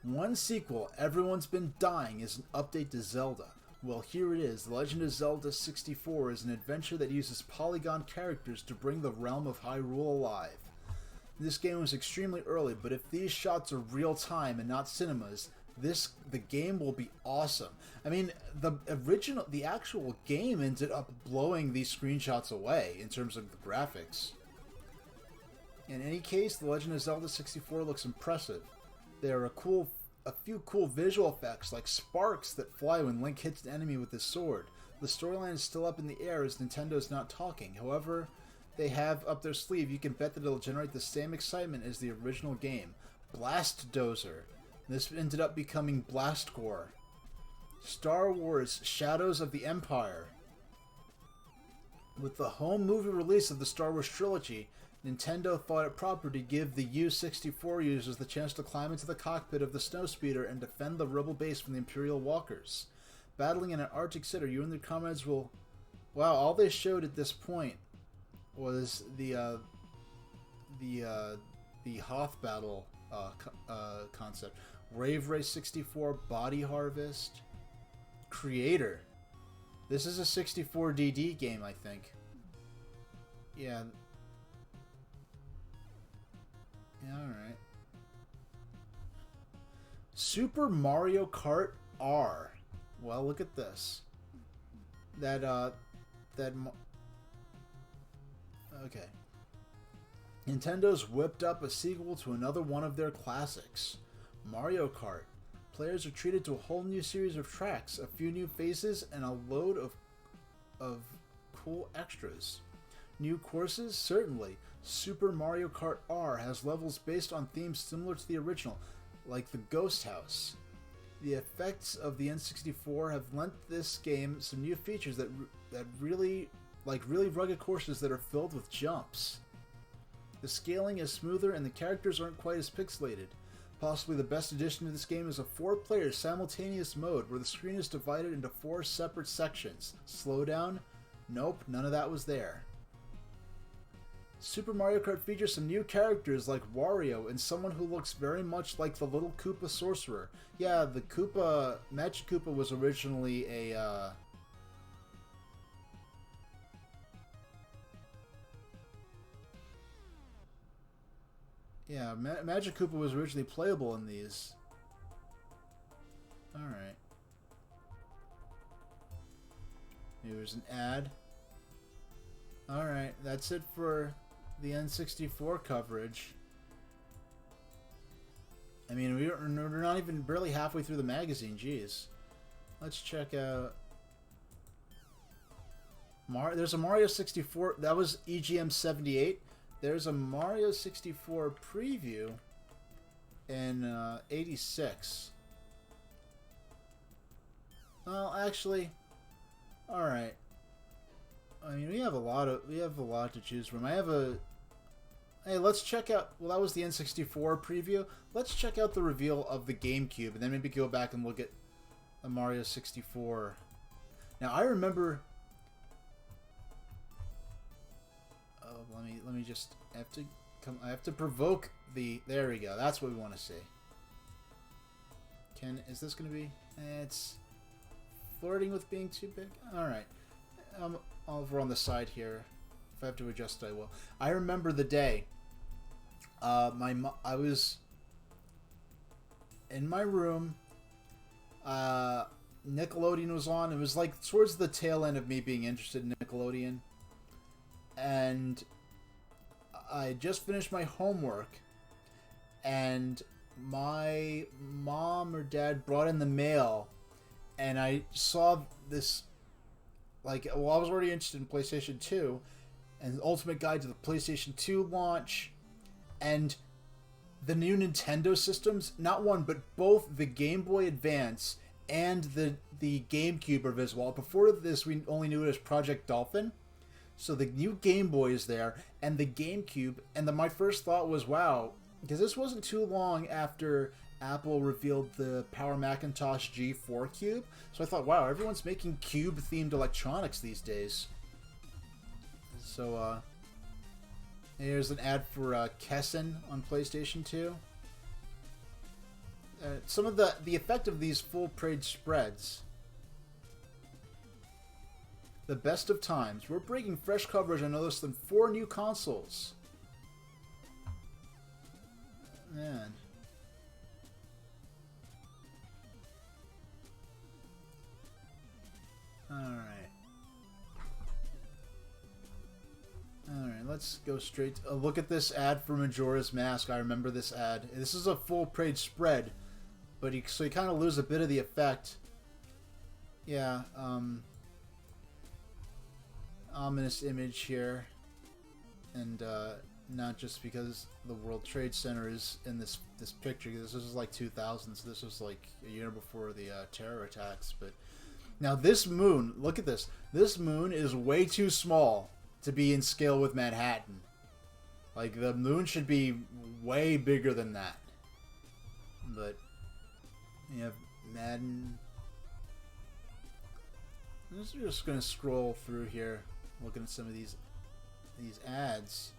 One sequel everyone's been dying is an update to Zelda. Well, here it is. The Legend of Zelda 64 is an adventure that uses polygon characters to bring the realm of Hyrule alive. This game was extremely early, but if these shots are real time and not cinemas, the game will be awesome. I mean, the actual game ended up blowing these screenshots away in terms of the graphics. In any case, The Legend of Zelda 64 looks impressive. There are a few cool visual effects, like sparks that fly when Link hits an enemy with his sword. The storyline is still up in the air as Nintendo's not talking. However, they have up their sleeve, you can bet that it'll generate the same excitement as the original game. Blast Dozer. This ended up becoming Blastcore. Star Wars Shadows of the Empire. With the home movie release of the Star Wars trilogy, Nintendo thought it proper to give the U64 users the chance to climb into the cockpit of the snowspeeder and defend the rebel base from the Imperial walkers. Battling in an Arctic city, you and your comrades will... Wow, all they showed at this point was the Hoth battle concept. Rave Race 64, Body Harvest, Creator. This is a 64DD game, I think. Yeah. Yeah, alright. Super Mario Kart R. Well, look at this. Okay. Nintendo's whipped up a sequel to another one of their classics, Mario Kart. Players are treated to a whole new series of tracks, a few new faces, and a load of cool extras. New courses? Certainly. Super Mario Kart R has levels based on themes similar to the original, like the Ghost House. The effects of the N64 have lent this game some new features that really rugged courses that are filled with jumps. The scaling is smoother and the characters aren't quite as pixelated. Possibly the best addition to this game is a 4-player simultaneous mode where the screen is divided into 4 separate sections. Slowdown? Nope, none of that was there. Super Mario Kart features some new characters like Wario and someone who looks very much like the little Koopa sorcerer. Yeah, the Koopa, Magic Koopa was originally a, Yeah, Magic Koopa was originally playable in these. Alright. Here's an ad. Alright, that's it for the N64 coverage. I mean, we're not even barely halfway through the magazine, jeez. Let's check out... There's a Mario 64, that was EGM 78. There's a Mario 64 preview in 86. Well, actually, all right. I mean, we have a lot to choose from. Hey, let's check out. Well, that was the N64 preview. Let's check out the reveal of the GameCube, and then maybe go back and look at the Mario 64. Now, I remember. Let me just I have to provoke the. There we go. That's what we want to see. Is this going to be? It's flirting with being too big. All right. Over on the side here. If I have to adjust, I will. I remember the day. I was in my room. Nickelodeon was on. It was like towards the tail end of me being interested in Nickelodeon. And I just finished my homework, and my mom or dad brought in the mail, and I saw this, like, well, I was already interested in PlayStation 2, and the Ultimate Guide to the PlayStation 2 launch, and the new Nintendo systems, not one, but both the Game Boy Advance and the GameCube are visible. Before this, we only knew it as Project Dolphin. So the new Game Boy is there, and the GameCube, and my first thought was, wow, because this wasn't too long after Apple revealed the Power Macintosh G4 Cube, so I thought, wow, everyone's making cube-themed electronics these days. So, here's an ad for Kessen on PlayStation 2. Some of the effect of these full-page spreads. The best of times. We're breaking fresh coverage on no less than 4 new consoles. Man. Alright. Alright, let's go straight to, look at this ad for Majora's Mask. I remember this ad. This is a full page spread, but so you kind of lose a bit of the effect. Yeah, ominous image here. And, not just because the World Trade Center is in this picture. This was like 2000, so this was like a year before the terror attacks. But now this moon, look at this. This moon is way too small to be in scale with Manhattan. Like, the moon should be way bigger than that. But you have Madden. I'm just gonna scroll through here, looking at some of these ads.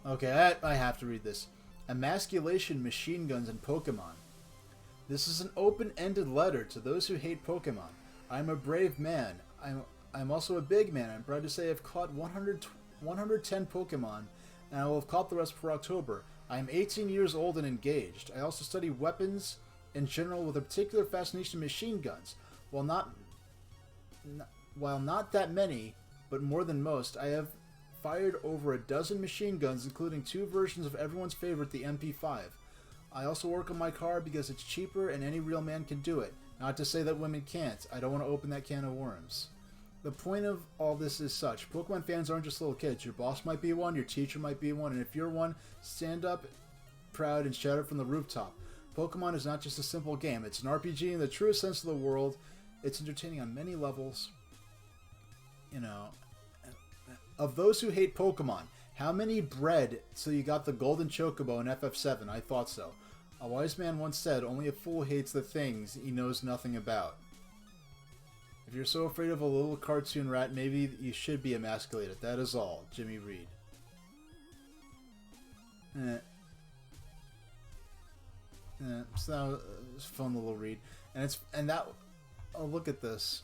Okay, I have to read this. Emasculation, machine guns, and Pokemon. This is an open-ended letter to those who hate Pokemon. I'm a brave man. I'm also a big man. I'm proud to say I've caught 110 Pokemon, and I will have caught the rest for October. I am 18 years old and engaged. I also study weapons in general with a particular fascination in machine guns. While not that many, but more than most, I have fired over a dozen machine guns, including 2 versions of everyone's favorite, the MP5. I also work on my car because it's cheaper and any real man can do it. Not to say that women can't. I don't want to open that can of worms. The point of all this is such. Pokemon fans aren't just little kids. Your boss might be one, your teacher might be one, and if you're one, stand up proud and shout it from the rooftop. Pokemon is not just a simple game. It's an RPG in the truest sense of the word. It's entertaining on many levels. You know, of those who hate Pokemon, how many bred so you got the golden chocobo in FF7? I thought so. A wise man once said, only a fool hates the things he knows nothing about. If you're so afraid of a little cartoon rat, maybe you should be emasculated. That is all. Jimmy Reed. So that was a fun little read. Oh, look at this.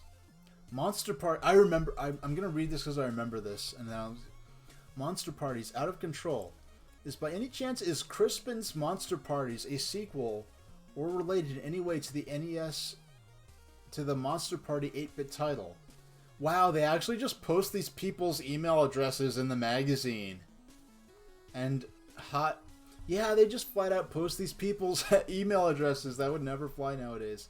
Monster Party. I remember. I'm going to read this because I remember this. And now, Monster Parties Out of Control. By any chance, is Crispin's Monster Parties a sequel or related in any way to the NES, to the Monster Party 8-bit title? Wow, they actually just post these people's email addresses in the magazine. And yeah, they just flat out post these people's email addresses. That would never fly nowadays.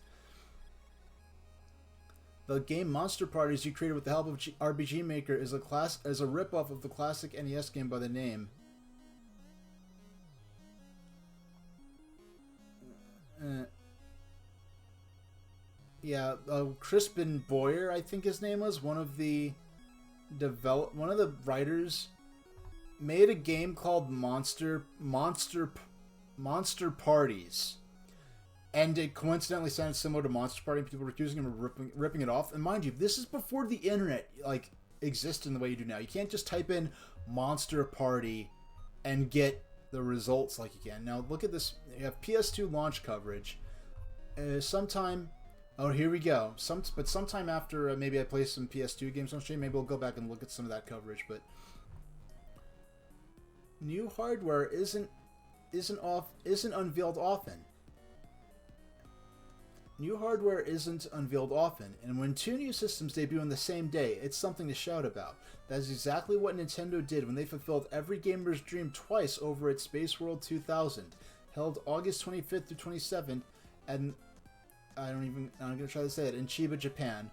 The game Monster Parties you created with the help of RPG Maker is a ripoff of the classic NES game by the name. Yeah, Crispin Boyer, I think his name was, one of the writers made a game called Monster Parties. And it coincidentally sounded similar to Monster Party, and people were accusing him of ripping it off. And mind you, this is before the internet exists in the way you do now. You can't just type in Monster Party and get the results like you can. Now look at this. You have PS2 launch coverage. Sometime, oh here we go. Sometime after maybe I play some PS2 games on stream, maybe we'll go back and look at some of that coverage. But new hardware isn't unveiled often. New hardware isn't unveiled often, and when 2 new systems debut on the same day, it's something to shout about. That is exactly what Nintendo did when they fulfilled every gamer's dream twice over at Space World 2000, held August 25th through 27th, and I'm gonna try to say it, in Chiba, Japan.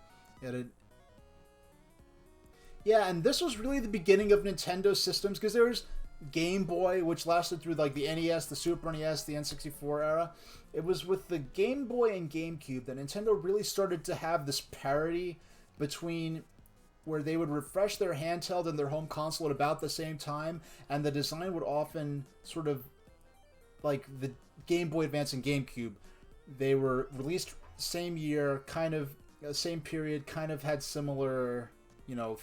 Yeah, and this was really the beginning of Nintendo systems, because there was Game Boy, which lasted through like the NES, the Super NES, the N64 era. It was with the Game Boy and GameCube that Nintendo really started to have this parity between where they would refresh their handheld and their home console at about the same time, and the design would often sort of, like the Game Boy Advance and GameCube, they were released same year, kind of same period, kind of had similar,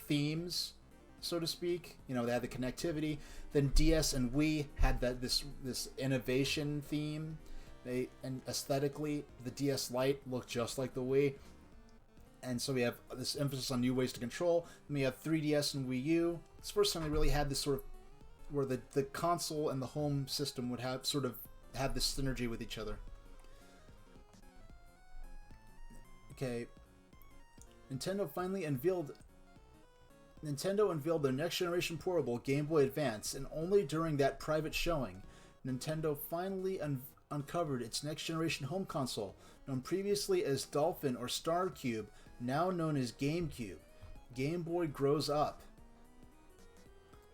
themes, so to speak. They had the connectivity. Then DS and Wii had this innovation theme. And aesthetically, the DS Lite looked just like the Wii. and so we have this emphasis on new ways to control. Then we have 3DS and Wii U. It's the first time they really had this sort of where the console and the home system would have sort of have this synergy with each other. Okay, Nintendo unveiled their next generation portable, Game Boy Advance, and only during that private showing, Nintendo finally uncovered its next generation home console, known previously as Dolphin or Star Cube, now known as GameCube. Game Boy grows up.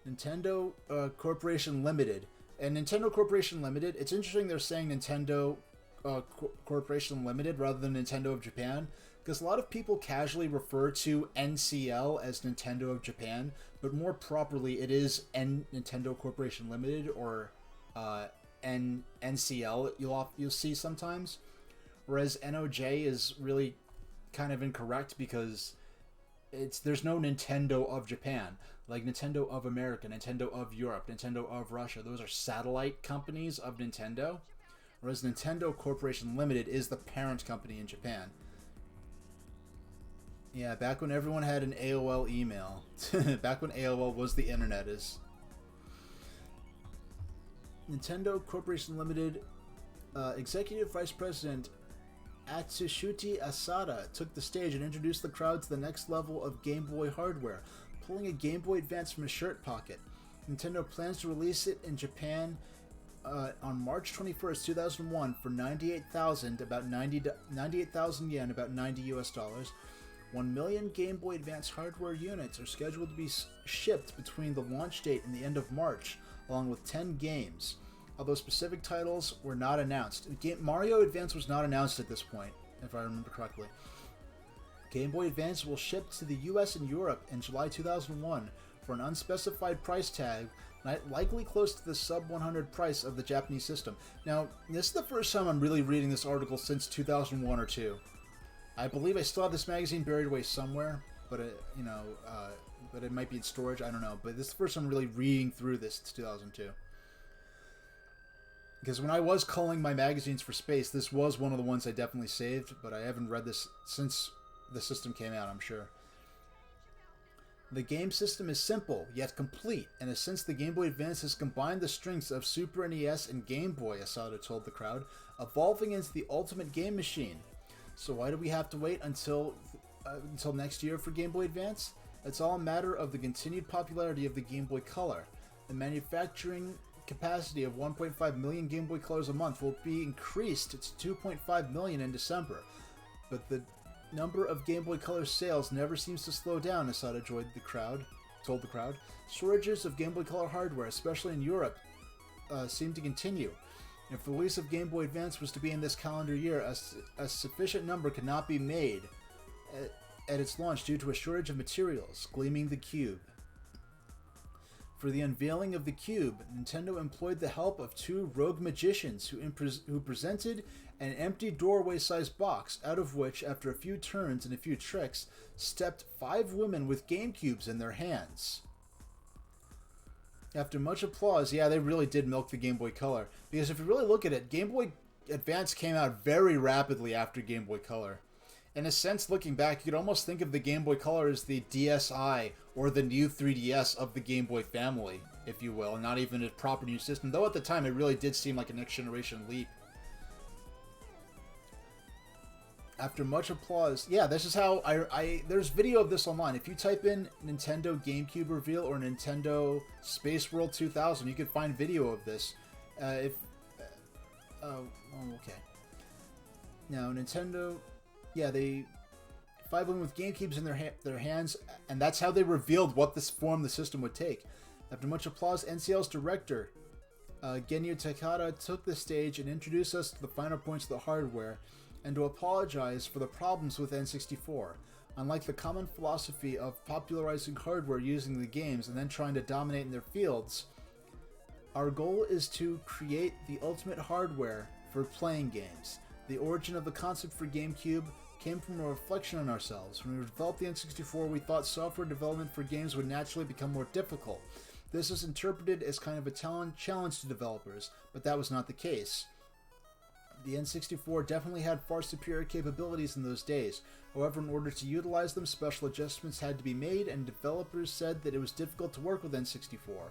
Nintendo Corporation Limited. And Nintendo Corporation Limited, it's interesting they're saying Nintendo Corporation Limited rather than Nintendo of Japan, because a lot of people casually refer to NCL as Nintendo of Japan, but more properly it is Nintendo Corporation Limited, or NCL you'll see sometimes, whereas NOJ is really kind of incorrect because there's no Nintendo of Japan, like Nintendo of America, Nintendo of Europe, Nintendo of Russia. Those are satellite companies of Nintendo, whereas Nintendo Corporation Limited is the parent company in Japan. Yeah, back when everyone had an AOL email. Back when AOL was the internet is. Nintendo Corporation Limited Executive Vice President Atsushi Asada took the stage and introduced the crowd to the next level of Game Boy hardware, pulling a Game Boy Advance from his shirt pocket. Nintendo plans to release it in Japan on March 21st, 2001 for 98,000 yen, about $90 US. 1 million Game Boy Advance hardware units are scheduled to be shipped between the launch date and the end of March, along with 10 games, although specific titles were not announced. Mario Advance was not announced at this point, if I remember correctly. Game Boy Advance will ship to the US and Europe in July 2001 for an unspecified price tag, likely close to the sub-100 price of the Japanese system. Now, this is the first time I'm really reading this article since 2001 or 2. I believe I still have this magazine buried away somewhere, but but it might be in storage. I don't know. But this is the first time I'm really reading through this. It's 2002. Because when I was culling my magazines for space, this was one of the ones I definitely saved, but I haven't read this since the system came out, I'm sure. The game system is simple, yet complete, and since the Game Boy Advance has combined the strengths of Super NES and Game Boy, Asada told the crowd, evolving into the ultimate game machine. So why do we have to wait until next year for Game Boy Advance? It's all a matter of the continued popularity of the Game Boy Color. The manufacturing capacity of 1.5 million Game Boy Colors a month will be increased to 2.5 million in December, but the number of Game Boy Color sales never seems to slow down, Asada told the crowd. Shortages of Game Boy Color hardware, especially in Europe, seem to continue. If the release of Game Boy Advance was to be in this calendar year, a sufficient number could not be made at its launch due to a shortage of materials, gleaming the Cube. For the unveiling of the Cube, Nintendo employed the help of 2 rogue magicians who presented an empty doorway-sized box, out of which, after a few turns and a few tricks, stepped 5 women with GameCubes in their hands. After much applause, yeah, they really did milk the Game Boy Color. Because if you really look at it, Game Boy Advance came out very rapidly after Game Boy Color. In a sense, looking back, you could almost think of the Game Boy Color as the DSi, or the new 3DS of the Game Boy family, if you will, and not even a proper new system. Though at the time, it really did seem like a next-generation leap. After much applause, yeah, this is how there's video of this online. If you type in Nintendo GameCube reveal or Nintendo Space World 2000, you can find video of this. Okay. Now, Nintendo, yeah, 5 women with GameCubes in their hands, and that's how they revealed what this form the system would take. After much applause, NCL's director, Genyu Takada, took the stage and introduced us to the finer points of the hardware, and to apologize for the problems with N64. Unlike the common philosophy of popularizing hardware using the games and then trying to dominate in their fields, our goal is to create the ultimate hardware for playing games. The origin of the concept for GameCube came from a reflection on ourselves. When we developed the N64, we thought software development for games would naturally become more difficult. This is interpreted as kind of a challenge to developers, but that was not the case. The N64 definitely had far superior capabilities in those days. However, in order to utilize them, special adjustments had to be made, and developers said that it was difficult to work with N64.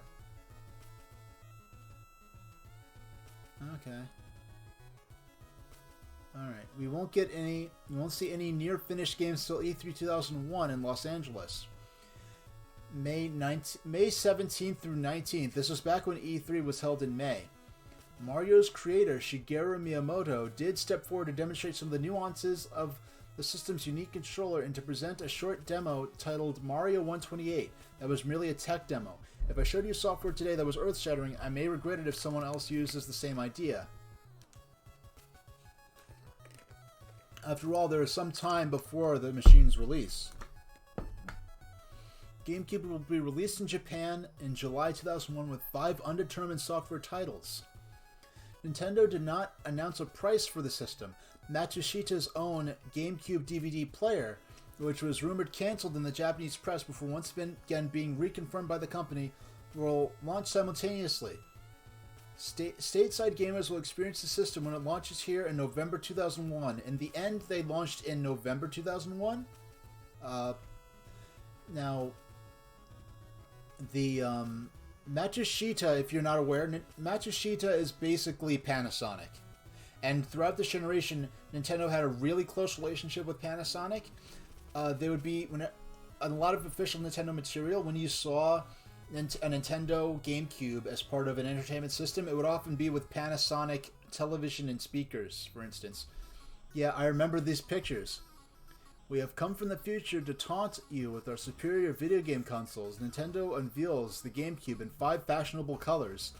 Okay. Alright, we won't see any near finished games till E3 2001 in Los Angeles. May 17th through 19th. This was back when E3 was held in May. Mario's creator, Shigeru Miyamoto, did step forward to demonstrate some of the nuances of the system's unique controller and to present a short demo titled Mario 128 that was merely a tech demo. If I showed you software today that was earth-shattering, I may regret it if someone else uses the same idea. After all, there is some time before the machine's release. GameCube will be released in Japan in July 2001 with 5 undetermined software titles. Nintendo did not announce a price for the system. Matsushita's own GameCube DVD player, which was rumored cancelled in the Japanese press before once again being reconfirmed by the company, will launch simultaneously. Stateside gamers will experience the system when it launches here in November 2001. In the end, they launched in November 2001. Now, the Matsushita, if you're not aware, Matsushita is basically Panasonic. And throughout this generation, Nintendo had a really close relationship with Panasonic. They would be, a lot of official Nintendo material, when you saw a Nintendo GameCube as part of an entertainment system, it would often be with Panasonic television and speakers, for instance. Yeah, I remember these pictures. We have come from the future to taunt you with our superior video game consoles. Nintendo unveils the GameCube in 5 fashionable colors.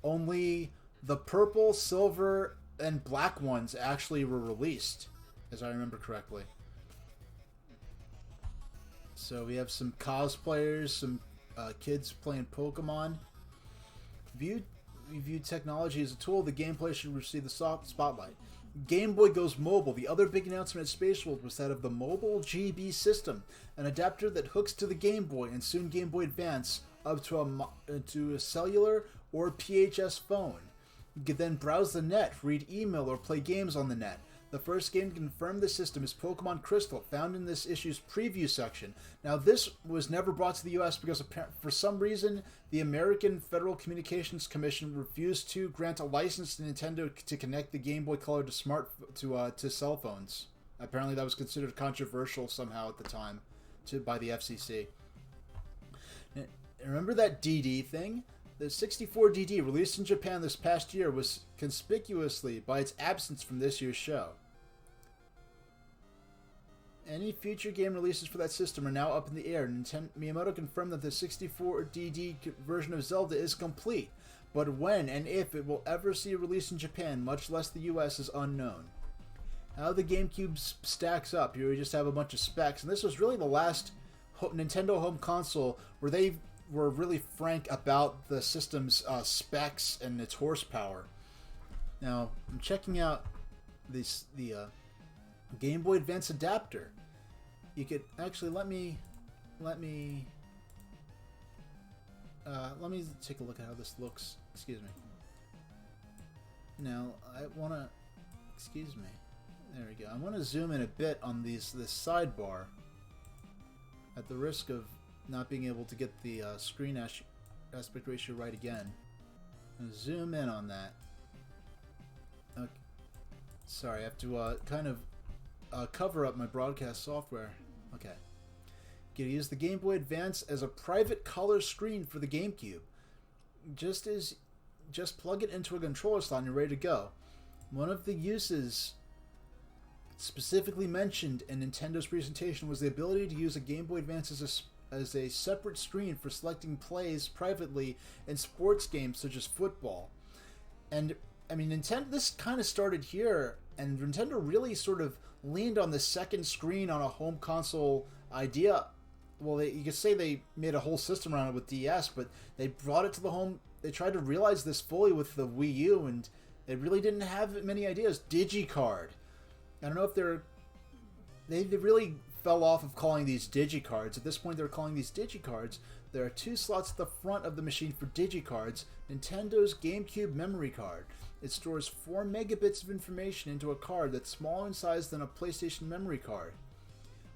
Only the purple, silver, and black ones actually were released, as I remember correctly. So we have some cosplayers, some kids playing Pokemon. We view technology as a tool. The gameplay should receive the spotlight. Game Boy goes mobile. The other big announcement at Space World was that of the Mobile GB system, an adapter that hooks to the Game Boy and soon Game Boy Advance up to a cellular or PHS phone. You could then browse the net, read email, or play games on the net. The first game to confirm the system is Pokemon Crystal, found in this issue's preview section. Now, this was never brought to the U.S. because, for some reason, the American Federal Communications Commission refused to grant a license to Nintendo to connect the Game Boy Color to cell phones. Apparently, that was considered controversial somehow at the time by the FCC. Now, remember that DD thing? The 64 DD, released in Japan this past year, was conspicuously by its absence from this year's show. Any future game releases for that system are now up in the air. Miyamoto confirmed that the 64 DD version of Zelda is complete, but when and if it will ever see a release in Japan, much less the US, is unknown. How the GameCube stacks up, here we just have a bunch of specs, and this was really the last Nintendo home console where they were really frank about the system's specs and its horsepower. Now, I'm checking out the Game Boy Advance adapter. You could actually let me take a look at how this looks. Excuse me. Now, I want to, excuse me. There we go. I want to zoom in a bit on this sidebar at the risk of not being able to get the screen aspect ratio right again. Zoom in on that. Okay. Sorry, I have to kind of cover up my broadcast software. Okay. You can use the Game Boy Advance as a private color screen for the GameCube. Just plug it into a controller slot and you're ready to go. One of the uses specifically mentioned in Nintendo's presentation was the ability to use a Game Boy Advance as a separate screen for selecting plays privately in sports games such as football. And I mean, this kind of started here, and Nintendo really sort of leaned on the second screen on a home console idea. Well, you could say they made a whole system around it with DS, but they brought it to the home. They tried to realize this fully with the Wii U, and they really didn't have many ideas. DigiCard. I don't know if they really fell off of calling these DigiCards. At this point, they're calling these DigiCards. There are 2 slots at the front of the machine for digicards. Nintendo's GameCube memory card. It stores 4 megabits of information into a card that's smaller in size than a PlayStation memory card.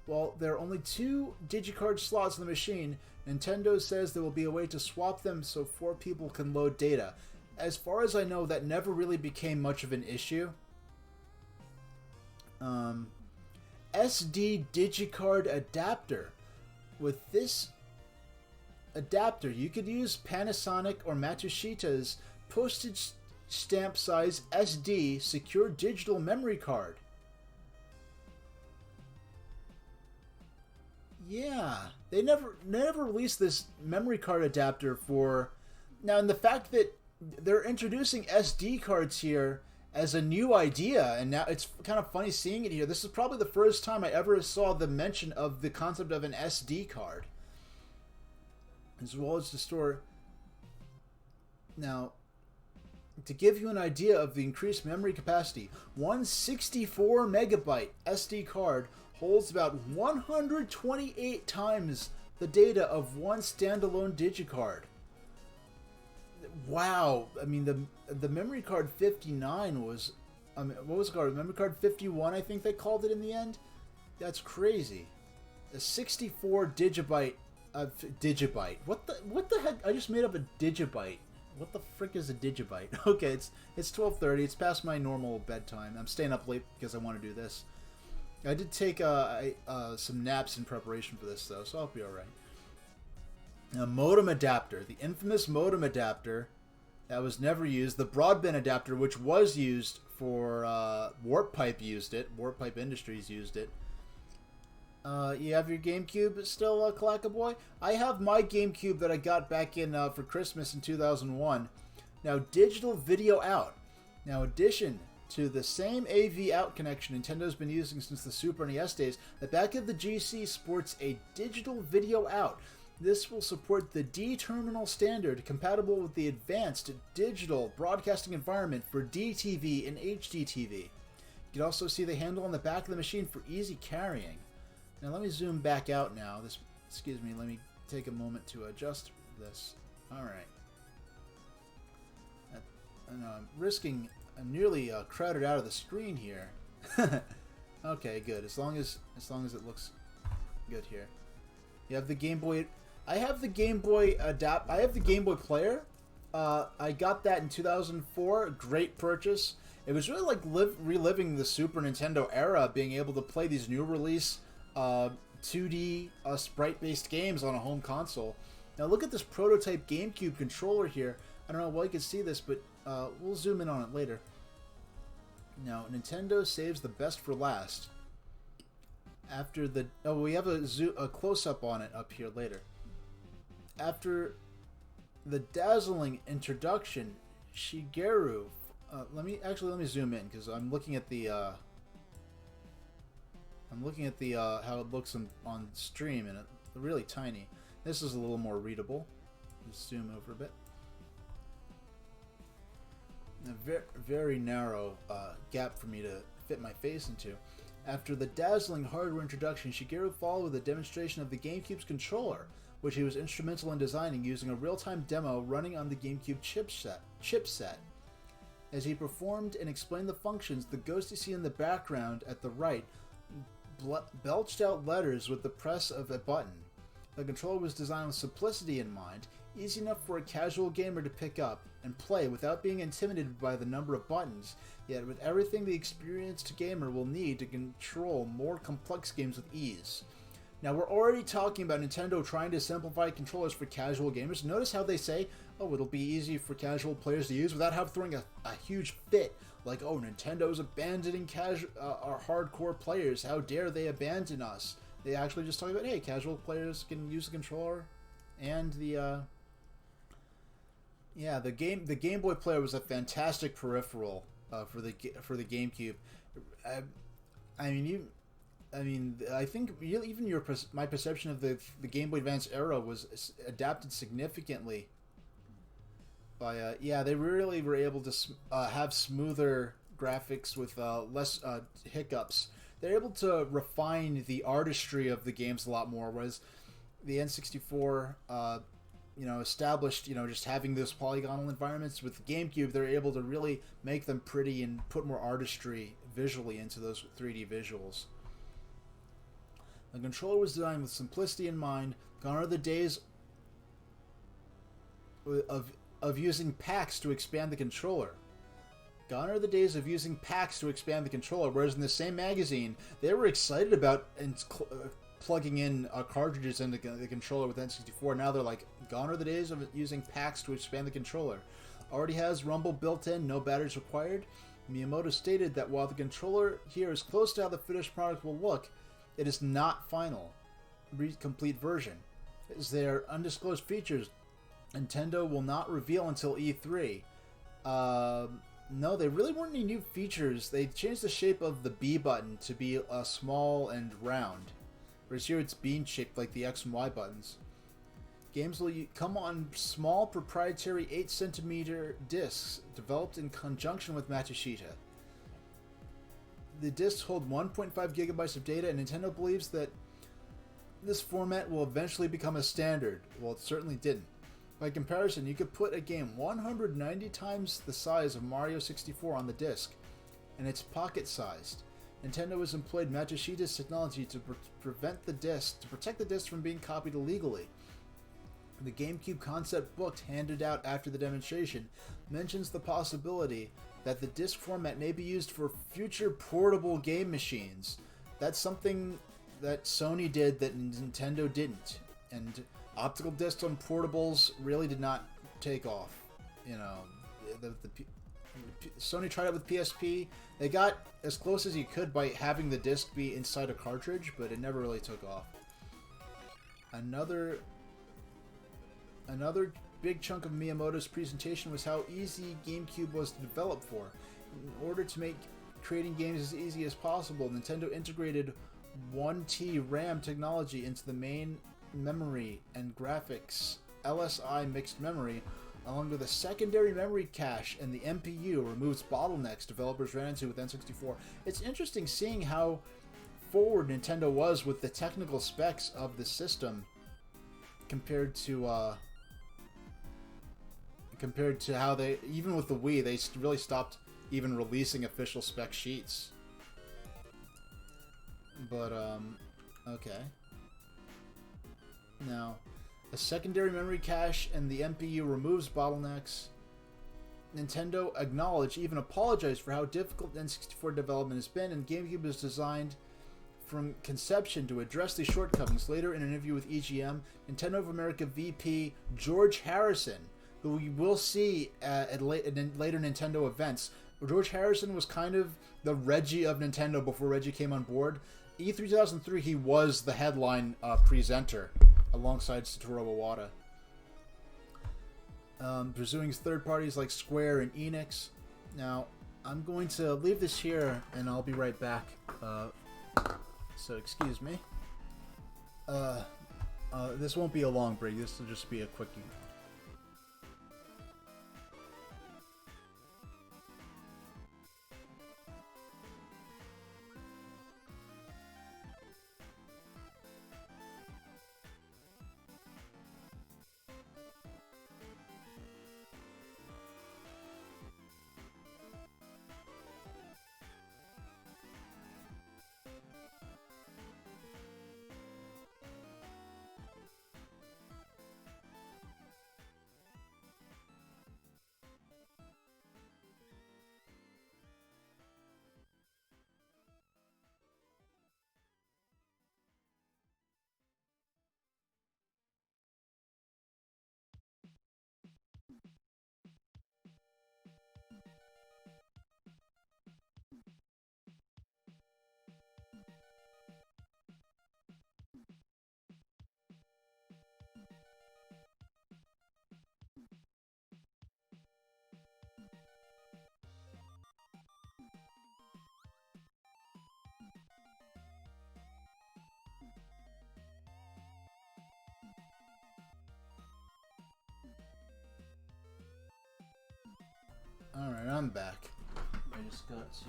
While there are only 2 digicard slots in the machine, Nintendo says there will be a way to swap them so 4 people can load data. As far as I know, that never really became much of an issue. SD digicard adapter. With this adapter, you could use Panasonic or Matsushita's postage stamp size SD secure digital memory card. Yeah, they never released this memory card adapter for now, and the fact that they're introducing SD cards here as a new idea, and now it's kind of funny seeing it here. This is probably the first time I ever saw the mention of the concept of an SD card, as well as to store. Now, to give you an idea of the increased memory capacity, one 64 megabyte SD card holds about 128 times the data of one standalone digicard. Wow, I mean the memory card 59 was, what was it called? Memory card 51, I think they called it in the end. That's crazy. A 64 digibyte, digibyte. What the heck? I just made up a digibyte. What the frick is a digibyte? Okay, it's 12:30. It's past my normal bedtime. I'm staying up late because I want to do this. I did take some naps in preparation for this though, so I'll be all right. A modem adapter, the infamous modem adapter that was never used. The broadband adapter, which was used for Warp Pipe, used it. Warp Pipe Industries used it. You have your GameCube still, Clackaboy? I have my GameCube that I got back in for Christmas in 2001. Now, digital video out. Now, addition to the same AV out connection Nintendo's been using since the Super NES days, the back of the GC sports a digital video out. This will support the D-terminal standard compatible with the advanced digital broadcasting environment for DTV and HDTV. You can also see the handle on the back of the machine for easy carrying. Now let me zoom back out now. Excuse me, let me take a moment to adjust this. Alright. I know I'm risking, I'm nearly crowded out of the screen here. Okay, good. As long as it looks good here. You have the Game Boy. I have the Game Boy I have the Game Boy Player. I got that in 2004. Great purchase. It was really like reliving the Super Nintendo era, being able to play these new release 2D sprite-based games on a home console. Now look at this prototype GameCube controller here. I don't know why you can see this, but we'll zoom in on it later. Now, Nintendo saves the best for last. After the... Oh, we have a close-up on it up here later. After the dazzling introduction, Shigeru... let me zoom in, because I'm looking at the... how it looks on stream, and it's really tiny. This is a little more readable. Just zoom over a bit. A very narrow gap for me to fit my face into. After the dazzling hardware introduction, Shigeru followed with a demonstration of the GameCube's controller, which he was instrumental in designing using a real-time demo running on the GameCube chipset. As he performed and explained the functions, the ghost you see in the background at the right belched out letters with the press of a button. The controller was designed with simplicity in mind, easy enough for a casual gamer to pick up and play without being intimidated by the number of buttons, yet with everything the experienced gamer will need to control more complex games with ease. Now, we're already talking about Nintendo trying to simplify controllers for casual gamers. Notice how they say, oh, it'll be easy for casual players to use without throwing a huge fit. Like, oh, Nintendo's abandoning our hardcore players. How dare they abandon us? They actually just talk about, hey, casual players can use the controller, and the Game Boy Player was a fantastic peripheral for the GameCube. I think even my perception of the Game Boy Advance era was adapted significantly by they really were able to have smoother graphics with less hiccups. They're able to refine the artistry of the games a lot more, whereas the N64, you know, established, you know, just having those polygonal environments. With GameCube, they're able to really make them pretty and put more artistry visually into those 3D visuals. The controller was designed with simplicity in mind. Gone are the days of using packs to expand the controller. Gone are the days of using packs to expand the controller, whereas in the same magazine, they were excited about plugging in cartridges into the controller with N64. Now they're like, gone are the days of using packs to expand the controller. Already has rumble built in, no batteries required. Miyamoto stated that while the controller here is close to how the finished product will look, it is not final, complete version. As their undisclosed features, Nintendo will not reveal until E3. No, there really weren't any new features. They changed the shape of the B button to be small and round. Whereas here it's bean-shaped like the X and Y buttons. Games will come on small proprietary 8cm discs developed in conjunction with Matsushita. The discs hold 1.5 gigabytes of data, and Nintendo believes that this format will eventually become a standard. Well, it certainly didn't. By comparison, you could put a game 190 times the size of Mario 64 on the disc, and it's pocket-sized. Nintendo has employed Matsushita's technology to protect the disc from being copied illegally. The GameCube concept book handed out after the demonstration mentions the possibility that the disc format may be used for future portable game machines. That's something that Sony did that Nintendo didn't. And optical discs on portables really did not take off. You know, Sony tried it with PSP. They got as close as you could by having the disc be inside a cartridge, but it never really took off. Another big chunk of Miyamoto's presentation was how easy GameCube was to develop for. In order to make creating games as easy as possible, Nintendo integrated 1T RAM technology into the main memory and graphics LSI mixed memory, along with a secondary memory cache, and the MPU removes bottlenecks developers ran into with N64. It's interesting seeing how forward Nintendo was with the technical specs of the system compared to how they, even with the Wii, they really stopped even releasing official spec sheets. But, okay. Now, a secondary memory cache and the MPU removes bottlenecks. Nintendo acknowledged, even apologized for how difficult N64 development has been, and GameCube is designed from conception to address these shortcomings. Later, in an interview with EGM, Nintendo of America VP George Harrison, who we will see at later Nintendo events. George Harrison was kind of the Reggie of Nintendo before Reggie came on board. E3 2003, he was the headline presenter alongside Satoru Iwata. Pursuing third parties like Square and Enix. Now, I'm going to leave this here and I'll be right back. So excuse me. This won't be a long break, this will just be a quickie. Alright, I'm back. I just got to...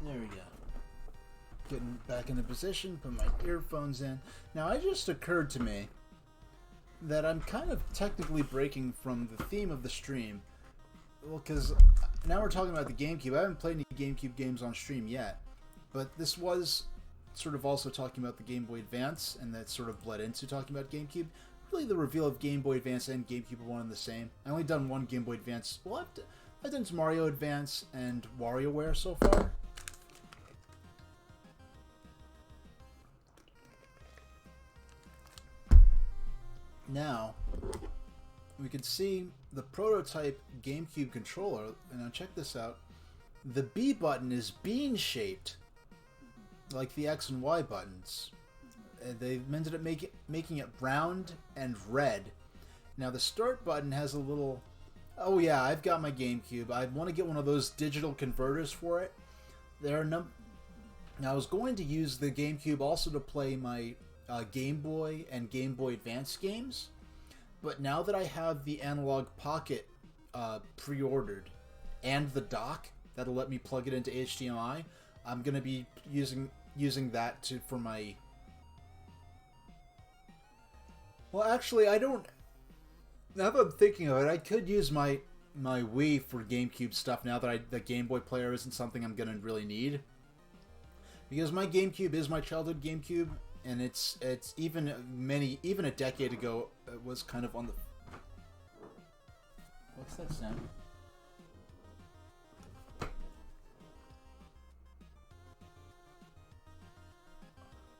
There we go. getting back into position, put my earphones in. Now, it just occurred to me that I'm kind of technically breaking from the theme of the stream. Well, because now we're talking about the GameCube. I haven't played any GameCube games on stream yet, but this was sort of also talking about the Game Boy Advance, and that sort of bled into talking about GameCube. Really, the reveal of Game Boy Advance and GameCube are one and the same. I only done one Game Boy Advance. Well, I've done some Mario Advance and WarioWare so far. Now, we can see the prototype GameCube controller, and now check this out. The B button is bean-shaped, like the X and Y buttons. They ended up making it round and red. Now the start button has a little... Oh yeah, I've got my GameCube. I want to get one of those digital converters for it. There are Now I was going to use the GameCube also to play my Game Boy and Game Boy Advance games, but now that I have the Analog Pocket pre-ordered and the dock that'll let me plug it into HDMI, I'm going to be using that for my... Well, actually, I don't... Now that I'm thinking of it, I could use my Wii for GameCube stuff now that the Game Boy player isn't something I'm going to really need. Because my GameCube is my childhood GameCube, and it's even a decade ago, it was kind of on the... What's that sound?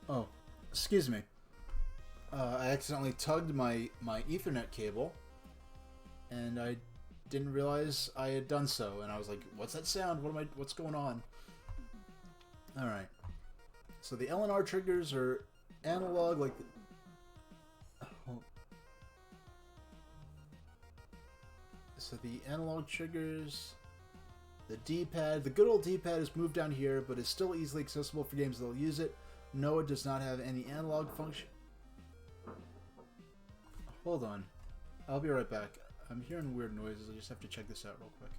Oh, excuse me. I accidentally tugged my Ethernet cable, and I didn't realize I had done so. And I was like, "What's that sound? What's going on?" All right. So the L and R triggers are analog, like. So the analog triggers, the D-pad, the good old D-pad is moved down here, but is still easily accessible for games that'll use it. No, it does not have any analog function. Hold on. I'll be right back. I'm hearing weird noises. I just have to check this out real quick.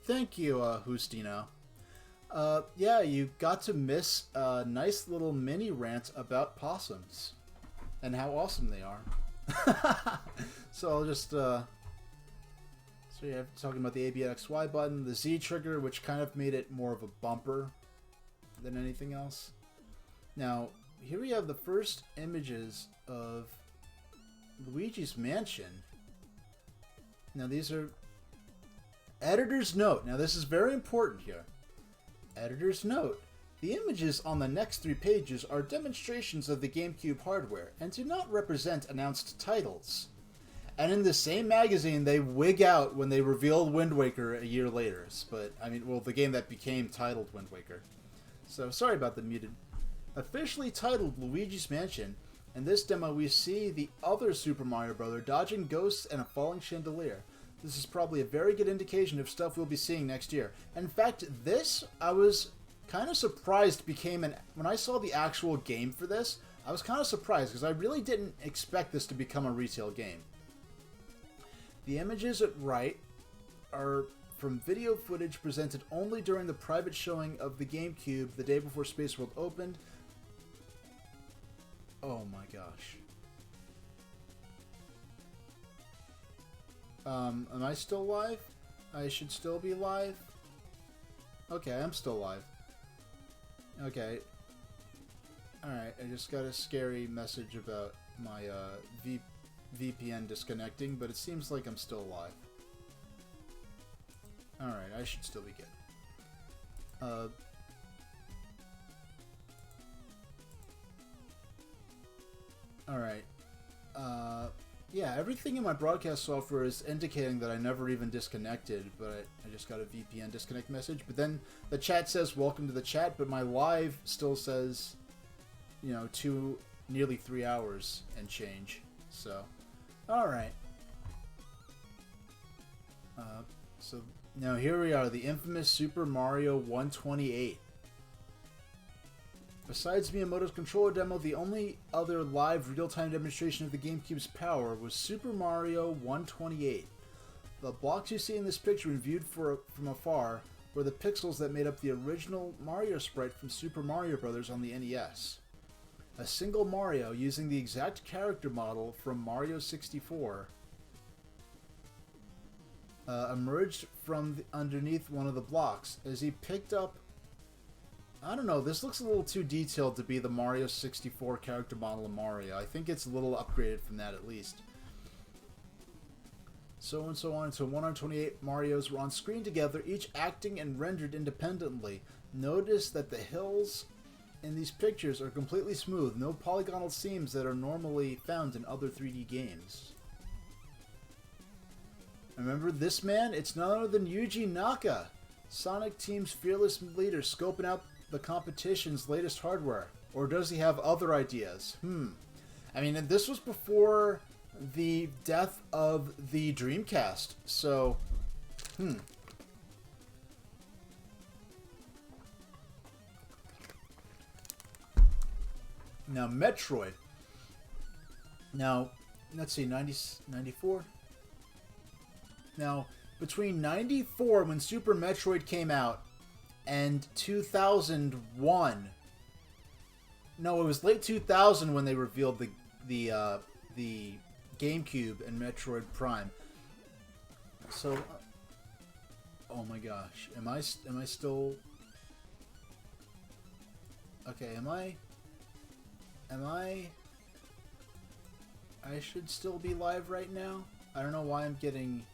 Thank you, Hustino. Yeah, you got to miss a nice little mini rant about possums and how awesome they are. So I'll just, so yeah, talking about the ABXY button, the Z trigger, which kind of made it more of a bumper than anything else. Now, here we have the first images of Luigi's Mansion. Now, these are editor's note. Now, this is very important here. Editor's note. The images on the next 3 pages are demonstrations of the GameCube hardware and do not represent announced titles. And in the same magazine, they wig out when they revealed Wind Waker a year later. But, I mean, well, the game that became titled Wind Waker. So, sorry about the muted. Officially titled Luigi's Mansion, in this demo we see the other Super Mario Brother dodging ghosts and a falling chandelier. This is probably a very good indication of stuff we'll be seeing next year. In fact, this, I was kind of surprised became an... When I saw the actual game for this, I was kind of surprised because I really didn't expect this to become a retail game. The images at right are from video footage presented only during the private showing of the GameCube the day before Space World opened. Oh my gosh. Am I still live? I should still be live? Okay, I'm still live. Okay. Alright, I just got a scary message about my VPN disconnecting, but it seems like I'm still live. Alright, I should still be good. Alright. Yeah, everything in my broadcast software is indicating that I never even disconnected, but I just got a VPN disconnect message. But then the chat says, welcome to the chat, but my live still says, you know, nearly 3 hours and change. So, alright. So, now here we are, the infamous Super Mario 128. Besides Miyamoto's controller demo, the only other live real-time demonstration of the GameCube's power was Super Mario 128. The blocks you see in this picture when viewed from afar were the pixels that made up the original Mario sprite from Super Mario Bros. On the NES. A single Mario, using the exact character model from Mario 64, emerged from underneath one of the blocks as he picked up... I don't know, this looks a little too detailed to be the Mario 64 character model of Mario. I think it's a little upgraded from that at least. So and so on until 128 Marios were on screen together, each acting and rendered independently. Notice that the hills in these pictures are completely smooth, no polygonal seams that are normally found in other 3D games. Remember this man? It's none other than Yuji Naka, Sonic Team's fearless leader, scoping out the competition's latest hardware. Or does he have other ideas? I mean, and this was before the death of the Dreamcast, so... Now, Metroid. Now, let's see, 94? Now, between 94, when Super Metroid came out, and 2001... No, it was late 2000 when they revealed the GameCube and Metroid Prime. So, oh my gosh, am I still... Okay, I should still be live right now? I don't know why I'm getting...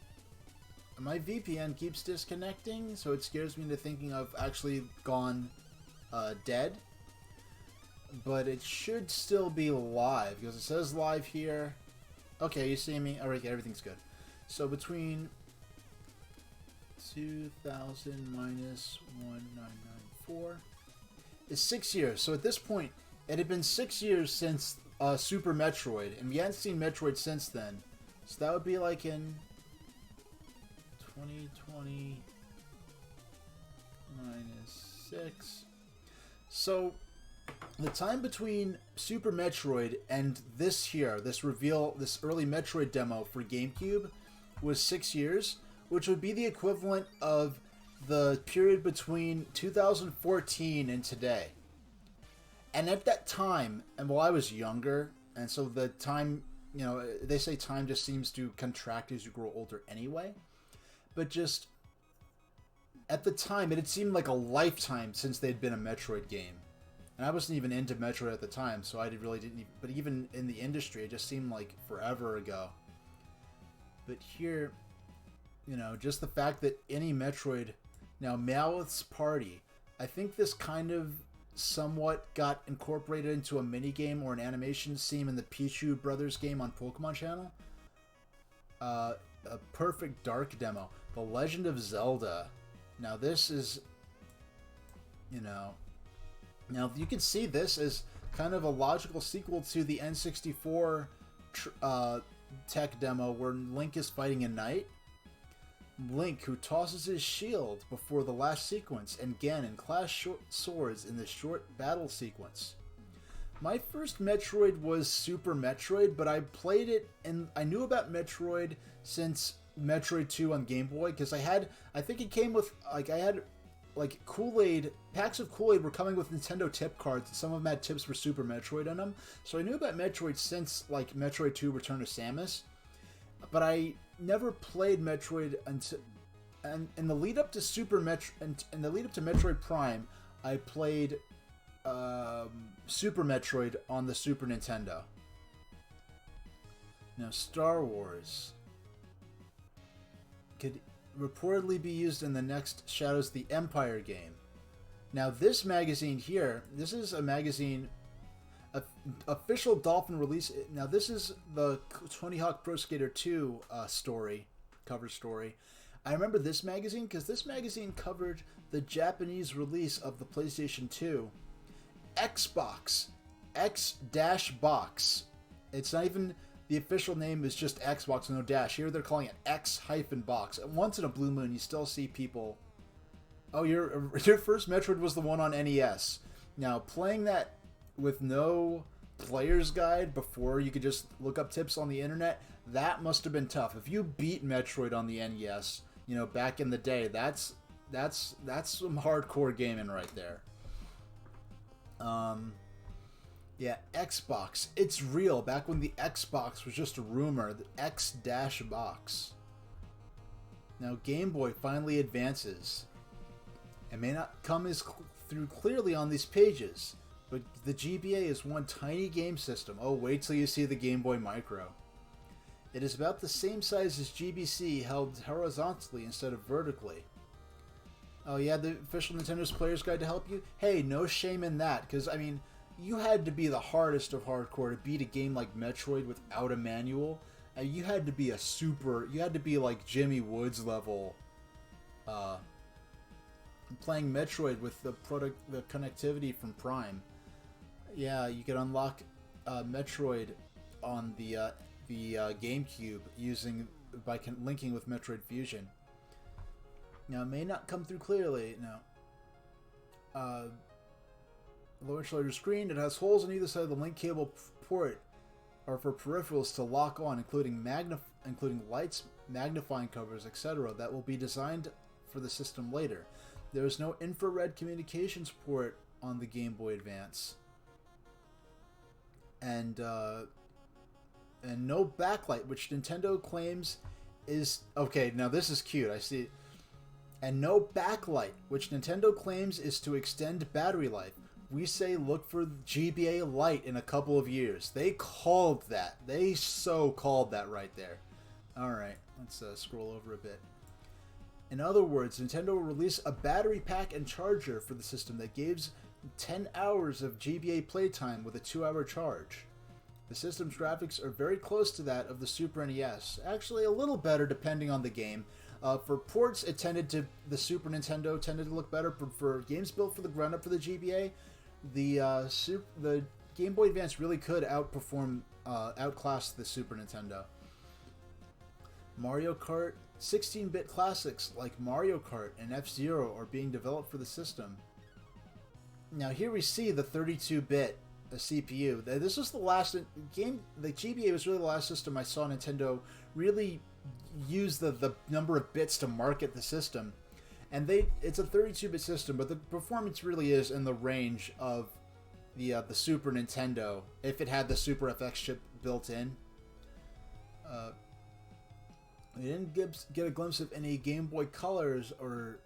My VPN keeps disconnecting, so it scares me into thinking I've actually gone dead. But it should still be live, because it says live here. Okay, you see me? Alright, everything's good. So between 2000 minus 1994 is 6 years. So at this point, it had been 6 years since Super Metroid, and we hadn't seen Metroid since then. So that would be like in 2020 minus 6. So the time between Super Metroid and this here, this early Metroid demo for GameCube, was 6 years, which would be the equivalent of the period between 2014 and today. And at that time, and while I was younger, and so the time, you know, they say time just seems to contract as you grow older anyway, but just at the time, it had seemed like a lifetime since they'd been a Metroid game. And I wasn't even into Metroid at the time, so I really didn't even, but even in the industry, it just seemed like forever ago. But here, you know, just the fact that any Metroid, now Meowth's Party, I think this kind of somewhat got incorporated into a minigame or an animation scene in the Pichu Brothers game on Pokemon Channel. A Perfect Dark demo. The Legend of Zelda. Now this is, you know, now you can see this as kind of a logical sequel to the N64 tech demo where Link is fighting a knight. Link, who tosses his shield before the last sequence, and Ganon clash swords in the short battle sequence. My first Metroid was Super Metroid, but I played it and I knew about Metroid since Metroid 2 on Game Boy, because I think it came with, like, I had, like, Kool-Aid, packs of Kool-Aid were coming with Nintendo tip cards, and some of them had tips for Super Metroid on them, so I knew about Metroid since, like, Metroid 2 Return to Samus, but I never played Metroid until, and in the lead up to in the lead up to Metroid Prime, I played Super Metroid on the Super Nintendo. Now, Star Wars could reportedly be used in the next Shadows of the Empire game. Now, this magazine here, this is a magazine, official Dolphin release. Now, this is the Tony Hawk Pro Skater 2 cover story. I remember this magazine because this magazine covered the Japanese release of the PlayStation 2 Xbox, X-Box. It's not even, the official name is just Xbox, no dash. Here they're calling it X-Box. Once in a blue moon, you still see people, oh, your first Metroid was the one on NES. Now, playing that with no player's guide before you could just look up tips on the internet, that must have been tough. If you beat Metroid on the NES, you know, back in the day, that's some hardcore gaming right there. Yeah, Xbox. It's real. Back when the Xbox was just a rumor, the X-Box. Now, Game Boy finally advances. It may not come through clearly on these pages, but the GBA is one tiny game system. Oh, wait till you see the Game Boy Micro. It is about the same size as GBC, held horizontally instead of vertically. Oh yeah, the official Nintendo's Player's Guide to help you? Hey, no shame in that, because, I mean, you had to be the hardest of hardcore to beat a game like Metroid without a manual. You had to be you had to be like Jimmy Woods level, playing Metroid with the connectivity from Prime. Yeah, you could unlock Metroid on the GameCube by linking with Metroid Fusion. Now, it may not come through clearly. No. Lower shoulder screen. It has holes on either side of the link cable port are for peripherals to lock on, including lights, magnifying covers, etc. that will be designed for the system later. There is no infrared communications port on the Game Boy Advance. And no backlight, which Nintendo claims is... Okay, now this is cute. I see. And no backlight, which Nintendo claims is to extend battery life. We say look for GBA Lite in a couple of years. They called that. They so called that right there. Alright, let's scroll over a bit. In other words, Nintendo will release a battery pack and charger for the system that gives 10 hours of GBA playtime with a 2-hour charge. The system's graphics are very close to that of the Super NES. Actually, a little better depending on the game. For ports, the Super Nintendo tended to look better. For games built for the ground up for the GBA, the Game Boy Advance really could outclass the Super Nintendo. Mario Kart, 16-bit classics like Mario Kart and F-Zero are being developed for the system. Now here we see the 32-bit CPU. This was the last game. The GBA was really the last system I saw Nintendo really use the number of bits to market the system. And it's a 32-bit system, but the performance really is in the range of the Super Nintendo if it had the Super FX chip built in. We didn't get a glimpse of any Game Boy Colors or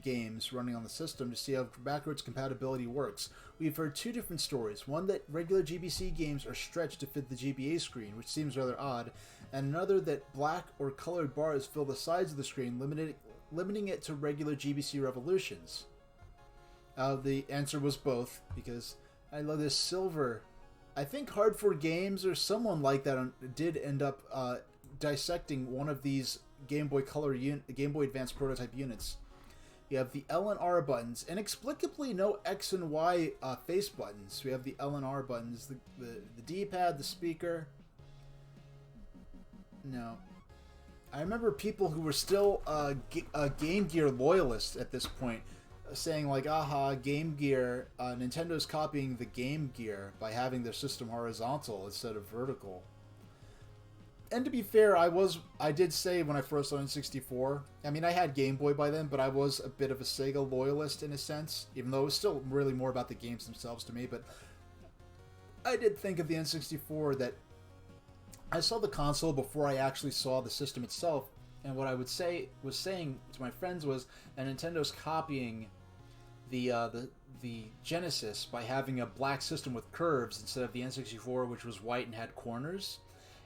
games running on the system to see how backwards compatibility works. We've heard two different stories. One that regular GBC games are stretched to fit the GBA screen, which seems rather odd, and another that black or colored bars fill the sides of the screen, limiting it to regular GBC revolutions. The answer was both, because I love this silver. I think Hard for Games or someone like that did end up dissecting one of these Game Boy Game Boy Advance prototype units. You have the L and R buttons. Inexplicably, no X and Y face buttons. We have the L and R buttons, the D-pad, the speaker. No. I remember people who were still Game Gear loyalists at this point saying like, aha, Game Gear, Nintendo's copying the Game Gear by having their system horizontal instead of vertical. And to be fair, I did say when I first owned 64, I mean, I had Game Boy by then, but I was a bit of a Sega loyalist in a sense, even though it was still really more about the games themselves to me. But I did think of the N64 that I saw the console before I actually saw the system itself, and what I was saying to my friends was that Nintendo's copying the Genesis by having a black system with curves instead of the N64, which was white and had corners.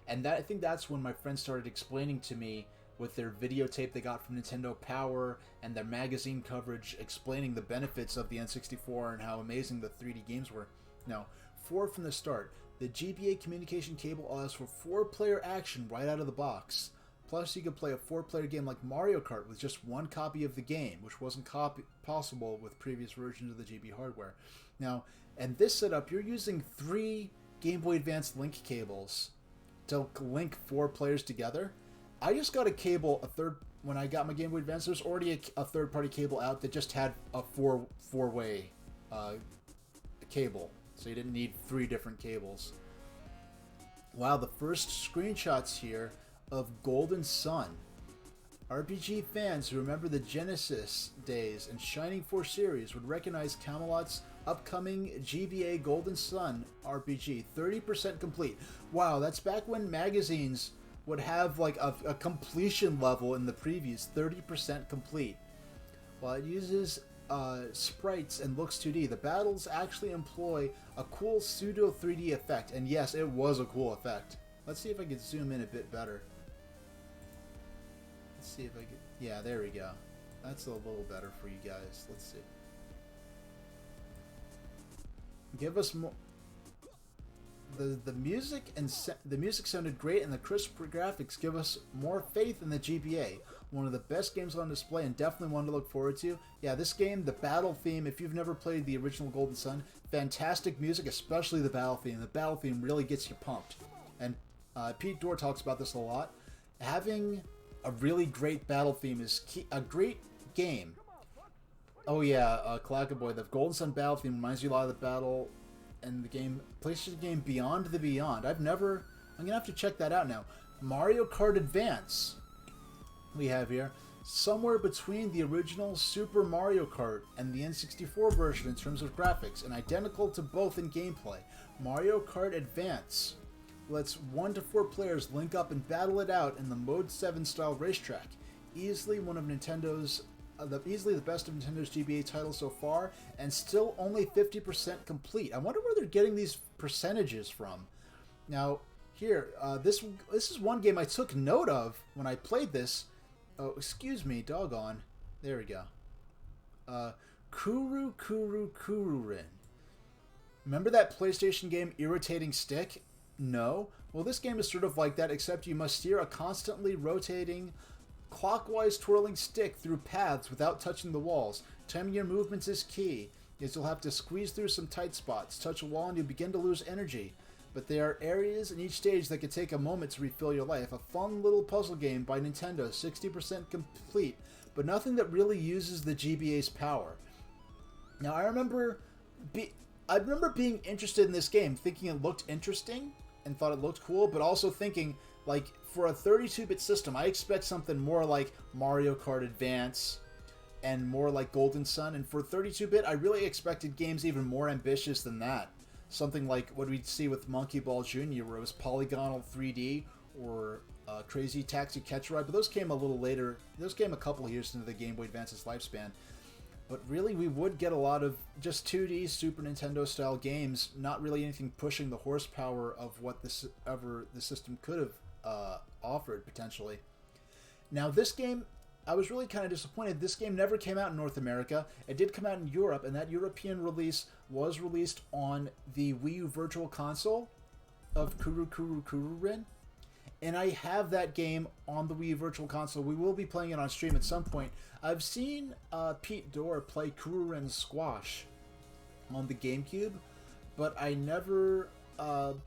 And I think that's when my friends started explaining to me with their videotape they got from Nintendo Power and their magazine coverage explaining the benefits of the N64 and how amazing the 3D games were. Now, 4 from the start. The GBA communication cable allows for 4-player action right out of the box. Plus, you could play a 4-player game like Mario Kart with just 1 copy of the game, which wasn't possible with previous versions of the GB hardware. Now, and this setup, you're using 3 Game Boy Advance link cables to link 4 players together. I just got a cable, when I got my Game Boy Advance, there's already a third-party cable out that just had a four-way cable, so you didn't need 3 different cables. Wow, the first screenshots here of Golden Sun. RPG fans who remember the Genesis days and Shining Force series would recognize Camelot's upcoming GBA Golden Sun RPG, 30% complete. Wow, that's back when magazines would have like a completion level in the previews, 30% complete. While it uses sprites and looks 2D, the battles actually employ a cool pseudo 3D effect, and yes, it was a cool effect. Let's see if I can zoom in a bit better. Let's see if I can... Yeah, there we go. That's a little better for you guys. Let's see. Give us more... The music and the music sounded great, and the crisp graphics give us more faith in the GBA. One of the best games on display, and definitely one to look forward to. Yeah, this game, the battle theme, if you've never played the original Golden Sun, fantastic music, especially the battle theme. The battle theme really gets you pumped. And Pete Dorr talks about this a lot. Having a really great battle theme is key. A great game. Oh yeah, Clackaboy, the Golden Sun battle theme reminds you a lot of the battle and the game, PlayStation game Beyond the Beyond. I'm gonna have to check that out now. Mario Kart Advance. We have here somewhere between the original Super Mario Kart and the N64 version in terms of graphics, and identical to both in gameplay. Mario Kart Advance lets 1 to 4 players link up and battle it out in the Mode 7 style racetrack. Easily one of Nintendo's easily the best of Nintendo's GBA titles so far, and still only 50% complete. I wonder where they're getting these percentages from. Now, here, this is one game I took note of when I played this. Oh, excuse me, doggone. There we go. Kururin. Remember that PlayStation game Irritating Stick? No? Well, this game is sort of like that, except you must steer a constantly rotating, clockwise twirling stick through paths without touching the walls. Timing your movements is key, as you'll have to squeeze through some tight spots, touch a wall, and you begin to lose energy. But there are areas in each stage that can take a moment to refill your life. A fun little puzzle game by Nintendo, 60% complete, but nothing that really uses the GBA's power. Now, I remember being interested in this game, thinking it looked interesting, and thought it looked cool, but also thinking, like, for a 32-bit system, I expect something more like Mario Kart Advance and more like Golden Sun. And for 32-bit, I really expected games even more ambitious than that. Something like what we'd see with Monkey Ball Jr., where it was polygonal 3D, or Crazy Taxi Catch Ride. But those came a little later. Those came a couple years into the Game Boy Advance's lifespan. But really, we would get a lot of just 2D Super Nintendo-style games, not really anything pushing the horsepower of what the system could have offered, potentially. Now, this game, I was really kind of disappointed. This game never came out in North America. It did come out in Europe, and that European release was released on the Wii U Virtual Console of Kururin. And I have that game on the Wii U Virtual Console. We will be playing it on stream at some point. I've seen Pete Dorr play Kururin Squash on the GameCube, but I never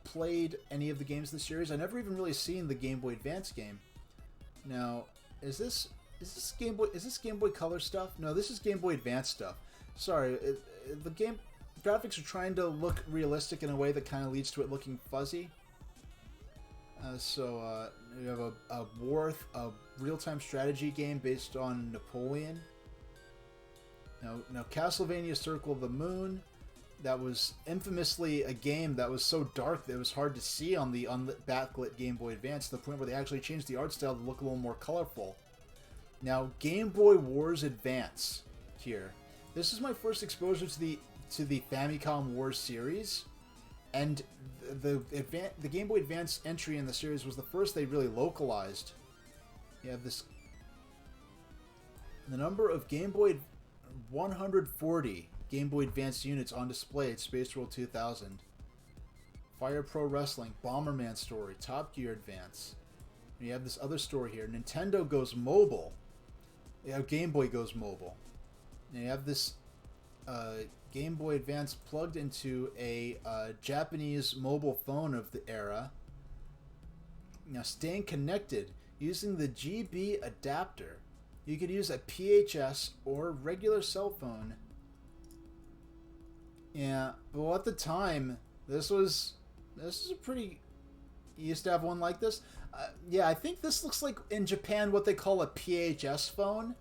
played any of the games of the series. I never even really seen the Game Boy Advance game. Now, is this Game Boy Color stuff? No, this is Game Boy Advance stuff. Sorry, the game graphics are trying to look realistic in a way that kind of leads to it looking fuzzy. You have a real-time strategy game based on Napoleon. Now Castlevania Circle of the Moon, that was infamously a game that was so dark that it was hard to see on the backlit Game Boy Advance, to the point where they actually changed the art style to look a little more colorful. Now, Game Boy Wars Advance here. This is my first exposure to the Famicom Wars series, and the Game Boy Advance entry in the series was the first they really localized. You have this, the number of 140 Game Boy Advance units on display at Space World 2000. Fire Pro Wrestling, Bomberman Story, Top Gear Advance. You have this other story here. Nintendo goes mobile. Game Boy goes mobile. And you have this Game Boy Advance plugged into a Japanese mobile phone of the era. Now, staying connected using the GB adapter. You could use a PHS or regular cell phone. Yeah, well, at the time, this is a pretty... You used to have one like this? Yeah, I think this looks like, in Japan, what they call a PHS phone.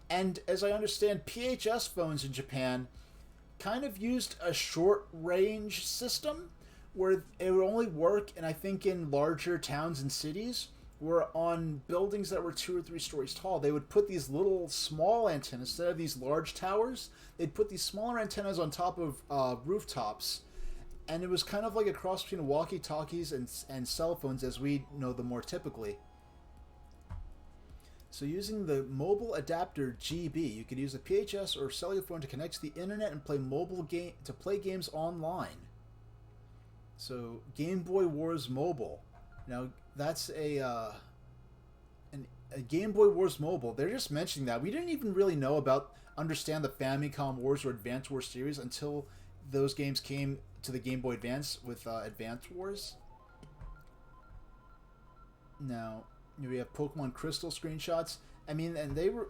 And as I understand, PHS phones in Japan kind of used a short-range system where it would only work, and I think in larger towns and cities, where on buildings that were 2 or 3 stories tall, they would put these little small antennas instead of these large towers. They'd put these smaller antennas on top of rooftops, and it was kind of like a cross between walkie-talkies and cell phones as we know them more typically. So using the mobile adapter GB, you could use a PHS or cellular phone to connect to the internet and play play games online. So Game Boy Wars Mobile. Now that's a Game Boy Wars Mobile. They're just mentioning that. We didn't even really know understand the Famicom Wars or Advance Wars series until those games came to the Game Boy Advance with Advance Wars. Now, we have Pokemon Crystal screenshots. I mean, and they were...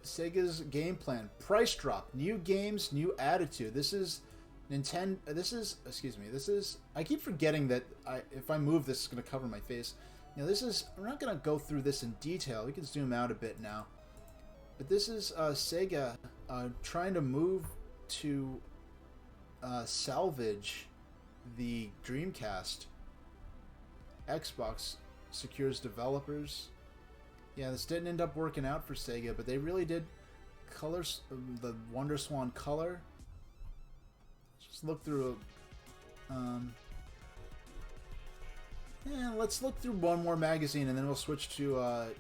Sega's game plan. Price drop. New games, new attitude. This is... Nintendo... This is... Excuse me. This is... I keep forgetting that if I move this, it's going to cover my face. Now, this is... We're not going to go through this in detail. We can zoom out a bit now. But this is Sega trying to move to salvage the Dreamcast. Xbox secures developers. Yeah, this didn't end up working out for Sega, but they really did colors, the Wonder Swan color. Just look through yeah, let's look through one more magazine and then we'll switch to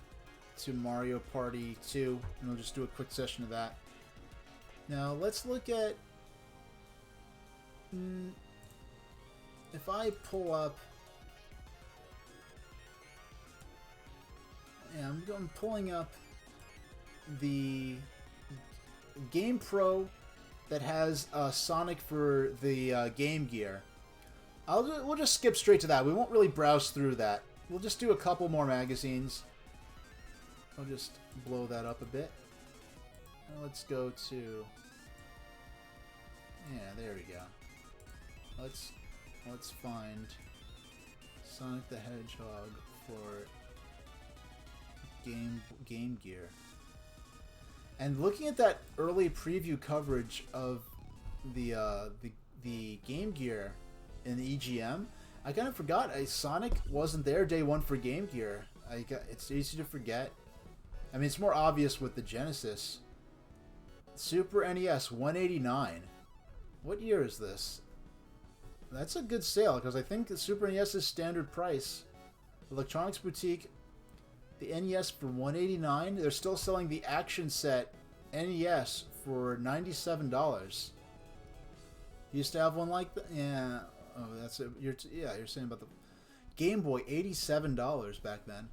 Mario Party 2 and we'll just do a quick session of that. Now let's look at if I pull up, yeah, I'm pulling up the Game Pro that has Sonic for the Game Gear. We'll just skip straight to that. We won't really browse through that. We'll just do a couple more magazines. I'll just blow that up a bit. Now let's go to... Yeah, there we go. Let's find Sonic the Hedgehog for Game Gear. And looking at that early preview coverage of the Game Gear in the EGM, I kind of forgot Sonic wasn't there day one for Game Gear. It's easy to forget. I mean, it's more obvious with the Genesis. Super NES 189. What year is this? That's a good sale because I think the Super NES is standard price. Electronics Boutique, the NES for $189. They're still selling the action set NES for $97. Used to have one like that. Yeah. Oh, that's it. You're saying about the Game Boy, $87 back then.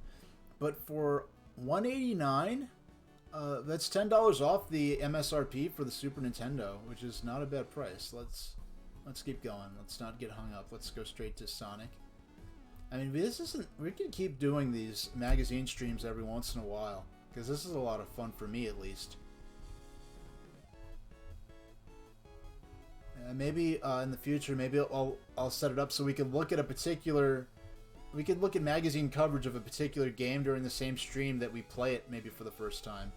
But for $189, that's $10 off the MSRP for the Super Nintendo, which is not a bad price. Let's keep going. Let's not get hung up. Let's go straight to Sonic. I mean, we can keep doing these magazine streams every once in a while, because this is a lot of fun for me, at least. Maybe in the future, maybe I'll set it up so we can look at a particular We could look at magazine coverage of a particular game during the same stream that we play it, maybe for the first time.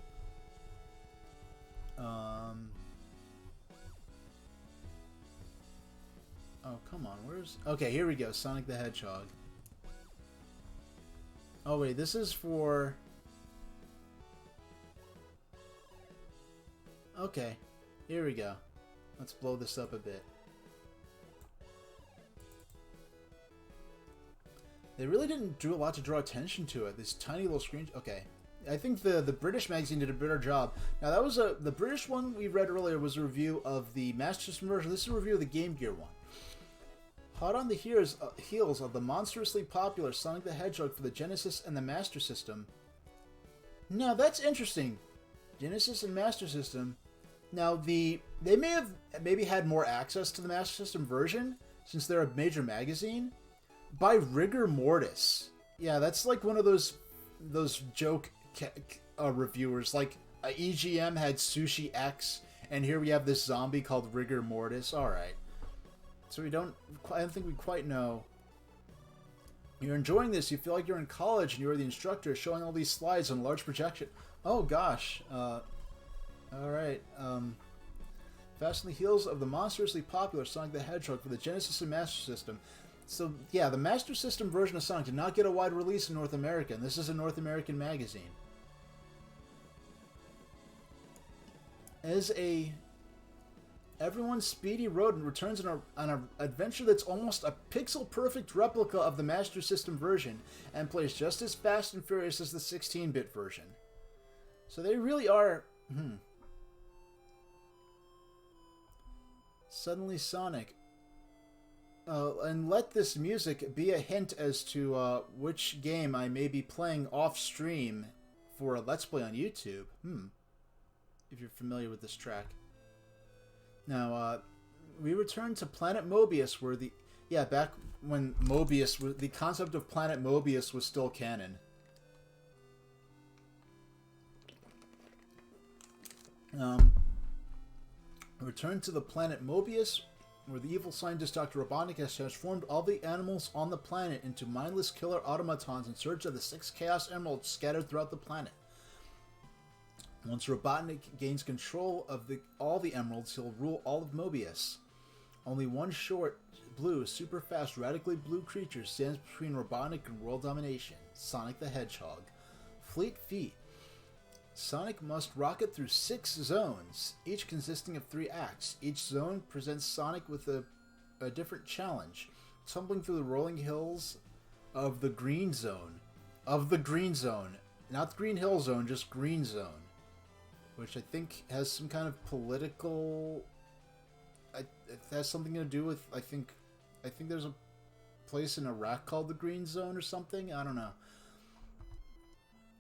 Oh, come on. Where's... Okay, here we go. Sonic the Hedgehog. Oh, wait. This is for... Okay. Here we go. Let's blow this up a bit. They really didn't do a lot to draw attention to it. These tiny little screens. Okay. I think the British magazine did a better job. Now, that was the British one we read earlier was a review of the Master System version. This is a review of the Game Gear one. Hot on the heels of the monstrously popular Sonic the Hedgehog for the Genesis and the Master System. Now, that's interesting. Genesis and Master System. Now, they may have maybe had more access to the Master System version, since they're a major magazine, by rigor mortis. Yeah, that's like one of those joke reviewers. Like, EGM had Sushi X, and here we have this zombie called Rigor Mortis. Alright. So I don't think we quite know. You're enjoying this. You feel like you're in college and you're the instructor showing all these slides on large projection. Oh gosh. Alright. Fast on the heels of the monstrously popular Sonic the Hedgehog for the Genesis and Master System. So yeah, the Master System version of Sonic did not get a wide release in North America, and this is a North American magazine. As everyone's Speedy Rodent returns on an adventure that's almost a pixel-perfect replica of the Master System version, and plays just as fast and furious as the 16-bit version. So they really are... Suddenly Sonic. And let this music be a hint as to which game I may be playing off-stream for a Let's Play on YouTube. If you're familiar with this track. Now, we return to Planet Mobius, where back when Mobius, the concept of Planet Mobius was still canon. Return to the planet Mobius, where the evil scientist Dr. Robotnik has transformed all the animals on the planet into mindless killer automatons in search of the 6 Chaos Emeralds scattered throughout the planet. Once Robotnik gains control of all the emeralds, he'll rule all of Mobius. Only one short, blue, super fast, radically blue creature stands between Robotnik and world domination: Sonic the Hedgehog. Fleet feet. Sonic must rocket through 6 zones, each consisting of 3 acts. Each zone presents Sonic with a different challenge, tumbling through the rolling hills of the Green Zone. Not the Green Hill Zone, just Green Zone. Which I think has some kind of political... It has something to do with... I think there's a place in Iraq called the Green Zone or something? I don't know.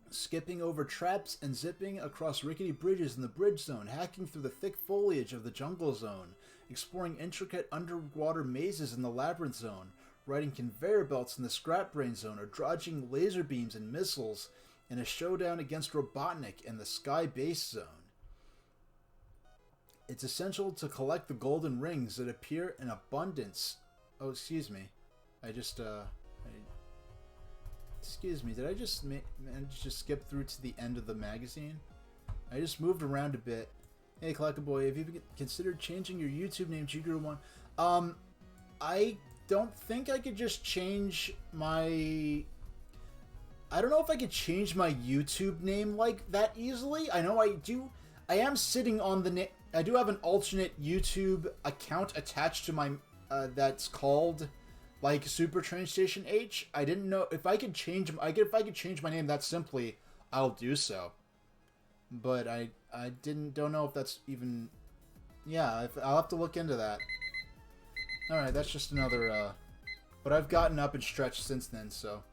Skipping over traps and zipping across rickety bridges in the Bridge Zone, hacking through the thick foliage of the Jungle Zone, exploring intricate underwater mazes in the Labyrinth Zone, riding conveyor belts in the Scrap Brain Zone, or dodging laser beams and missiles in a showdown against Robotnik in the Sky Base Zone. It's essential to collect the golden rings that appear in abundance. Oh, excuse me. Excuse me, did I just skip through to the end of the magazine? I just moved around a bit. Hey, Collectaboy, have you considered changing your YouTube name Jiguru1? I don't think I could just change my... I don't know if I could change my YouTube name like that easily. I know I do. I am sitting on the... I do have an alternate YouTube account attached to my... that's called... like Super Train Station H. I didn't know if I could change. If I could change my name that simply, I'll do so. But I don't know if that's even. Yeah, I'll have to look into that. All right, that's just another. But I've gotten up and stretched since then, so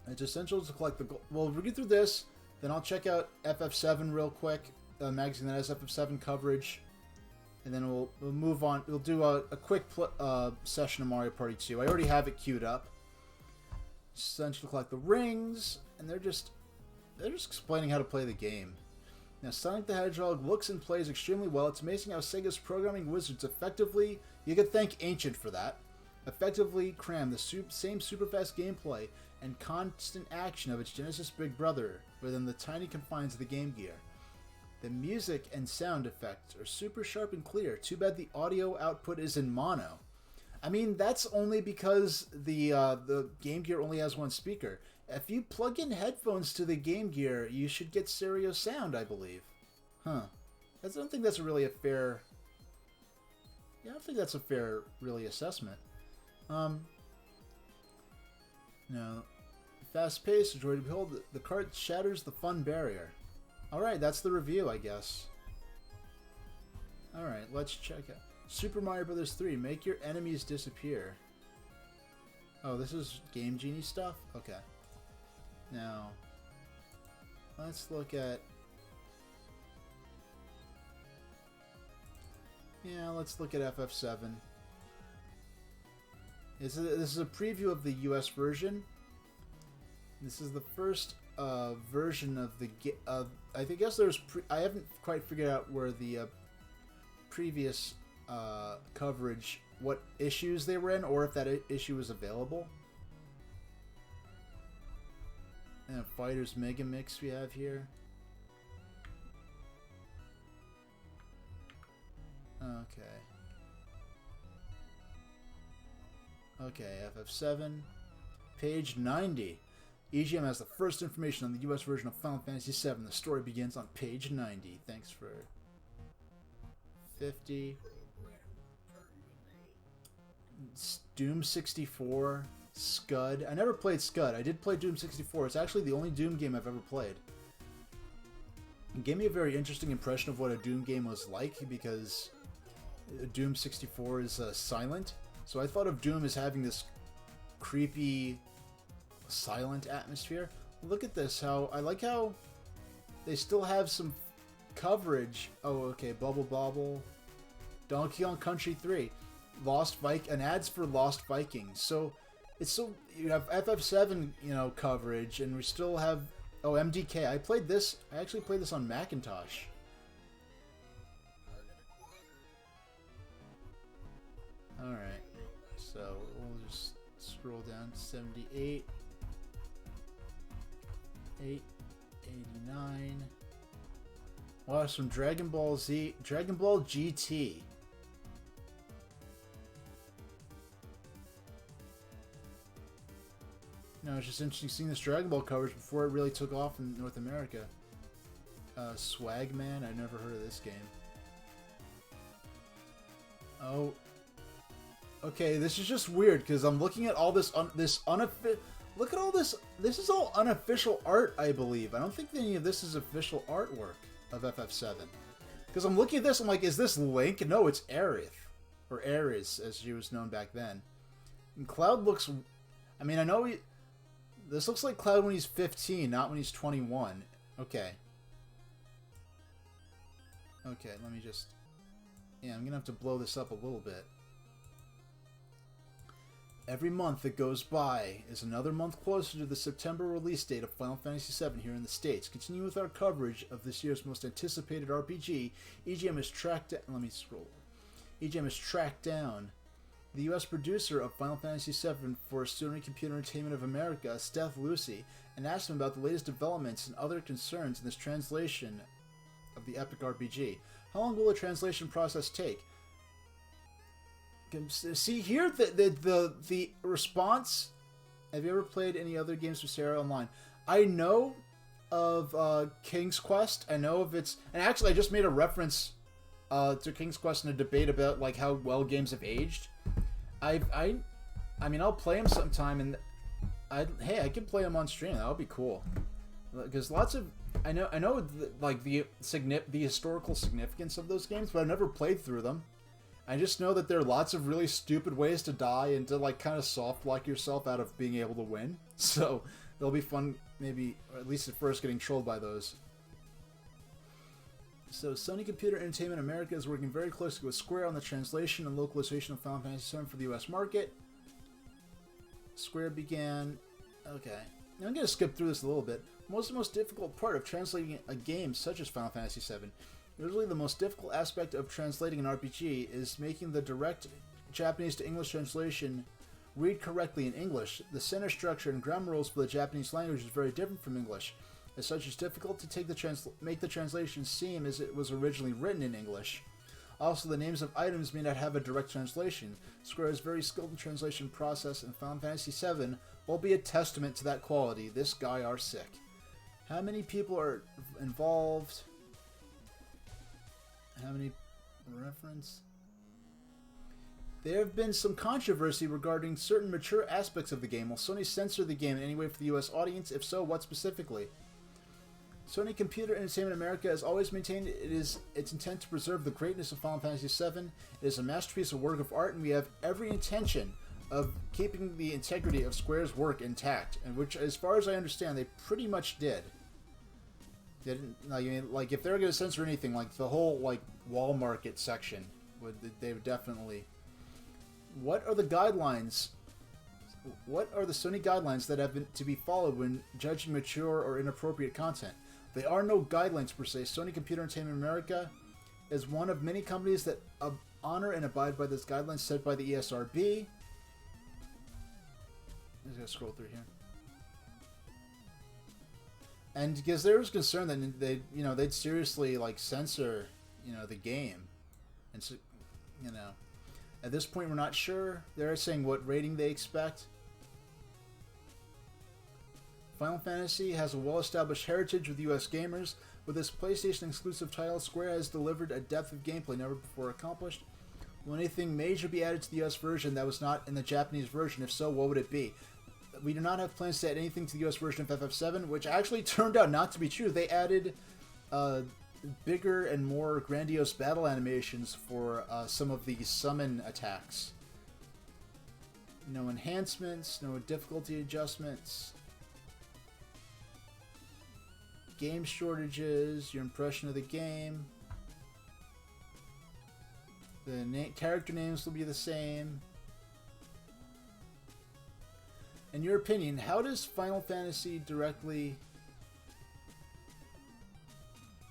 it's essential to collect the gold. We'll read through this, then I'll check out FF7 real quick, a magazine that has FF7 coverage. And then we'll move on. We'll do a quick session of Mario Party 2. I already have it queued up. Essential to collect the rings, and they're just explaining how to play the game. Now, Sonic the Hedgehog looks and plays extremely well. It's amazing how Sega's programming wizards effectively, you could thank Ancient for that, effectively cram the same super fast gameplay and constant action of its Genesis big brother within the tiny confines of the Game Gear. The music and sound effects are super sharp and clear. Too bad the audio output is in mono. I mean, that's only because the Game Gear only has one speaker. If you plug in headphones to the Game Gear, you should get stereo sound, I believe. Huh. I don't think that's really a fair... Yeah, I don't think that's a fair, really, assessment. No. Fast-paced, enjoy to behold. The cart shatters the fun barrier. Alright, that's the review, I guess. Alright, let's check out. Super Mario Bros. 3, make your enemies disappear. Oh, this is Game Genie stuff? Okay. Now, let's look at... Yeah, let's look at FF7. This is a preview of the US version. This is the first version of the... I guess there's... I haven't quite figured out where the previous coverage, what issues they were in, or if that issue was available. And Fighters Mega Mix we have here. Okay, FF7. Page 90. EGM has the first information on the US version of Final Fantasy VII. The story begins on page 90. Thanks for 50. Doom 64. Scud. I never played Scud. I did play Doom 64. It's actually the only Doom game I've ever played. It gave me a very interesting impression of what a Doom game was like, because Doom 64 is silent. So I thought of Doom as having this creepy, silent atmosphere. Look at this. I like how they still have some coverage. Oh, okay. Bubble Bobble. Donkey Kong Country 3. And ads for Lost Vikings. So it's so you have FF7, coverage, and we still have MDK. I actually played this on Macintosh. All right. So we'll just scroll down to 78, 89. Wow, some Dragon Ball GT. No, it's just interesting seeing this Dragon Ball coverage before it really took off in North America. Swagman, I never heard of this game. Oh. Okay, this is just weird because I'm looking at all this look at all this. This is all unofficial art, I believe. I don't think any of this is official artwork of FF7. Because I'm looking at this, I'm like, is this Link? No, it's Aerith. Or Ares, as she was known back then. And Cloud looks... I mean, I know this looks like Cloud when he's 15, not when he's 21. Okay. Okay, let me just... Yeah, I'm going to have to blow this up a little bit. Every month that goes by is another month closer to the September release date of Final Fantasy VII here in the States. Continuing with our coverage of this year's most anticipated RPG, EGM has tracked down... Let me scroll. EGM has tracked down the U.S. producer of Final Fantasy VII for Sony Computer Entertainment of America, Steph Lucy, and asked him about the latest developments and other concerns in this translation of the epic RPG. How long will the translation process take? See here the response. Have you ever played any other games with Sarah Online? I know of King's Quest. I know of its, and actually I just made a reference to King's Quest in a debate about like how well games have aged. I mean I'll play them sometime, and I could play them on stream. That would be cool, because lots of I know like the historical significance of those games, but I've never played through them. I just know that there are lots of really stupid ways to die and to like kind of soft lock yourself out of being able to win. So they'll be fun, maybe, or at least at first, getting trolled by those. So Sony Computer Entertainment America is working very closely with Square on the translation and localization of Final Fantasy VII for the US market. Square began... Okay. Now I'm going to skip through this a little bit. The most difficult part of translating a game such as Final Fantasy VII. Usually the most difficult aspect of translating an RPG is making the direct Japanese to English translation read correctly in English. The sentence structure and grammar rules for the Japanese language is very different from English. As such, it's difficult to make the translation seem as it was originally written in English. Also, the names of items may not have a direct translation. Square is very skilled in translation process, and Final Fantasy VII will be a testament to that quality. This guy are sick. How many people are involved? How many reference? There have been some controversy regarding certain mature aspects of the game. Will Sony censor the game in any way for the US audience? If so, what specifically? Sony Computer Entertainment America has always maintained its intent to preserve the greatness of Final Fantasy VII. It is a masterpiece, a work of art, and we have every intention of keeping the integrity of Square's work intact, and which, as far as I understand, they pretty much did. They didn't, like, if they're going to censor anything, like the whole wall market section, they would definitely. What are the guidelines? What are the Sony guidelines that have been to be followed when judging mature or inappropriate content? There are no guidelines per se. Sony Computer Entertainment America is one of many companies that honor and abide by these guidelines set by the ESRB. I'm just gonna scroll through here. And because there was concern that they'd seriously censor, the game, and so, at this point we're not sure. They're saying what rating they expect. Final Fantasy has a well-established heritage with US gamers. With this PlayStation-exclusive title, Square has delivered a depth of gameplay never before accomplished. Will anything major be added to the US version that was not in the Japanese version? If so, what would it be? We do not have plans to add anything to the US version of FF7, which actually turned out not to be true. They added bigger and more grandiose battle animations for some of the summon attacks. No enhancements, no difficulty adjustments. Game shortages, your impression of the game. The character names will be the same. In your opinion, how does Final Fantasy directly...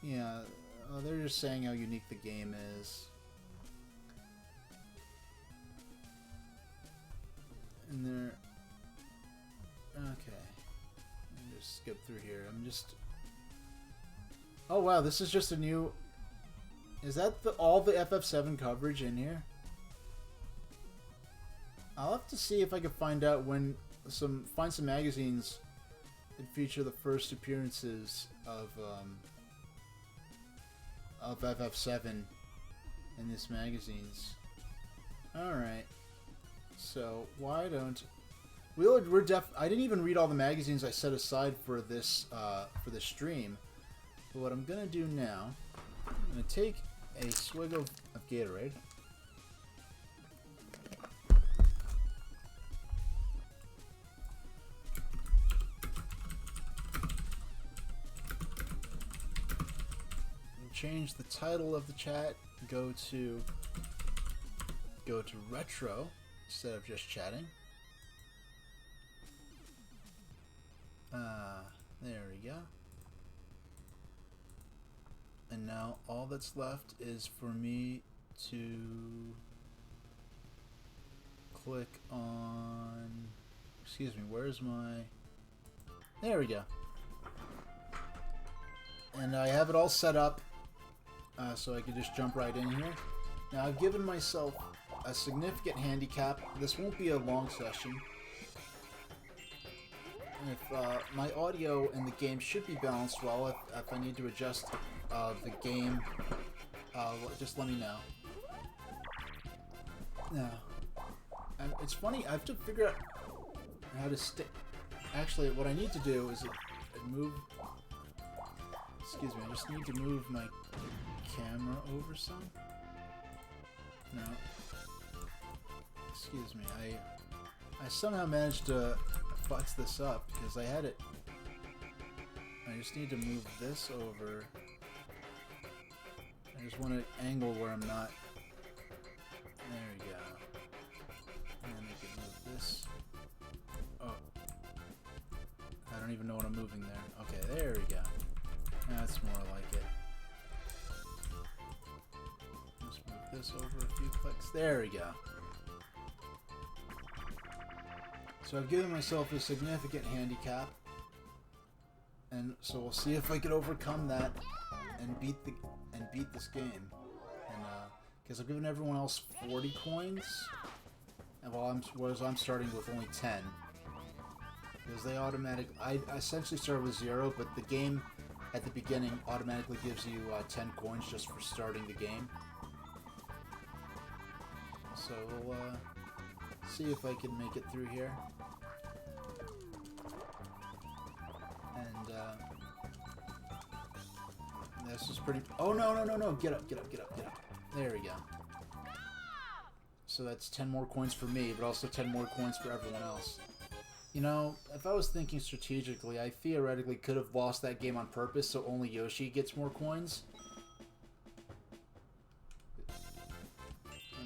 Yeah, they're just saying how unique the game is. And they're... Okay. Let me just skip through here. I'm just... Oh wow, this is just a new... Is that all the FF7 coverage in here? I'll have to see if I can find out when find some magazines that feature the first appearances of FF7 in these magazines. All right, so why don't I didn't even read all the magazines I set aside for this stream. But what I'm gonna do now, I'm gonna take a swig of Gatorade. Change the title of the chat. Go to retro instead of just chatting. There we go. And now all that's left is for me to click on... Excuse me, where's my... There we go. And I have it all set up so I can just jump right in here. Now I've given myself a significant handicap. This won't be a long session. If my audio in the game should be balanced well, if I need to adjust the game, just let me know. Now, it's funny, I have to figure out how to stick. Actually, what I need to do is move. Excuse me, I just need to move my camera over some. No. Excuse me, I somehow managed to fuck this up because I had it. I just need to move this over. I just want to angle where I'm not. There we go. And then I can move this. Oh. I don't even know what I'm moving there. Okay, there we go. That's more like it. Just move this over a few clicks. There we go. So I've given myself a significant handicap, and so we'll see if I can overcome that and beat this game. And because I've given everyone else 40 coins, and whereas I'm starting with only 10. Because they I essentially started with 0, but the game at the beginning automatically gives you 10 coins just for starting the game. So we'll see if I can make it through here. And this is pretty... Oh, no, no, no, no. Get up, get up, get up, get up. There we go. So that's 10 more coins for me, but also 10 more coins for everyone else. You know, if I was thinking strategically, I theoretically could have lost that game on purpose so only Yoshi gets more coins.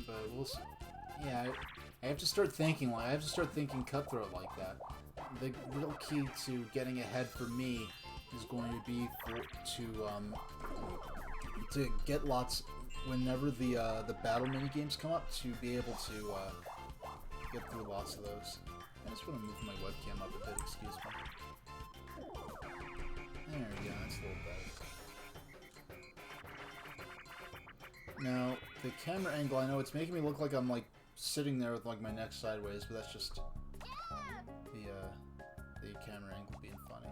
But we'll see. Yeah, I have to start thinking cutthroat like that. The real key to getting ahead for me is going to be to get lots whenever the battle mini games come up, to be able to get through lots of those. I just want to move my webcam up a bit, excuse me. There we go, that's a little better. Now, the camera angle, I know it's making me look like I'm like sitting there with like my neck sideways, but that's just the camera angle being funny.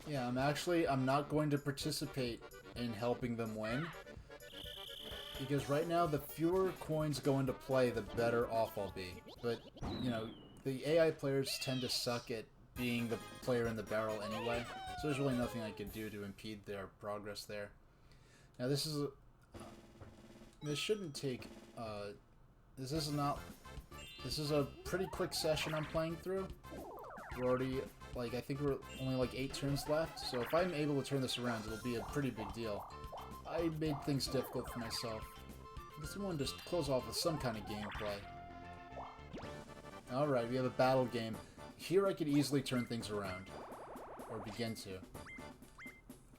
Yeah, I'm not going to participate in helping them win. Because right now, the fewer coins go into play, the better off I'll be. But, you know, the AI players tend to suck at being the player in the barrel anyway, so there's really nothing I can do to impede their progress there. Now this is this shouldn't take this is a pretty quick session I'm playing through. We're already I think we're only like 8 turns left, so if I'm able to turn this around, it'll be a pretty big deal. I made things difficult for myself. I guess I wanted to close off with some kind of gameplay. Alright, we have a battle game. Here I could easily turn things around. Or begin to.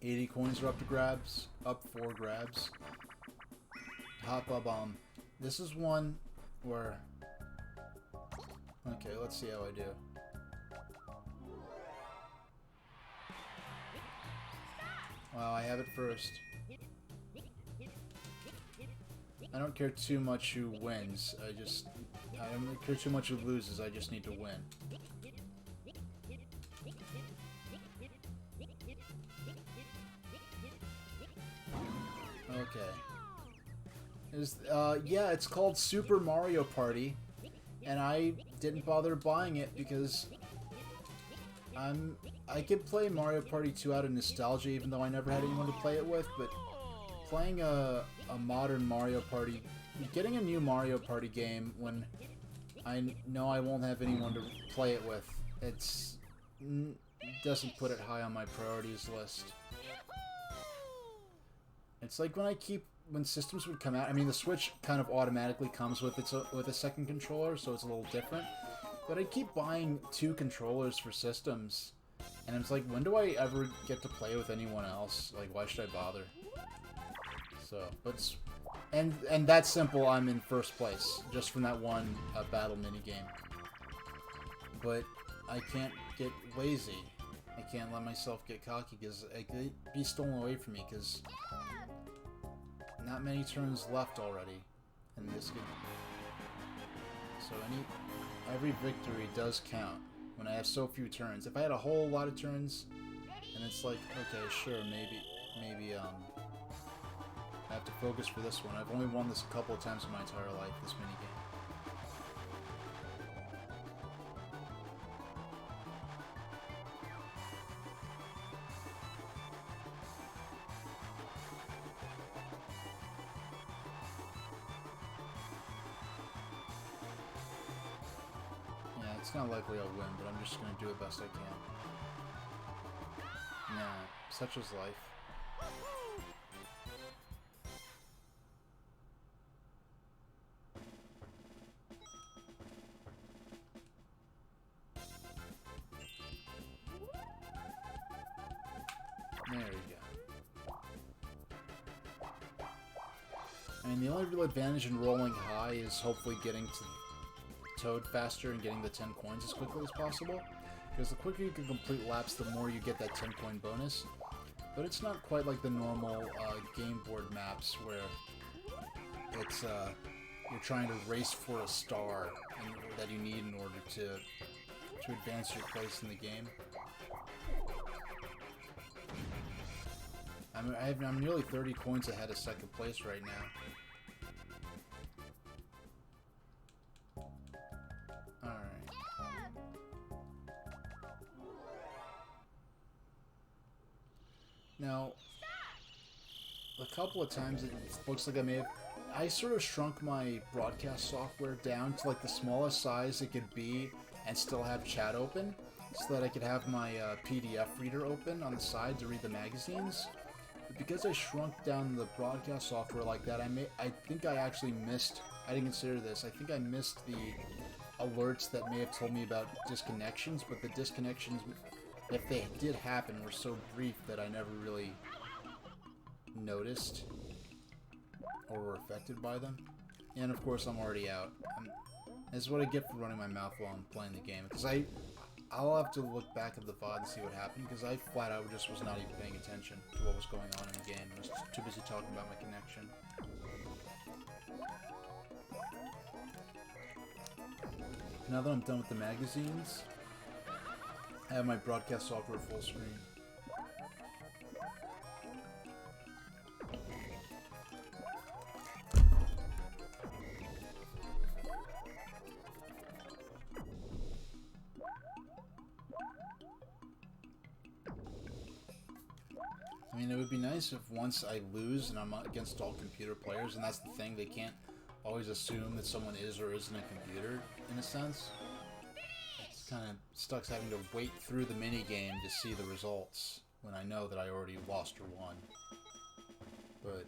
80 coins are up to grabs. Up 4 grabs. Hop-a bomb. This is one where... Okay, let's see how I do. Wow, I have it first. I don't care too much who wins. I don't care too much who loses. I just need to win. Okay. Yeah, it's called Super Mario Party, and I didn't bother buying it because I could play Mario Party 2 out of nostalgia, even though I never had anyone to play it with, but playing a modern Mario Party, getting a new Mario Party game when I know I won't have anyone to play it with, doesn't put it high on my priorities list. It's like when systems would come out, I mean the Switch kind of automatically comes with a second controller, so it's a little different. But I keep buying 2 controllers for systems, and it's like, when do I ever get to play with anyone else? Like, why should I bother? So, but and that's simple. I'm in first place just from that one battle mini game. But I can't get lazy. I can't let myself get cocky because it could be stolen away from me. Because not many turns left already in this game. So every victory does count when I have so few turns. If I had a whole lot of turns, and it's like, okay, sure, maybe I have to focus for this one. I've only won this a couple of times in my entire life, this minigame. Yeah, it's not likely I'll win, but I'm just going to do the best I can. Yeah, such is life. There you go. I mean, the only real advantage in rolling high is hopefully getting to Toad faster and getting the 10 coins as quickly as possible. Because the quicker you can complete laps, the more you get that 10 coin bonus. But it's not quite like the normal game board maps where it's you're trying to race for a star that you need in order to advance your place in the game. I'm nearly 30 coins ahead of second place right now. Alright. Now, a couple of times it looks like I sort of shrunk my broadcast software down to like the smallest size it could be and still have chat open, so that I could have my PDF reader open on the side to read the magazines. But because I shrunk down the broadcast software like that, I think I actually missed, I didn't consider this, I think I missed the alerts that may have told me about disconnections, but the disconnections, if they did happen, were so brief that I never really noticed or were affected by them. And of course I'm already out. This is what I get for running my mouth while I'm playing the game, because I'll have to look back at the VOD and see what happened, because I flat out just was not even paying attention to what was going on in the game. I was too busy talking about my connection. Now that I'm done with the magazines, I have my broadcast software full screen. I mean, it would be nice if once I lose and I'm against all computer players, and that's the thing, they can't always assume that someone is or isn't a computer, in a sense. It's kind of stuck having to wait through the minigame to see the results when I know that I already lost or won. But,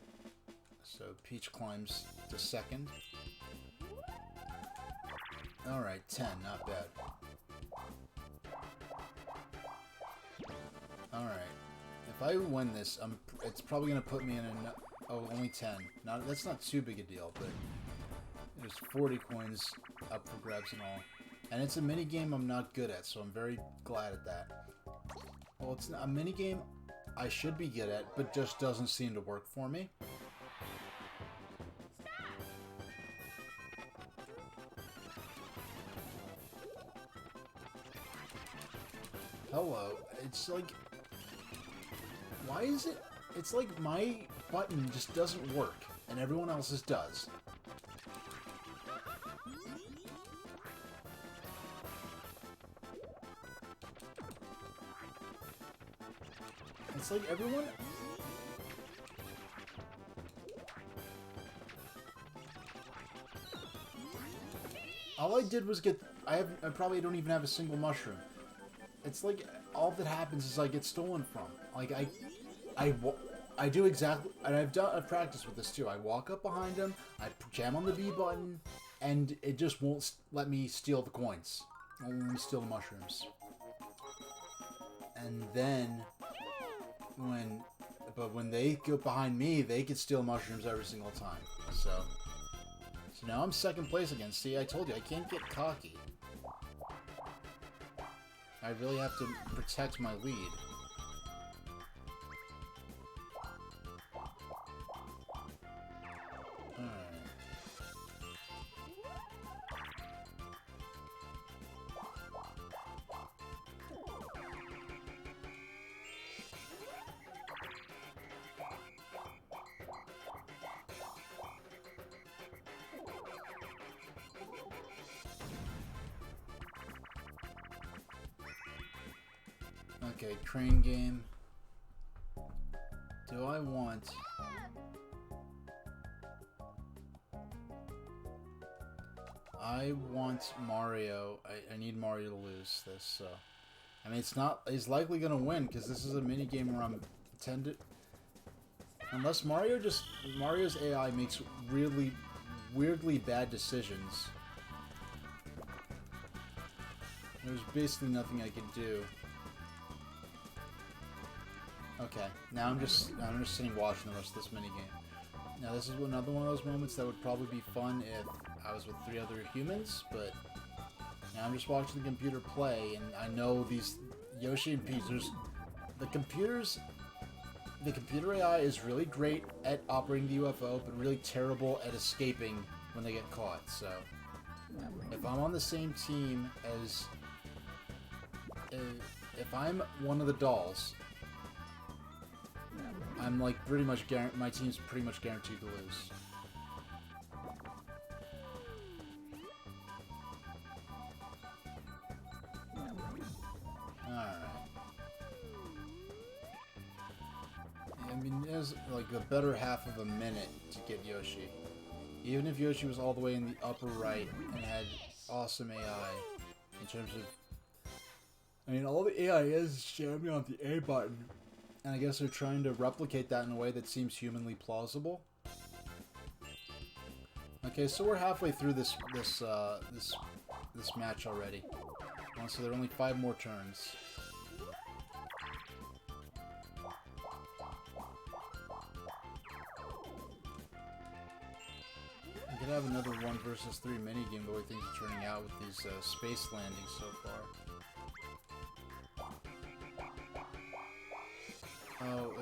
so Peach climbs to second. Alright, 10, not bad. Alright. If I win this, it's probably going to put me in a... Oh, only 10. That's not too big a deal, but... There's 40 coins up for grabs and all. And it's a minigame I'm not good at, so I'm very glad at that. Well, it's a minigame I should be good at, but just doesn't seem to work for me. Hello. It's like... Why is it... It's like my button just doesn't work, and everyone else's does. It's like everyone... All I did was get... I probably don't even have a single mushroom. It's like all that happens is I get stolen from. Like I do exactly, and I've practiced with this too. I walk up behind him, I jam on the B button, and it just won't let me steal the coins. It won't let me steal the mushrooms. And then when they go behind me, they can steal mushrooms every single time. So now I'm second place again. See, I told you I can't get cocky. I really have to protect my lead. Okay, train game. Do I want... I want Mario. I need Mario to lose this, so... I mean, he's likely gonna win, because this is a minigame where I'm tended... Unless Mario's AI makes really weirdly bad decisions. There's basically nothing I can do. Okay, now I'm just sitting watching the rest of this minigame. Now this is another one of those moments that would probably be fun if I was with 3 other humans, but now I'm just watching the computer play, and I know these Yoshi and Peach, the computer AI is really great at operating the UFO, but really terrible at escaping when they get caught, so if I'm on the same team as... If I'm one of the dolls, I'm like pretty much my team's pretty much guaranteed to lose. Alright. I mean, there's like the better half of a minute to get Yoshi. Even if Yoshi was all the way in the upper right and had awesome AI in terms of... I mean, all the AI is jamming on the A button, and I guess they're trying to replicate that in a way that seems humanly plausible. Okay, so we're halfway through this match already. So there are only 5 more turns. We could have another 1 versus 3 minigame the way things are turning out with these space landings so far. Oh,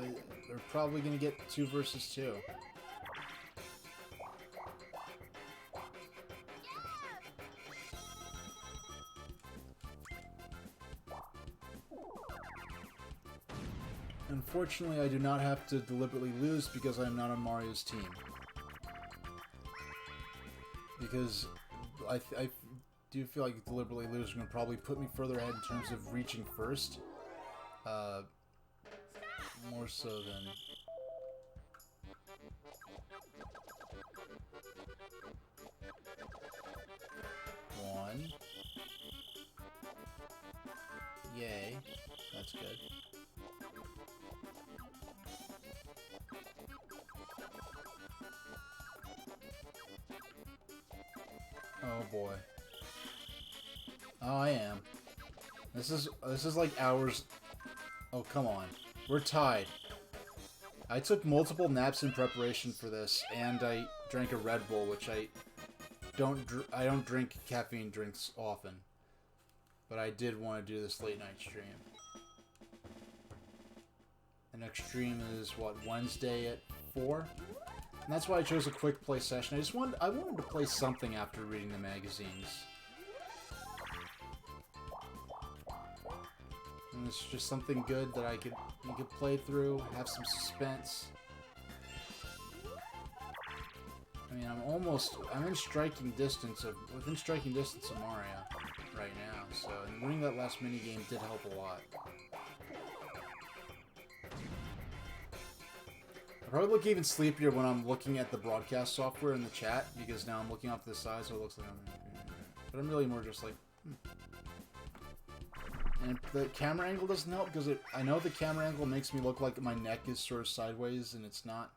we're probably gonna get 2 versus 2. Unfortunately, I do not have to deliberately lose because I'm not on Mario's team. Because I do feel like deliberately losing would probably put me further ahead in terms of reaching first. More so than... One. Yay. That's good. Oh boy. Oh, I am. This is like hours... Oh, come on. We're tied. I took multiple naps in preparation for this, and I drank a Red Bull, which I don't drink caffeine drinks often. But I did want to do this late night stream. The next stream is, what, Wednesday at 4? And that's why I chose a quick play session. I wanted to play something after reading the magazines. And it's just something good that you could play through, have some suspense. I mean, I'm within striking distance of Mario right now, so and winning that last minigame did help a lot. I probably look even sleepier when I'm looking at the broadcast software in the chat, because now I'm looking off to the side, so it looks like but I'm really more just like, And the camera angle doesn't help, because I know the camera angle makes me look like my neck is sort of sideways, and it's not.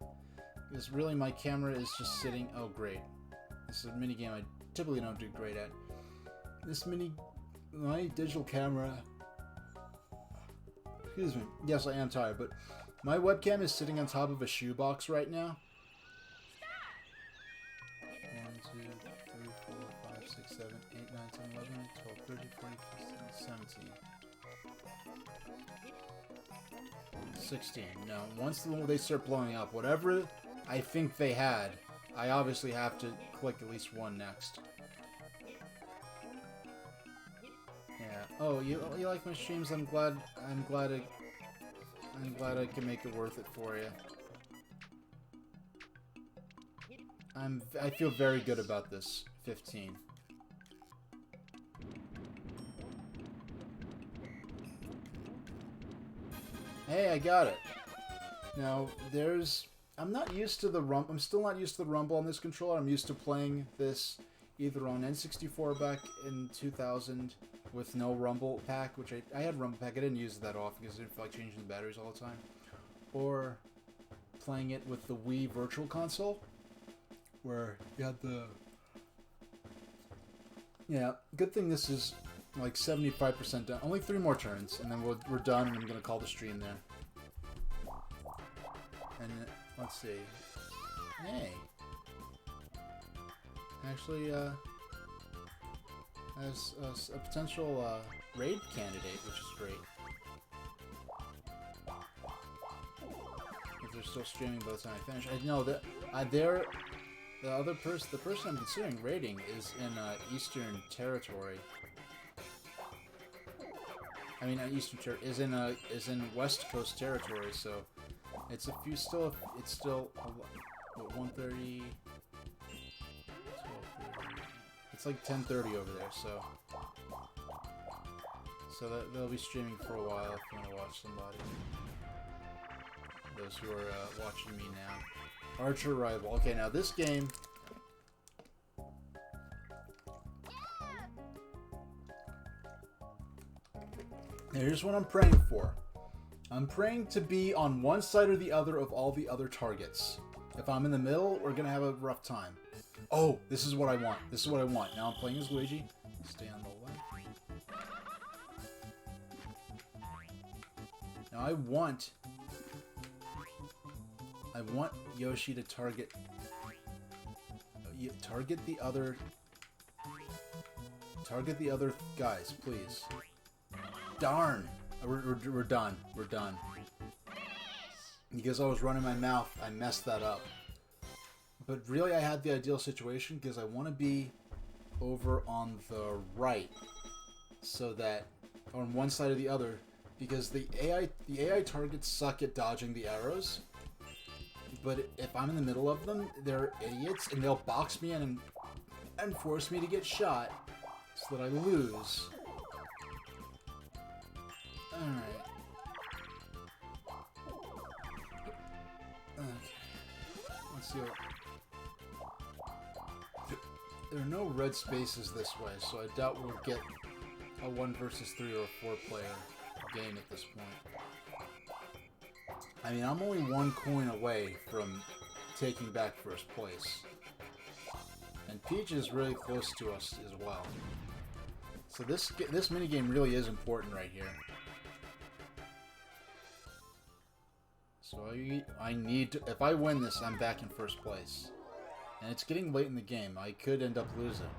Because really my camera is just sitting... Oh, great. This is a minigame I typically don't do great at. My digital camera... Excuse me. Yes, I am tired, but my webcam is sitting on top of a shoebox right now. 1, 2, 3, 4, 5, 6, 7, 8, 9, 10, 11, 12, 13, 14, 15, 17. 16. No, once they start blowing up, whatever I think they had, I obviously have to click at least one next. Yeah. Oh, you like my streams? I'm glad I can make it worth it for you. I feel very good about this. 15. Hey, I got it. Now, I'm not used to the rumble. I'm still not used to the rumble on this controller. I'm used to playing this either on N64 back in 2000 with no rumble pack, which I had rumble pack. I didn't use it that often because I didn't feel like changing the batteries all the time. Or playing it with the Wii Virtual Console, where you had the... Yeah, good thing this is like 75% done. Only 3 more turns, and then we're done, and I'm going to call the stream there. And let's see. Hey. Actually, as a potential raid candidate, which is great. If they're still streaming by the time I finish, I know that the person I'm considering raiding is in Eastern Territory. I mean, Eastern Territory is in West Coast Territory, so it's it's still what, 1:30. It's like 10:30 over there, so they'll be streaming for a while if you want to watch somebody. Those who are watching me now. Archer Rival. Okay, now this game. Here's what I'm praying for. I'm praying to be on one side or the other of all the other targets. If I'm in the middle, we're gonna have a rough time. Oh, this is what I want. This is what I want. Now I'm playing as Luigi. Stay on the left. Now I want Yoshi to target the other guys, please. Darn! We're done. We're done. Because I was running my mouth, I messed that up. But really, I had the ideal situation because I want to be over on the right, so that on one side or the other, because the AI targets suck at dodging the arrows. But if I'm in the middle of them, they're idiots and they'll box me in and force me to get shot, so that I lose. Alright. Okay. Let's see what... There are no red spaces this way, so I doubt we'll get a 1 versus 3 or a 4 player game at this point. I mean, I'm only 1 coin away from taking back first place. And Peach is really close to us as well. So this minigame really is important right here. So I need to... If I win this, I'm back in first place. And it's getting late in the game. I could end up losing.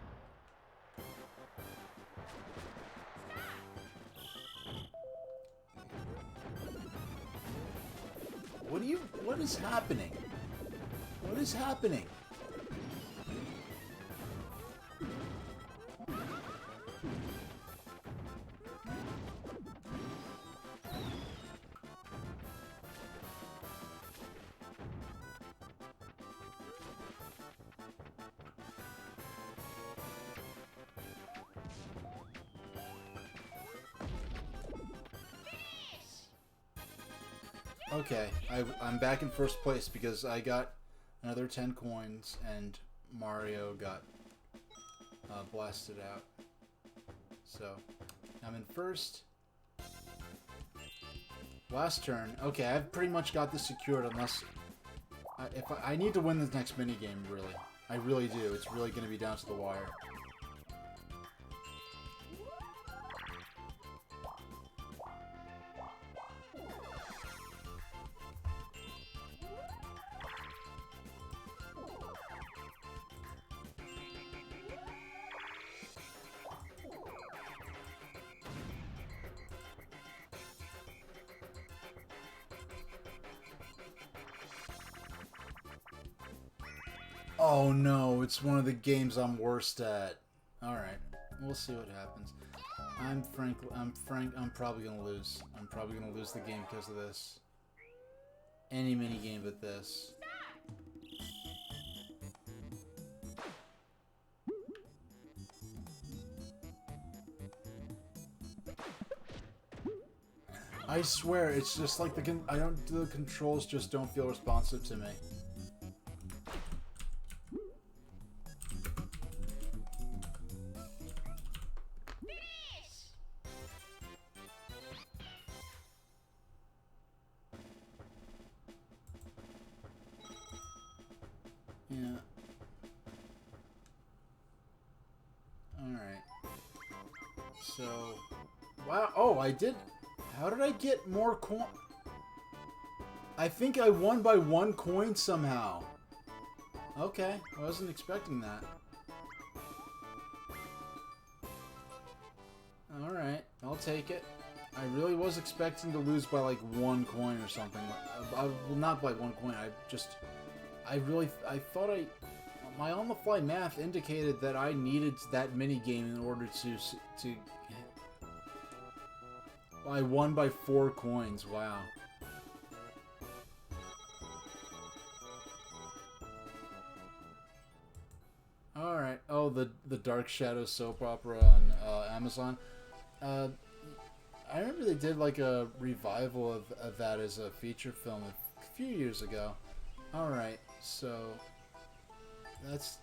What is happening? What is happening? Okay, I'm back in first place because I got another 10 coins and Mario got blasted out. So, I'm in first. Last turn. Okay, I've pretty much got this secured unless... I need to win this next minigame, really. I really do. It's really going to be down to the wire. Oh no, it's one of the games I'm worst at. Alright, we'll see what happens. I'm probably gonna lose. I'm probably gonna lose the game because of this. Any minigame but this. I swear, it's just like the controls just don't feel responsive to me. Yeah. Alright. So... Wow, oh, I did... How did I get more coin? I think I won by 1 coin somehow. Okay, I wasn't expecting that. Alright, I'll take it. I really was expecting to lose by like 1 coin or something. Well, not by 1 coin, I thought my on-the-fly math indicated that I needed that mini-game in order to... I won by 4 coins, wow. Alright, oh, the Dark Shadow soap opera on Amazon. I remember they did like a revival of that as a feature film a few years ago. Alright, so that's...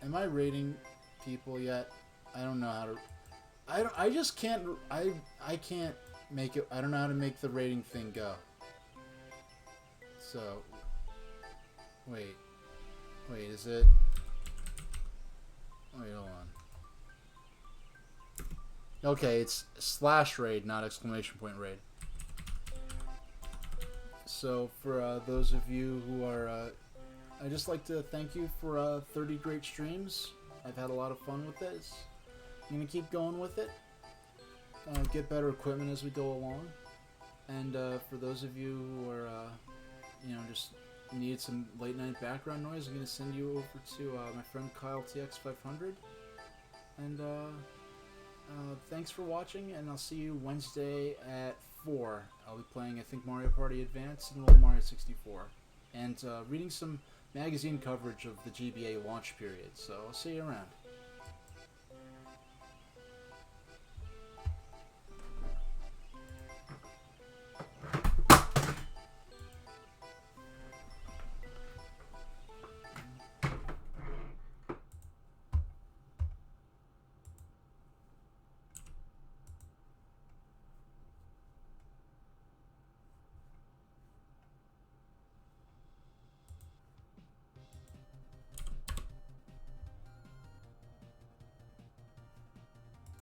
Am I rating people yet? I don't know how to... I just can't... I can't make it... I don't know how to make the rating thing go. So... Wait, is it... Wait, hold on. Okay, it's /raid, not exclamation point raid. So, for those of you who are... I'd just like to thank you for 30 great streams. I've had a lot of fun with this. I'm going to keep going with it. Get better equipment as we go along. And for those of you who are, you know, just need some late night background noise, I'm going to send you over to my friend Kyle TX500. And thanks for watching, and I'll see you Wednesday at 4. I'll be playing, I think, Mario Party Advance and Little Mario 64. And reading some magazine coverage of the GBA launch period. So I'll see you around.